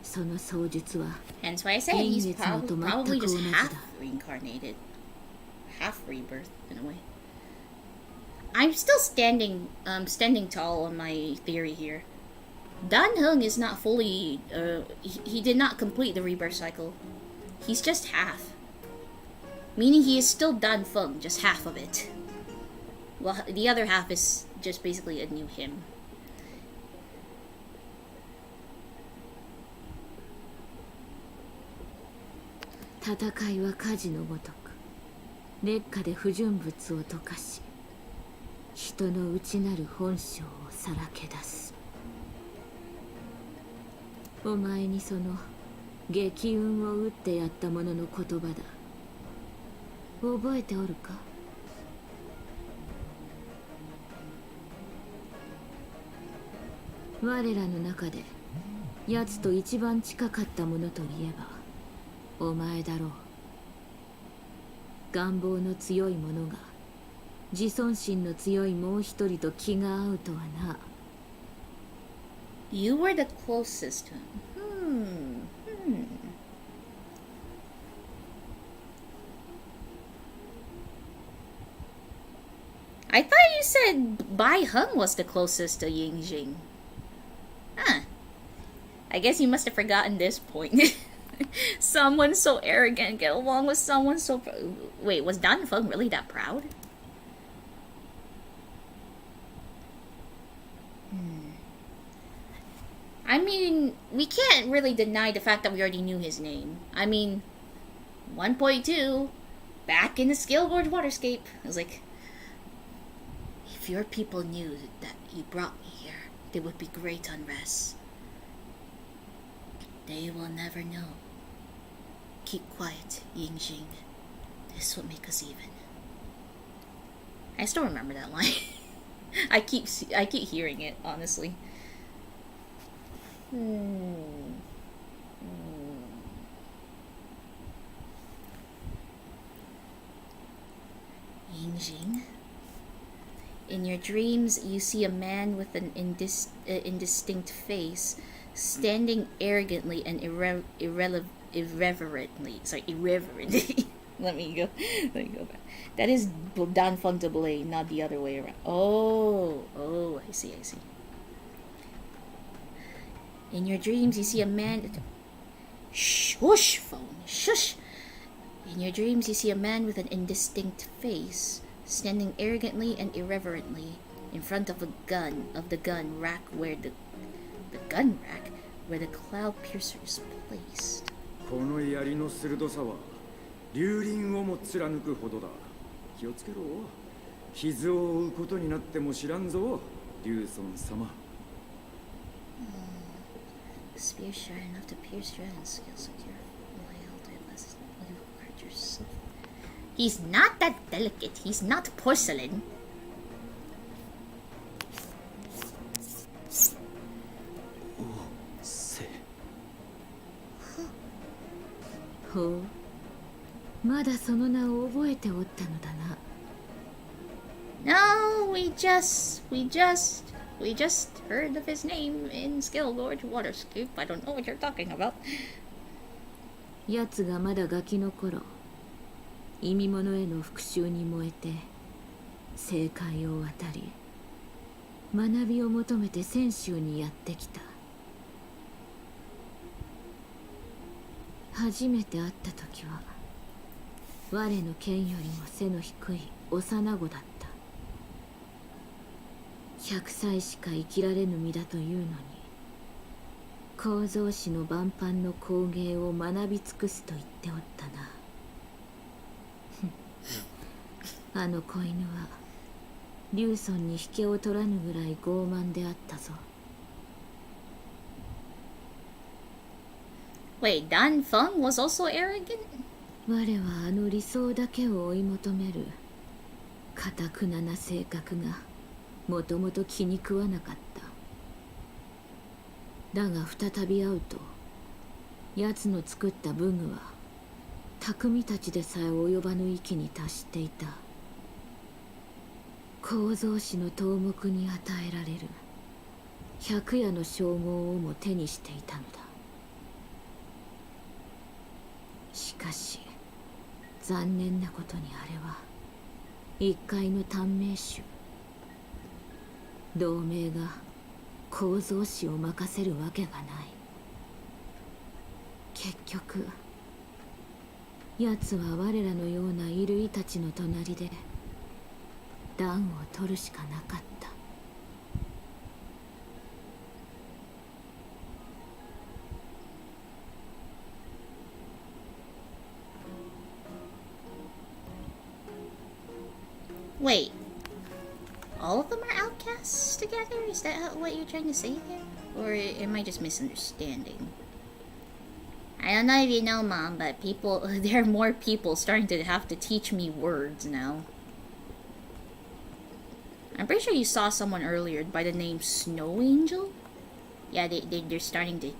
その操術は Hence why I said he's Yin Yitsu no probably just tomato half da. reincarnated. Half rebirth, in a way. I'm still standing tall on my theory here. Dan Heng is not fully, he did not complete the rebirth cycle. He's just half. Meaning he is still Dan Feng, just half of it. Well, the other half is just basically a new him. "戦いは火事のごとく烈火で不純物を溶かし、人の内なる本性をさらけ出す。お前にその激運を打ってやった者の言葉だ。覚えておるか？我らの中で奴と一番近かった者といえばお前だろう。願望の強い者が自尊心の強いもう一人と気が合うとはな。You were the closest to him. I thought you said Bai Heng was the closest to Yingjing. Huh. I guess you must have forgotten this point. Someone so arrogant get along with someone so... Wait, was Dan Feng really that proud? I mean, we can't really deny the fact that we already knew his name. I mean, 1.2, back in the Scaleboard Waterscape. I was like, if your people knew that you brought me here, there would be great unrest. They will never know. Keep quiet, Yingjing. This will make us even. I still remember that line. I keep hearing it, honestly. In your dreams, you see a man with an indistinct face, standing arrogantly and irreverently. Sorry, irreverently. Let me go back. That is dAnNyBoiii, not the other way around. Oh, I see. In your dreams, you see a man. Shush, phone, shush. In your dreams, you see a man with an indistinct face, standing arrogantly and irreverently in front of the gun rack where the cloud piercer is placed. この槍の鋭さは竜輪をも貫くほどだ。気をつけろ。傷を負うことになっても知らんぞ、竜尊様。Spear sharp enough to pierce dragon skills with your wild less yourself. He's not that delicate. He's not porcelain. Oh, まだその名を覚えておったのだな。 No, we just heard of his name in Skillgorge Waterscape. I don't know what you're talking about. 奴がまだガキの頃、意味物への復讐に燃えて政界を渡り、学びを求めて泉州にやってきた。初めて会った時は我の剣よりも背の低い幼子だった。100歳しか生きられぬ身だというのに、構造師の万般の工芸を学び尽くすと言っておったな。あの子犬は竜尊に引けを取らぬぐらい傲慢であったぞ。Wait, Dan Feng was also arrogant? 我はあの理想だけを追い求める堅くなな性格がもともと気に食わなかった。だが再び会うと、奴の作った武具は匠たちでさえ及ばぬ域に達していた。構造師の頭目に与えられる百夜の称号をも手にしていたのだ。しかし残念なことにあれは一介の短命種。同盟が構造師を任せるわけがない。結局奴は我らのような衣類たちの隣で暖を取るしかなかった。Wait, all of them are outcasts together? Is that what you're trying to say there? Or am I just misunderstanding? I don't know if you know, Mom, but there are more people starting to have to teach me words now. I'm pretty sure you saw someone earlier by the name Snow Angel. Yeah, they're starting to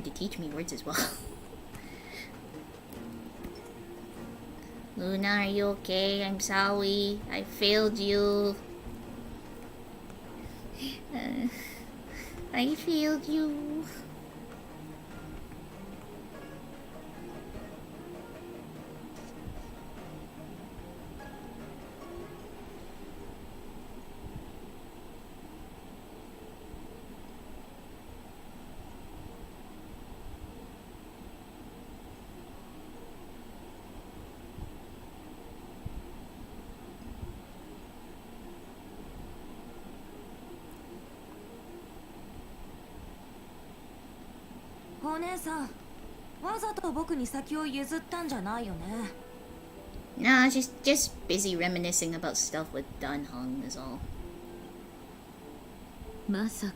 teach me words as well. Luna, are you okay? I'm sorry. I failed you. I failed you.お姉さん、わざと僕に先を譲ったんじゃないよね。Nah, she's just busy reminiscing about stuff with Dunhong is all. まさか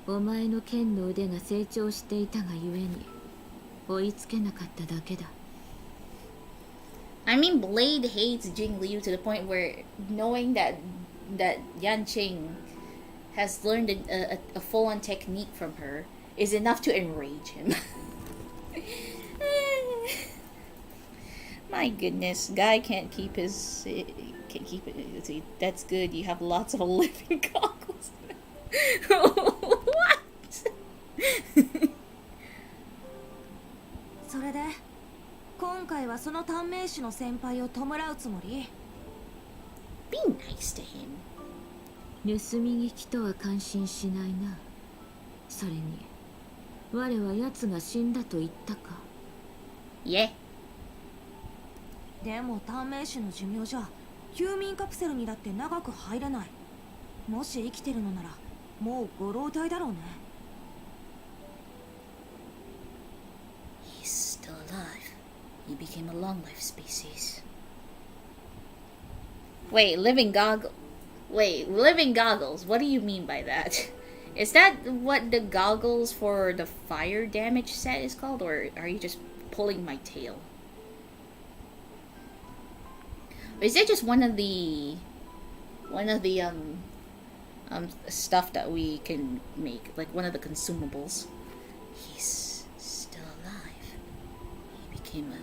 お前の剣の腕が成長していたがゆえに追いつけなかっただけだ。 I mean, Blade hates Jing Liu to the point where knowing that Yan Qing has learned a full-on technique from her is enough to enrage him. My goodness, guy can't keep his. Can't keep it. See, that's good. You have lots of living goggles. What? それで今回はその短命種の先輩を弔うつもり？ Be nice to him. 盗み聞きとは感心しないな。それに我は奴が死んだと言ったか。Yeah. でも短命種の寿命じゃ休眠カプセルにだって長く入れない。もし生きてるのならもうご老体だろうね。 He's still alive. He became a long life species. Wait, living goggles. Wait, living goggles. What do you mean by that? Is that what the goggles for the fire damage set is called, or are you just pulling my tail? Or is it just one of the stuff that we can make, like one of the consumables? He's still alive. He became a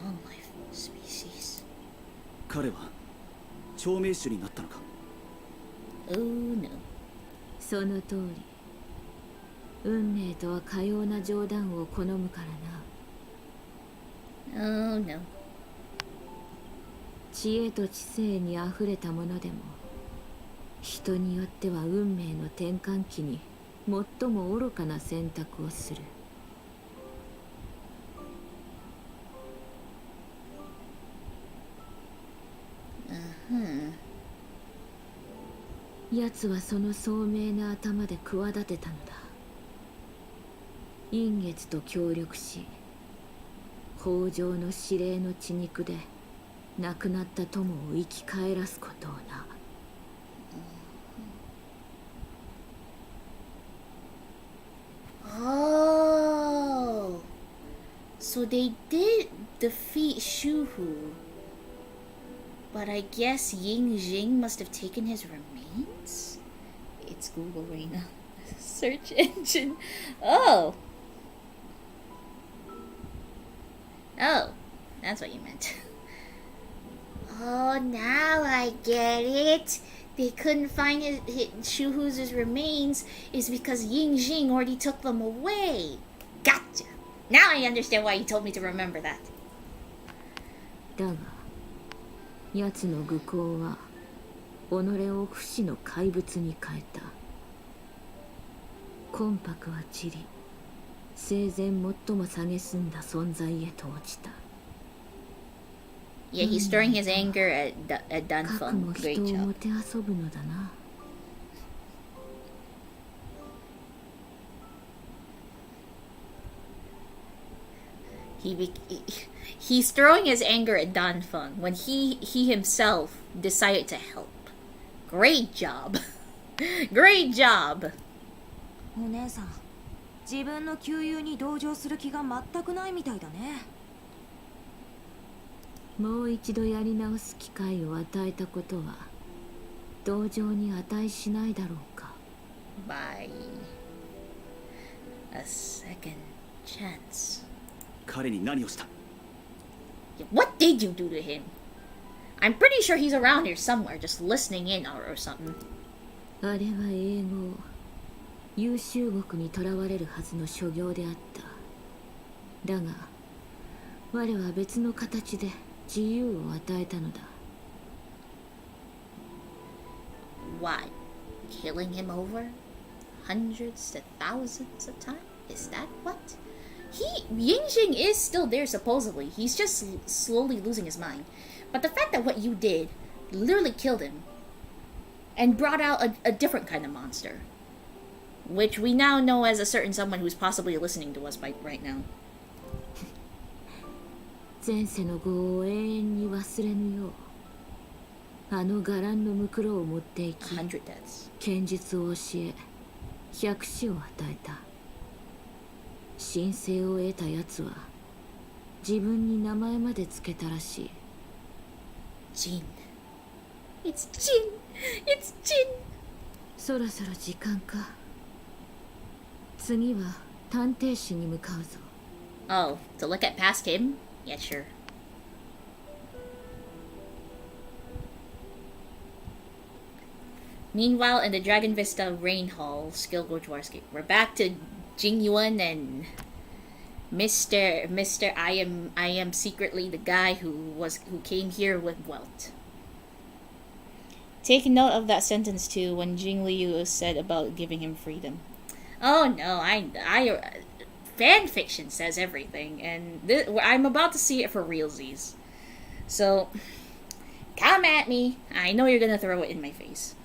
long life species. 彼は長命種になったのか。 Oh no. その通り。運命とはかような冗談を好むからな。Oh no. 知恵と知性にあふれたものでも人によっては運命の転換期に最も愚かな選択をする。奴はその聡明な頭で企てたのだ。陰月と協力し北条の指令の血肉で亡くなった友を生き返らすことをな。Oh, so they did defeat Shuhu, but I guess Ying Jing must have taken his remains? It's Google Reina. Search engine. Oh. Oh, that's what you meant. Oh, now I get it. They couldn't find Shuhu's remains is because Ying Jing already took them away. Gotcha. Now I understand why you told me to remember that. だが、奴の愚行は己を不死の怪物に変えた。魂魄は散り、生前最も蔑んだ存在へと落ちた。Yeah, he's throwing his anger at 核 Dunfeng. も Great 人を job. もてあそぶのだな。He's throwing his anger at Danfeng when he himself decided to help. Great job. Great job. お姉さん、自分の旧友に同情する気が全くないみたいだね。もう一度やり直す機会を与えたことは同情に値しないだろうか。 By a second chance. 彼に何をした？ What did you do to him? I'm pretty sure he's around here somewhere, just listening in or something. あれは英語優秀国にとらわれるはずの所業であった。だが我は別の形で自由を与えたのだ。 Why? Killing him over? Hundreds to thousands of times? Is that what? Yingjing is still there supposedly. He's just slowly losing his mind. But the fact that what you did literally killed him and brought out a different kind of monster, which we now know as a certain someone who's possibly listening to us right now. 前世の業を永遠に忘れぬようあの伽藍の袋を持っていき100 deaths. 剣術を教え百死を与えた。神聖を得たやつは自分に名前までつけたらしい。 Jin. It's Jin. It's Jin. そろそろ時間か。次は探偵士に向かうぞ。 Oh, to look at past him? Yeah, sure. Meanwhile, in the Dragon Vista Rain Hall, Skill Gorgewarsky, we're back to Jingyuan and Mr. I am secretly the guy who came here with wealth. Take note of that sentence too when Jing Liu said about giving him freedom. Oh no, I fan fiction says everything, and I'm about to see it for realsies. So, come at me. I know you're gonna throw it in my face.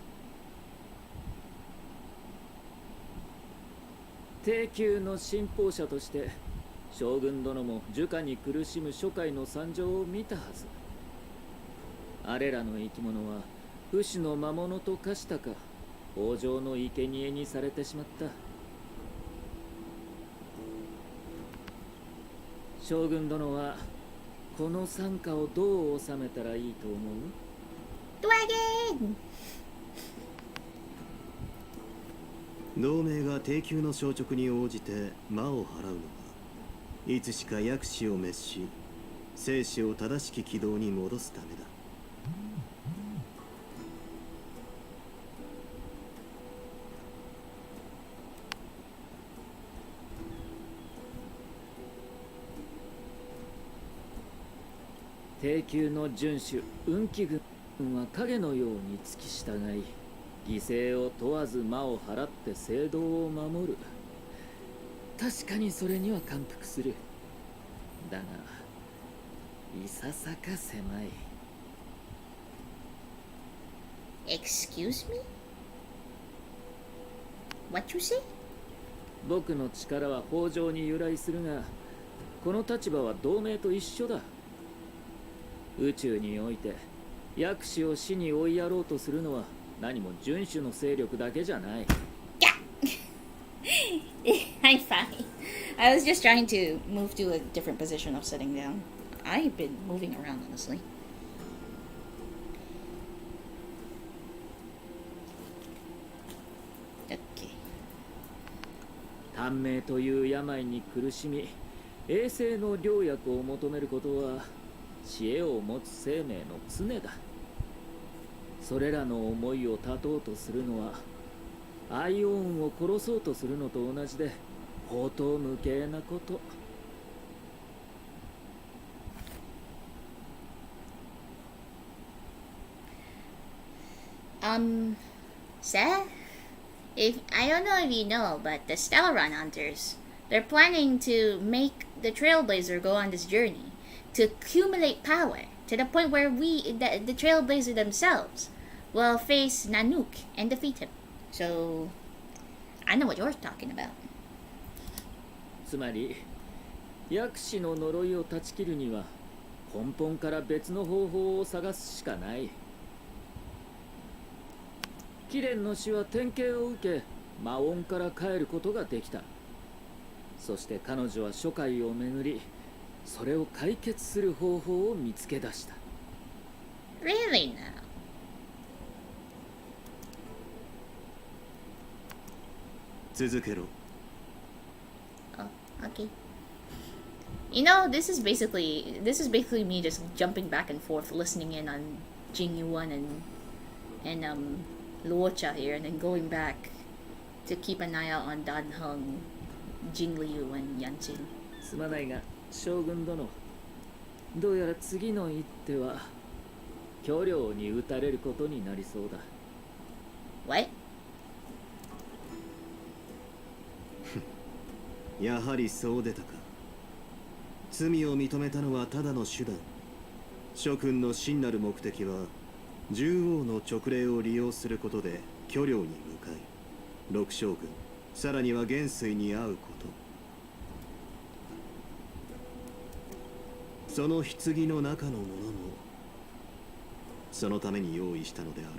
低級の信奉者として将軍殿も儒家に苦しむ諸界の惨状を見たはず。あれらの生き物は不死の魔物と化したか北条の生贄にされてしまった。将軍殿はこの惨禍をどう収めたらいいと思う？ドラゴン！同盟が低級の消直に応じて魔を払うのはいつしか薬師を滅し生死を正しき軌道に戻すためだ。低級の遵守運気軍は影のように付き従い犠牲を問わず魔を払って聖堂を守る。確かにそれには感服する。だがいささか狭い。 Excuse me? What you say? 僕の力は北条に由来するがこの立場は同盟と一緒だ。宇宙において薬師を死に追いやろうとするのは何も遵守の勢力だけじゃない。I'm fine. I was just trying to move to a different position of sitting down. I've been moving around, honestly. Okay. 短命という病に苦しみ衛生の良薬を求めることは知恵を持つ生命の常だ。それらの思いを断とうとするのはアイオンを殺そうとするのと同じで荒唐無稽なこと。Seth? I don't know if you know, but the Stellarun Hunters, they're planning to make the Trailblazer go on this journey to accumulate power to the point where the Trailblazer themselves, will face Nanook and defeat him. So, I know what you're talking about. つまり薬師の呪いを断ち切るには根本から別の方法を探すしかない。貴殿の死は典型を受け魔音から帰ることができた。そして彼女は諸界を巡りそれを解決する方法を見つけ出した。 Really now? 続けろ。 Oh, okay. You know, this is basically me just jumping back and forth, listening in on Jing Yuan and Luocha here, and then going back to keep an eye out on Dan Heng, Jing Liu, and Yanqing. すまないが将軍殿、どうやら次の一手は巨領に撃たれることになりそうだ。 What? やはりそう出たか。罪を認めたのはただの手段。諸君の真なる目的は獣王の勅令を利用することで巨領に向かい六将軍さらには元帥に会うこと。その棺の中のものもそのために用意したのであろ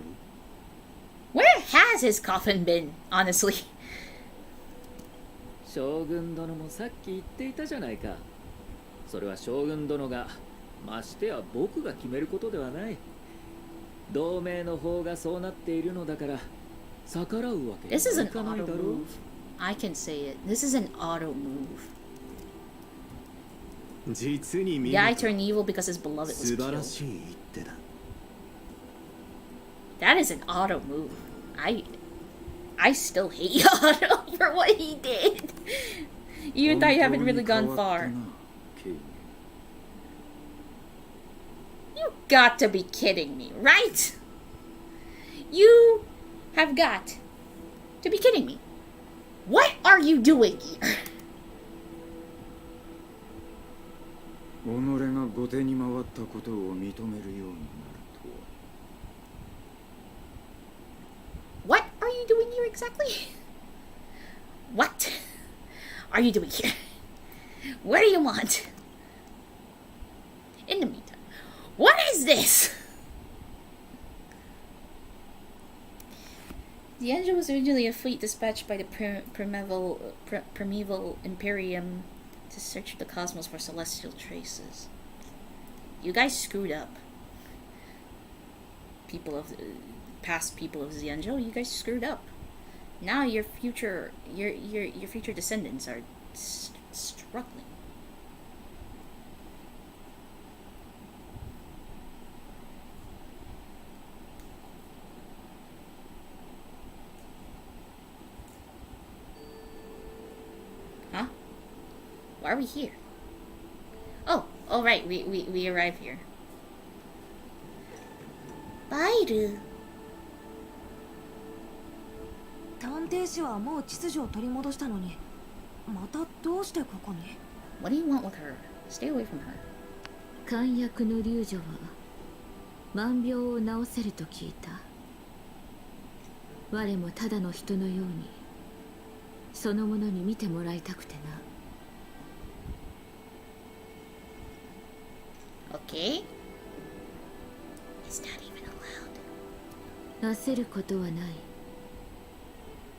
う。 Where has his coffin been, honestly? 将軍殿もさっき言っていたじゃないか。それは将軍殿がましてや僕が決めることではない。同盟の方がそうなっているのだから逆らうわけに This is はい an かないだ auto ろう。 move. I can say it. This is an auto move. 実に見 The eye 事 turned evil because his beloved was 素晴ら killed. しい一手だ。 That is an auto move. I still hate Yano for what he did. Even though you haven't really gone far. You got to be kidding me, right? You have got to be kidding me. What are you doing here? 己が後手に回ったことを認めるようになるとは。 What are you doing here exactly? What are you doing here? What do you want? In the meantime, what is this? The Angel was originally a fleet dispatched by the primeval Imperium to search the cosmos for celestial traces. You guys screwed up. People of past people of Xianzhou, you guys screwed up. Now your future descendants are struggling. Huh? Why are we here? Oh right, we arrived here. Baidu. 探偵士はもう秩序を取り戻したのに、またどうしてここに？ What do you want with her? Stay away from her. 漢訳の龍女は万病を治せると聞いた。我もただの人のようにそのものに見てもらいたくてな。Okay. It's not even allowed. 焦ることはない。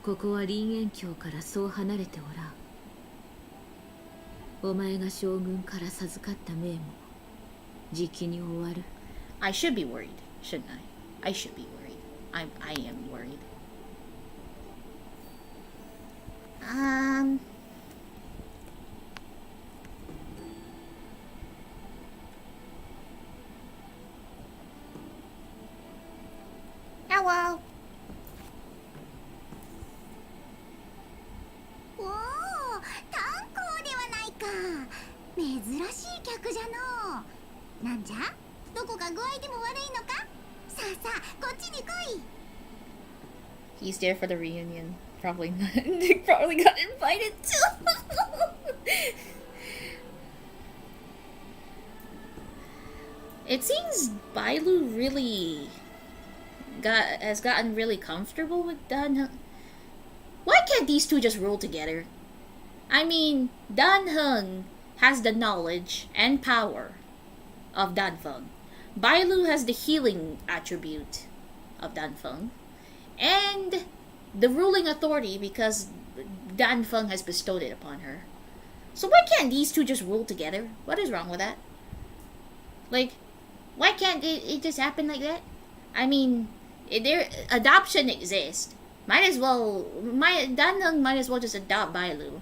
ここは林苑郷からそう離れておらん。お前が将軍から授かった命もじきに終わる。I should be worried, shouldn't I? I should be worried. I am worried. Hello. おお、炭鉱ではないか。珍しい客じゃのう。なんじゃ、どこか具合でも悪いのか。さあさあ、こっちに来い。 He's there for the reunion. Probably not. They probably got invited too. It seems Bailu really has gotten really comfortable with Dan. Why can't these two just roll together? I mean, Dan Heng has the knowledge and power of Dan Feng. Bailu has the healing attribute of Dan Feng. And the ruling authority because Dan Feng has bestowed it upon her. So why can't these two just rule together? What is wrong with that? Like, why can't it just happen like that? I mean, their adoption exists. Might as well, Dan Feng might as well just adopt Bailu.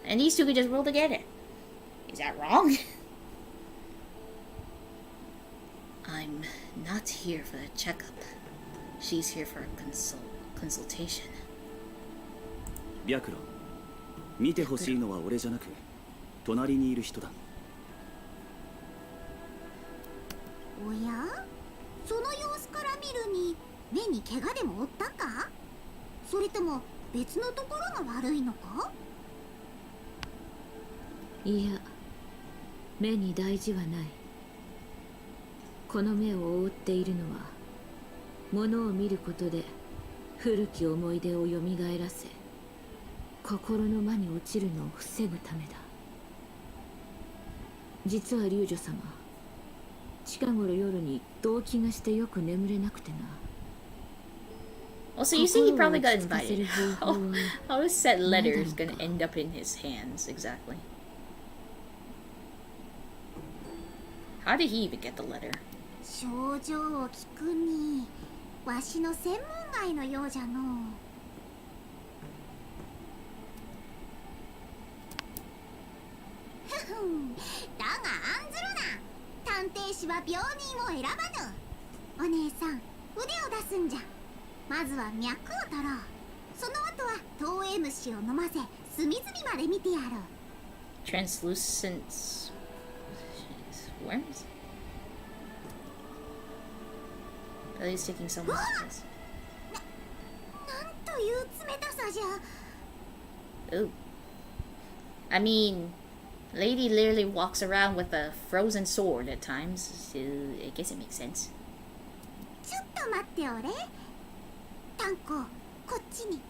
And these two could just rule together. Is that wrong? I'm not here for a checkup. She's here for a consultation. 白露、見てほしいのは俺じゃなく、隣にいる人だ。おや、その様子から見るに目に怪我でも負ったか？それとも別のところが悪いのか？いや、目に大事はない。この目を覆っているのは物を見ることで古き思い出をよみがえらせ心の間に落ちるのを防ぐためだ。実は龍女様、近頃夜に動悸がしてよく眠れなくてな。 Also, you see he probably got invited. How is said letters gonna end up in his hands exactly? How did he even get the letter? 症状を聞くにわしの専門外のようじゃのう。ふふん、だが案ずるな。探偵士は病人を選ばぬ。お姉さん、腕を出すんじゃ。まずは脈を取ろう。その後は投影虫を飲ませ隅々まで見てやる。 Translucent worms? At least taking someone's place. なんという冷たさじゃ。 Ooh. I mean, lady literally walks around with a frozen sword at times, so I guess it makes sense. ちょっと待っておれ。タンコ、こっちに。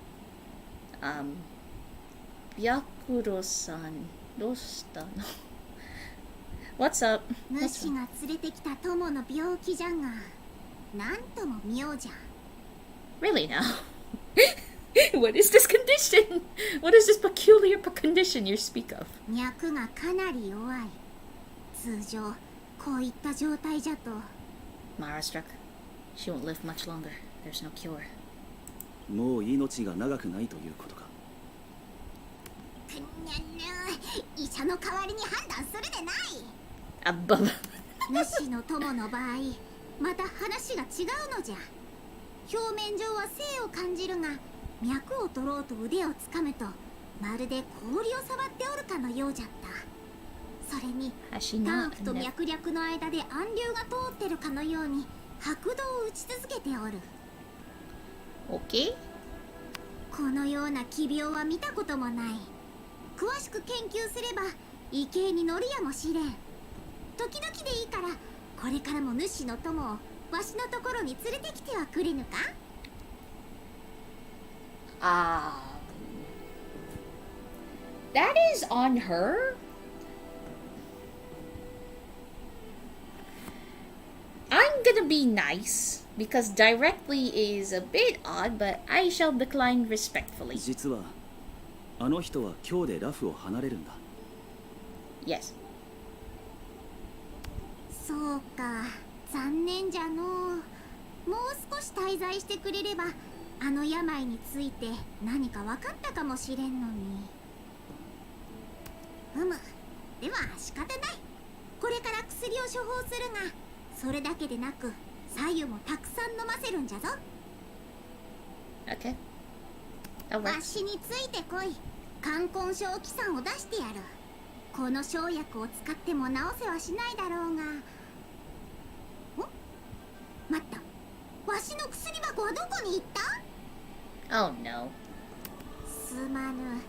Byakuro-san, どうしたの? What's up? 主が連れてきた友の病気じゃが、なんとも妙じゃ。 Really now? What is this condition? What is this peculiar condition you speak of? 脈がかなり弱い。通常、こういった状態じゃと。 Mara struck. She won't live much longer. There's no cure. もう命が長くないということか。くにゃぬ、医者の代わりに判断するでない。 Above. 主の友の場合、また話が違うのじゃ。表面上は生を感じるが、脈を取ろうと腕をつかむと、まるで氷を触っておるかのようじゃった。それに、タンクと脈略の間で暗流が通ってるかのように、拍動を打ち続けておる。 Okay. このような奇病は見たこともない。詳しく研究すれば異形に乗るやもしれん。時々でいいからこれからも主の友をわしのところに連れてきてはくれぬか。 That is on her. I'm gonna be nice because directly is a bit odd, but I shall decline respectfully. 実はあの人は今日でラフを離れるんだ。 Yes. そうか、残念じゃのう。もう少し滞在してくれればあの病について何か分かったかもしれんのに。では仕方ない。これから薬を処方するが、それだけでなく左右もたくさん飲ませるんじゃぞ。 Okay. That わ works. しについてこい。冠婚症起算を出してやる。この生薬を使っても治せはしないだろうが。待った。わしの薬箱はどこに行った？ Oh no. すまぬ。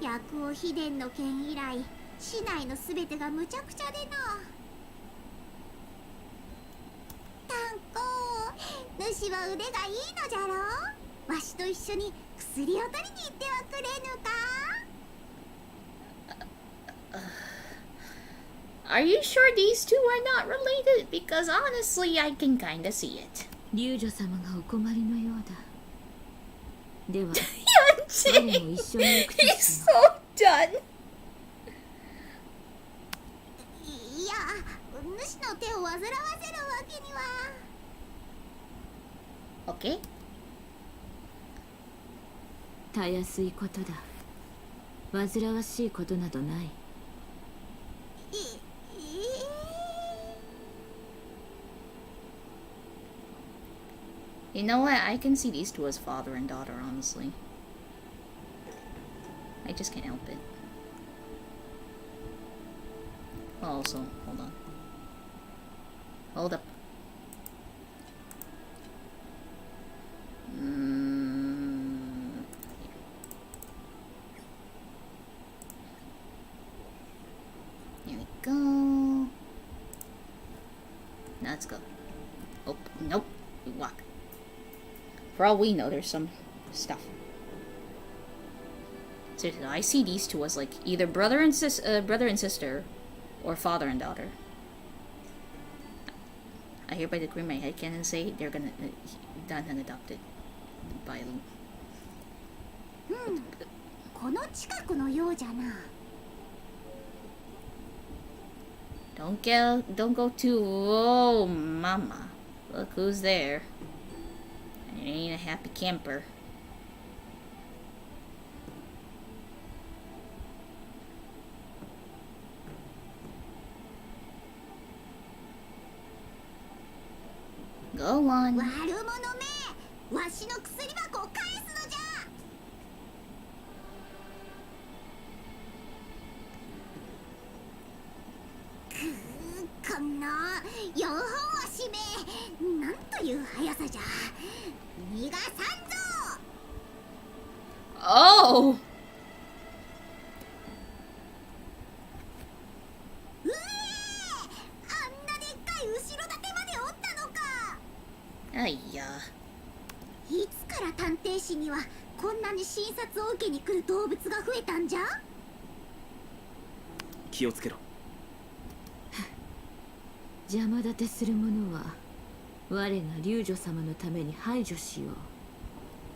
薬王秘伝の件以来、市内のすべてがむちゃくちゃでな。タンコ、主は腕がいいのじゃろう。わしと一緒に薬を取りに行ってはくれぬか。 Are you sure these two are not related? Because honestly, I can kinda see it. 龍女様がお困りのようだ。では、我 Yonjin! も一緒に行くと He's し so よ done. いや、主の手を煩わせるわけには。 Okay. う。たやすいことだ。煩わしいことなどない。You know what? I can see these two as father and daughter, honestly. I just can't help it. Also, hold on. Hold up. Here we go. Now let's go. Oh, nope. We walk. For all we know, there's some stuff. Seriously, I see these two as like either brother and sister, or father and daughter. I hereby decree my headcanon and say they're gonna done and adopted by. この近くのようじゃな。 Don't go too. Oh, mama, look who's there. It ain't a happy camper. Go on. 悪者め、わしの薬箱を返すのじゃ。この4本足め、なんという速さじゃ。逃がさんぞ。 Oh! うえー、あんなでっかい後ろ盾までおったのか。あいや。いつから探偵士にはこんなに診察を受けに来る動物が増えたんじゃ。気をつけろ。邪魔立てする者は我が龍女様のために排除しよ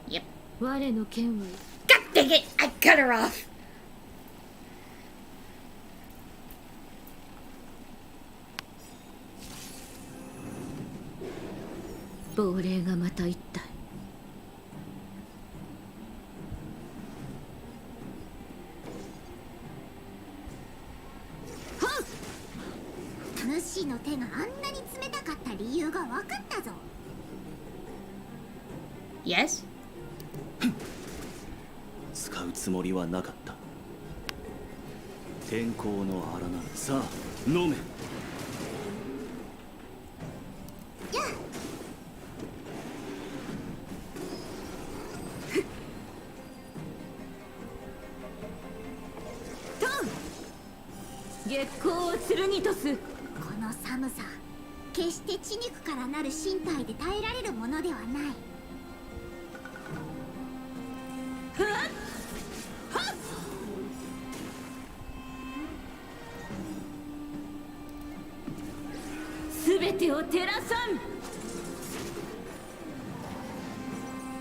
う。 Yep. 我の剣は God dang it! I cut her off! 亡霊がまた一体。主の手があんなに冷たかった理由が分かったぞ。 Yes? 使うつもりはなかった。天候の荒波、さあ飲め。やっ月光を剣とす。この寒さ、決して血肉からなる身体で耐えられるものではない。すべてを照らさん。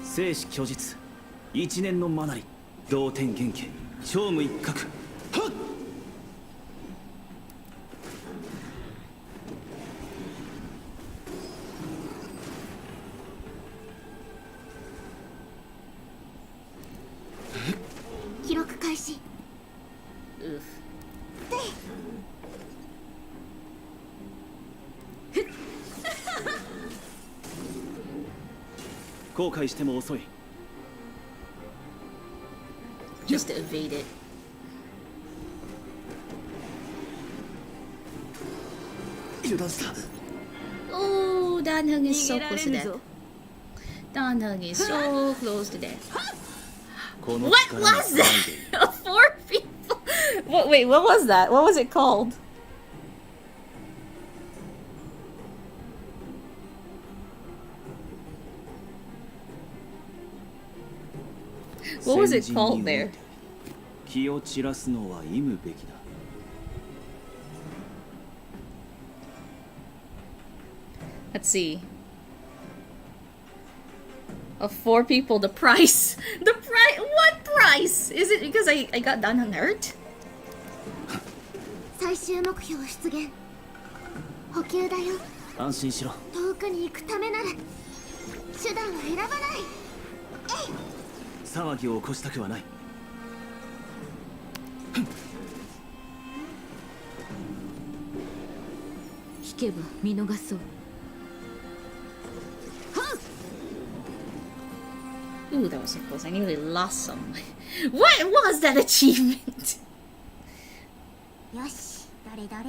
生死虚実、一年の学り、同天元家、聖武一角。はっ。記録開始。 Oof. 後悔しても遅い。 Just evade it. Oh, dAnNyBoiii is so close to death. dAnNyBoiii is so close to death. この What 力が was 騒いでいる。 that? 4 people? What, wait, what was that? What was it called? What was it called there? 気を散らすのは忌むべきだ。 Let's see. Of 4 people, the price. The price. What price? Is it because I got done on hurt? 最終目標出現。補給だよ。安心しろ。遠くに行くためなら手段は選ばない。騒ぎを起こしたくはない。引けば見逃そう。 Ooh, that was so close. I nearly lost some. What was that achievement? よし、どれどれ。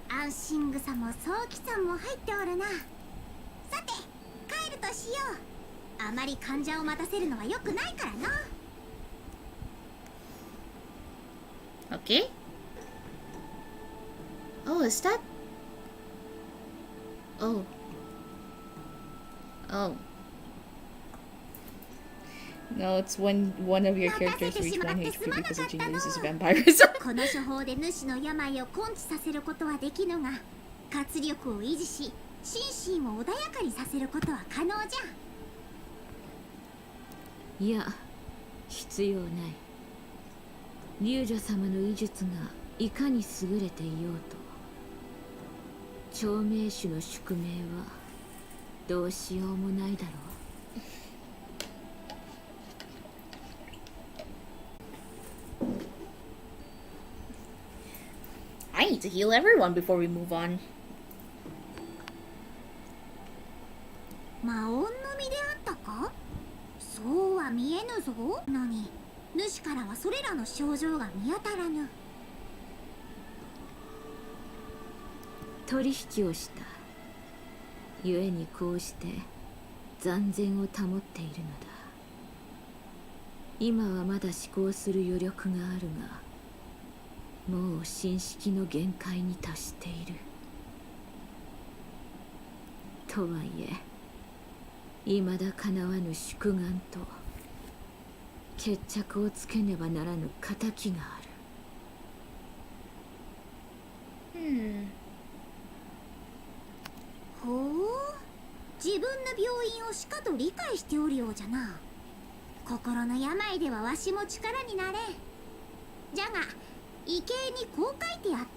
アンシングさもソウキさんも入っておるな。さて、帰るとしよう。あまり患者を待たせるのは良くないからな。 Okay. Oh, is that? Oh. Oh. No, it's when one of your characters reach 1 HP because it uses vampirism. この処方で主の病を根治させることはできぬが、活力を維持し、心身を穏やかにさせることは可能じゃ。いや、必要ない。龍女様の医術がいかに優れていようと、長命種の宿命はどうしようもないだろう。 I need to heal everyone before we move on. 魔音の実であったか。は見えぬぞのに、主からはそれらの症状が見当たらぬ。取引をした。故にこうして残然を保っているのだ。今はまだ思考する余力があるが、もう神識の限界に達している。とはいえ未だかなわぬ宿願と決着をつけねばならぬ仇がある。ほう、自分の病院をしかと理解しておるようじゃな。心の病ではわしも力になれん。じゃが異形にこう書いてあった。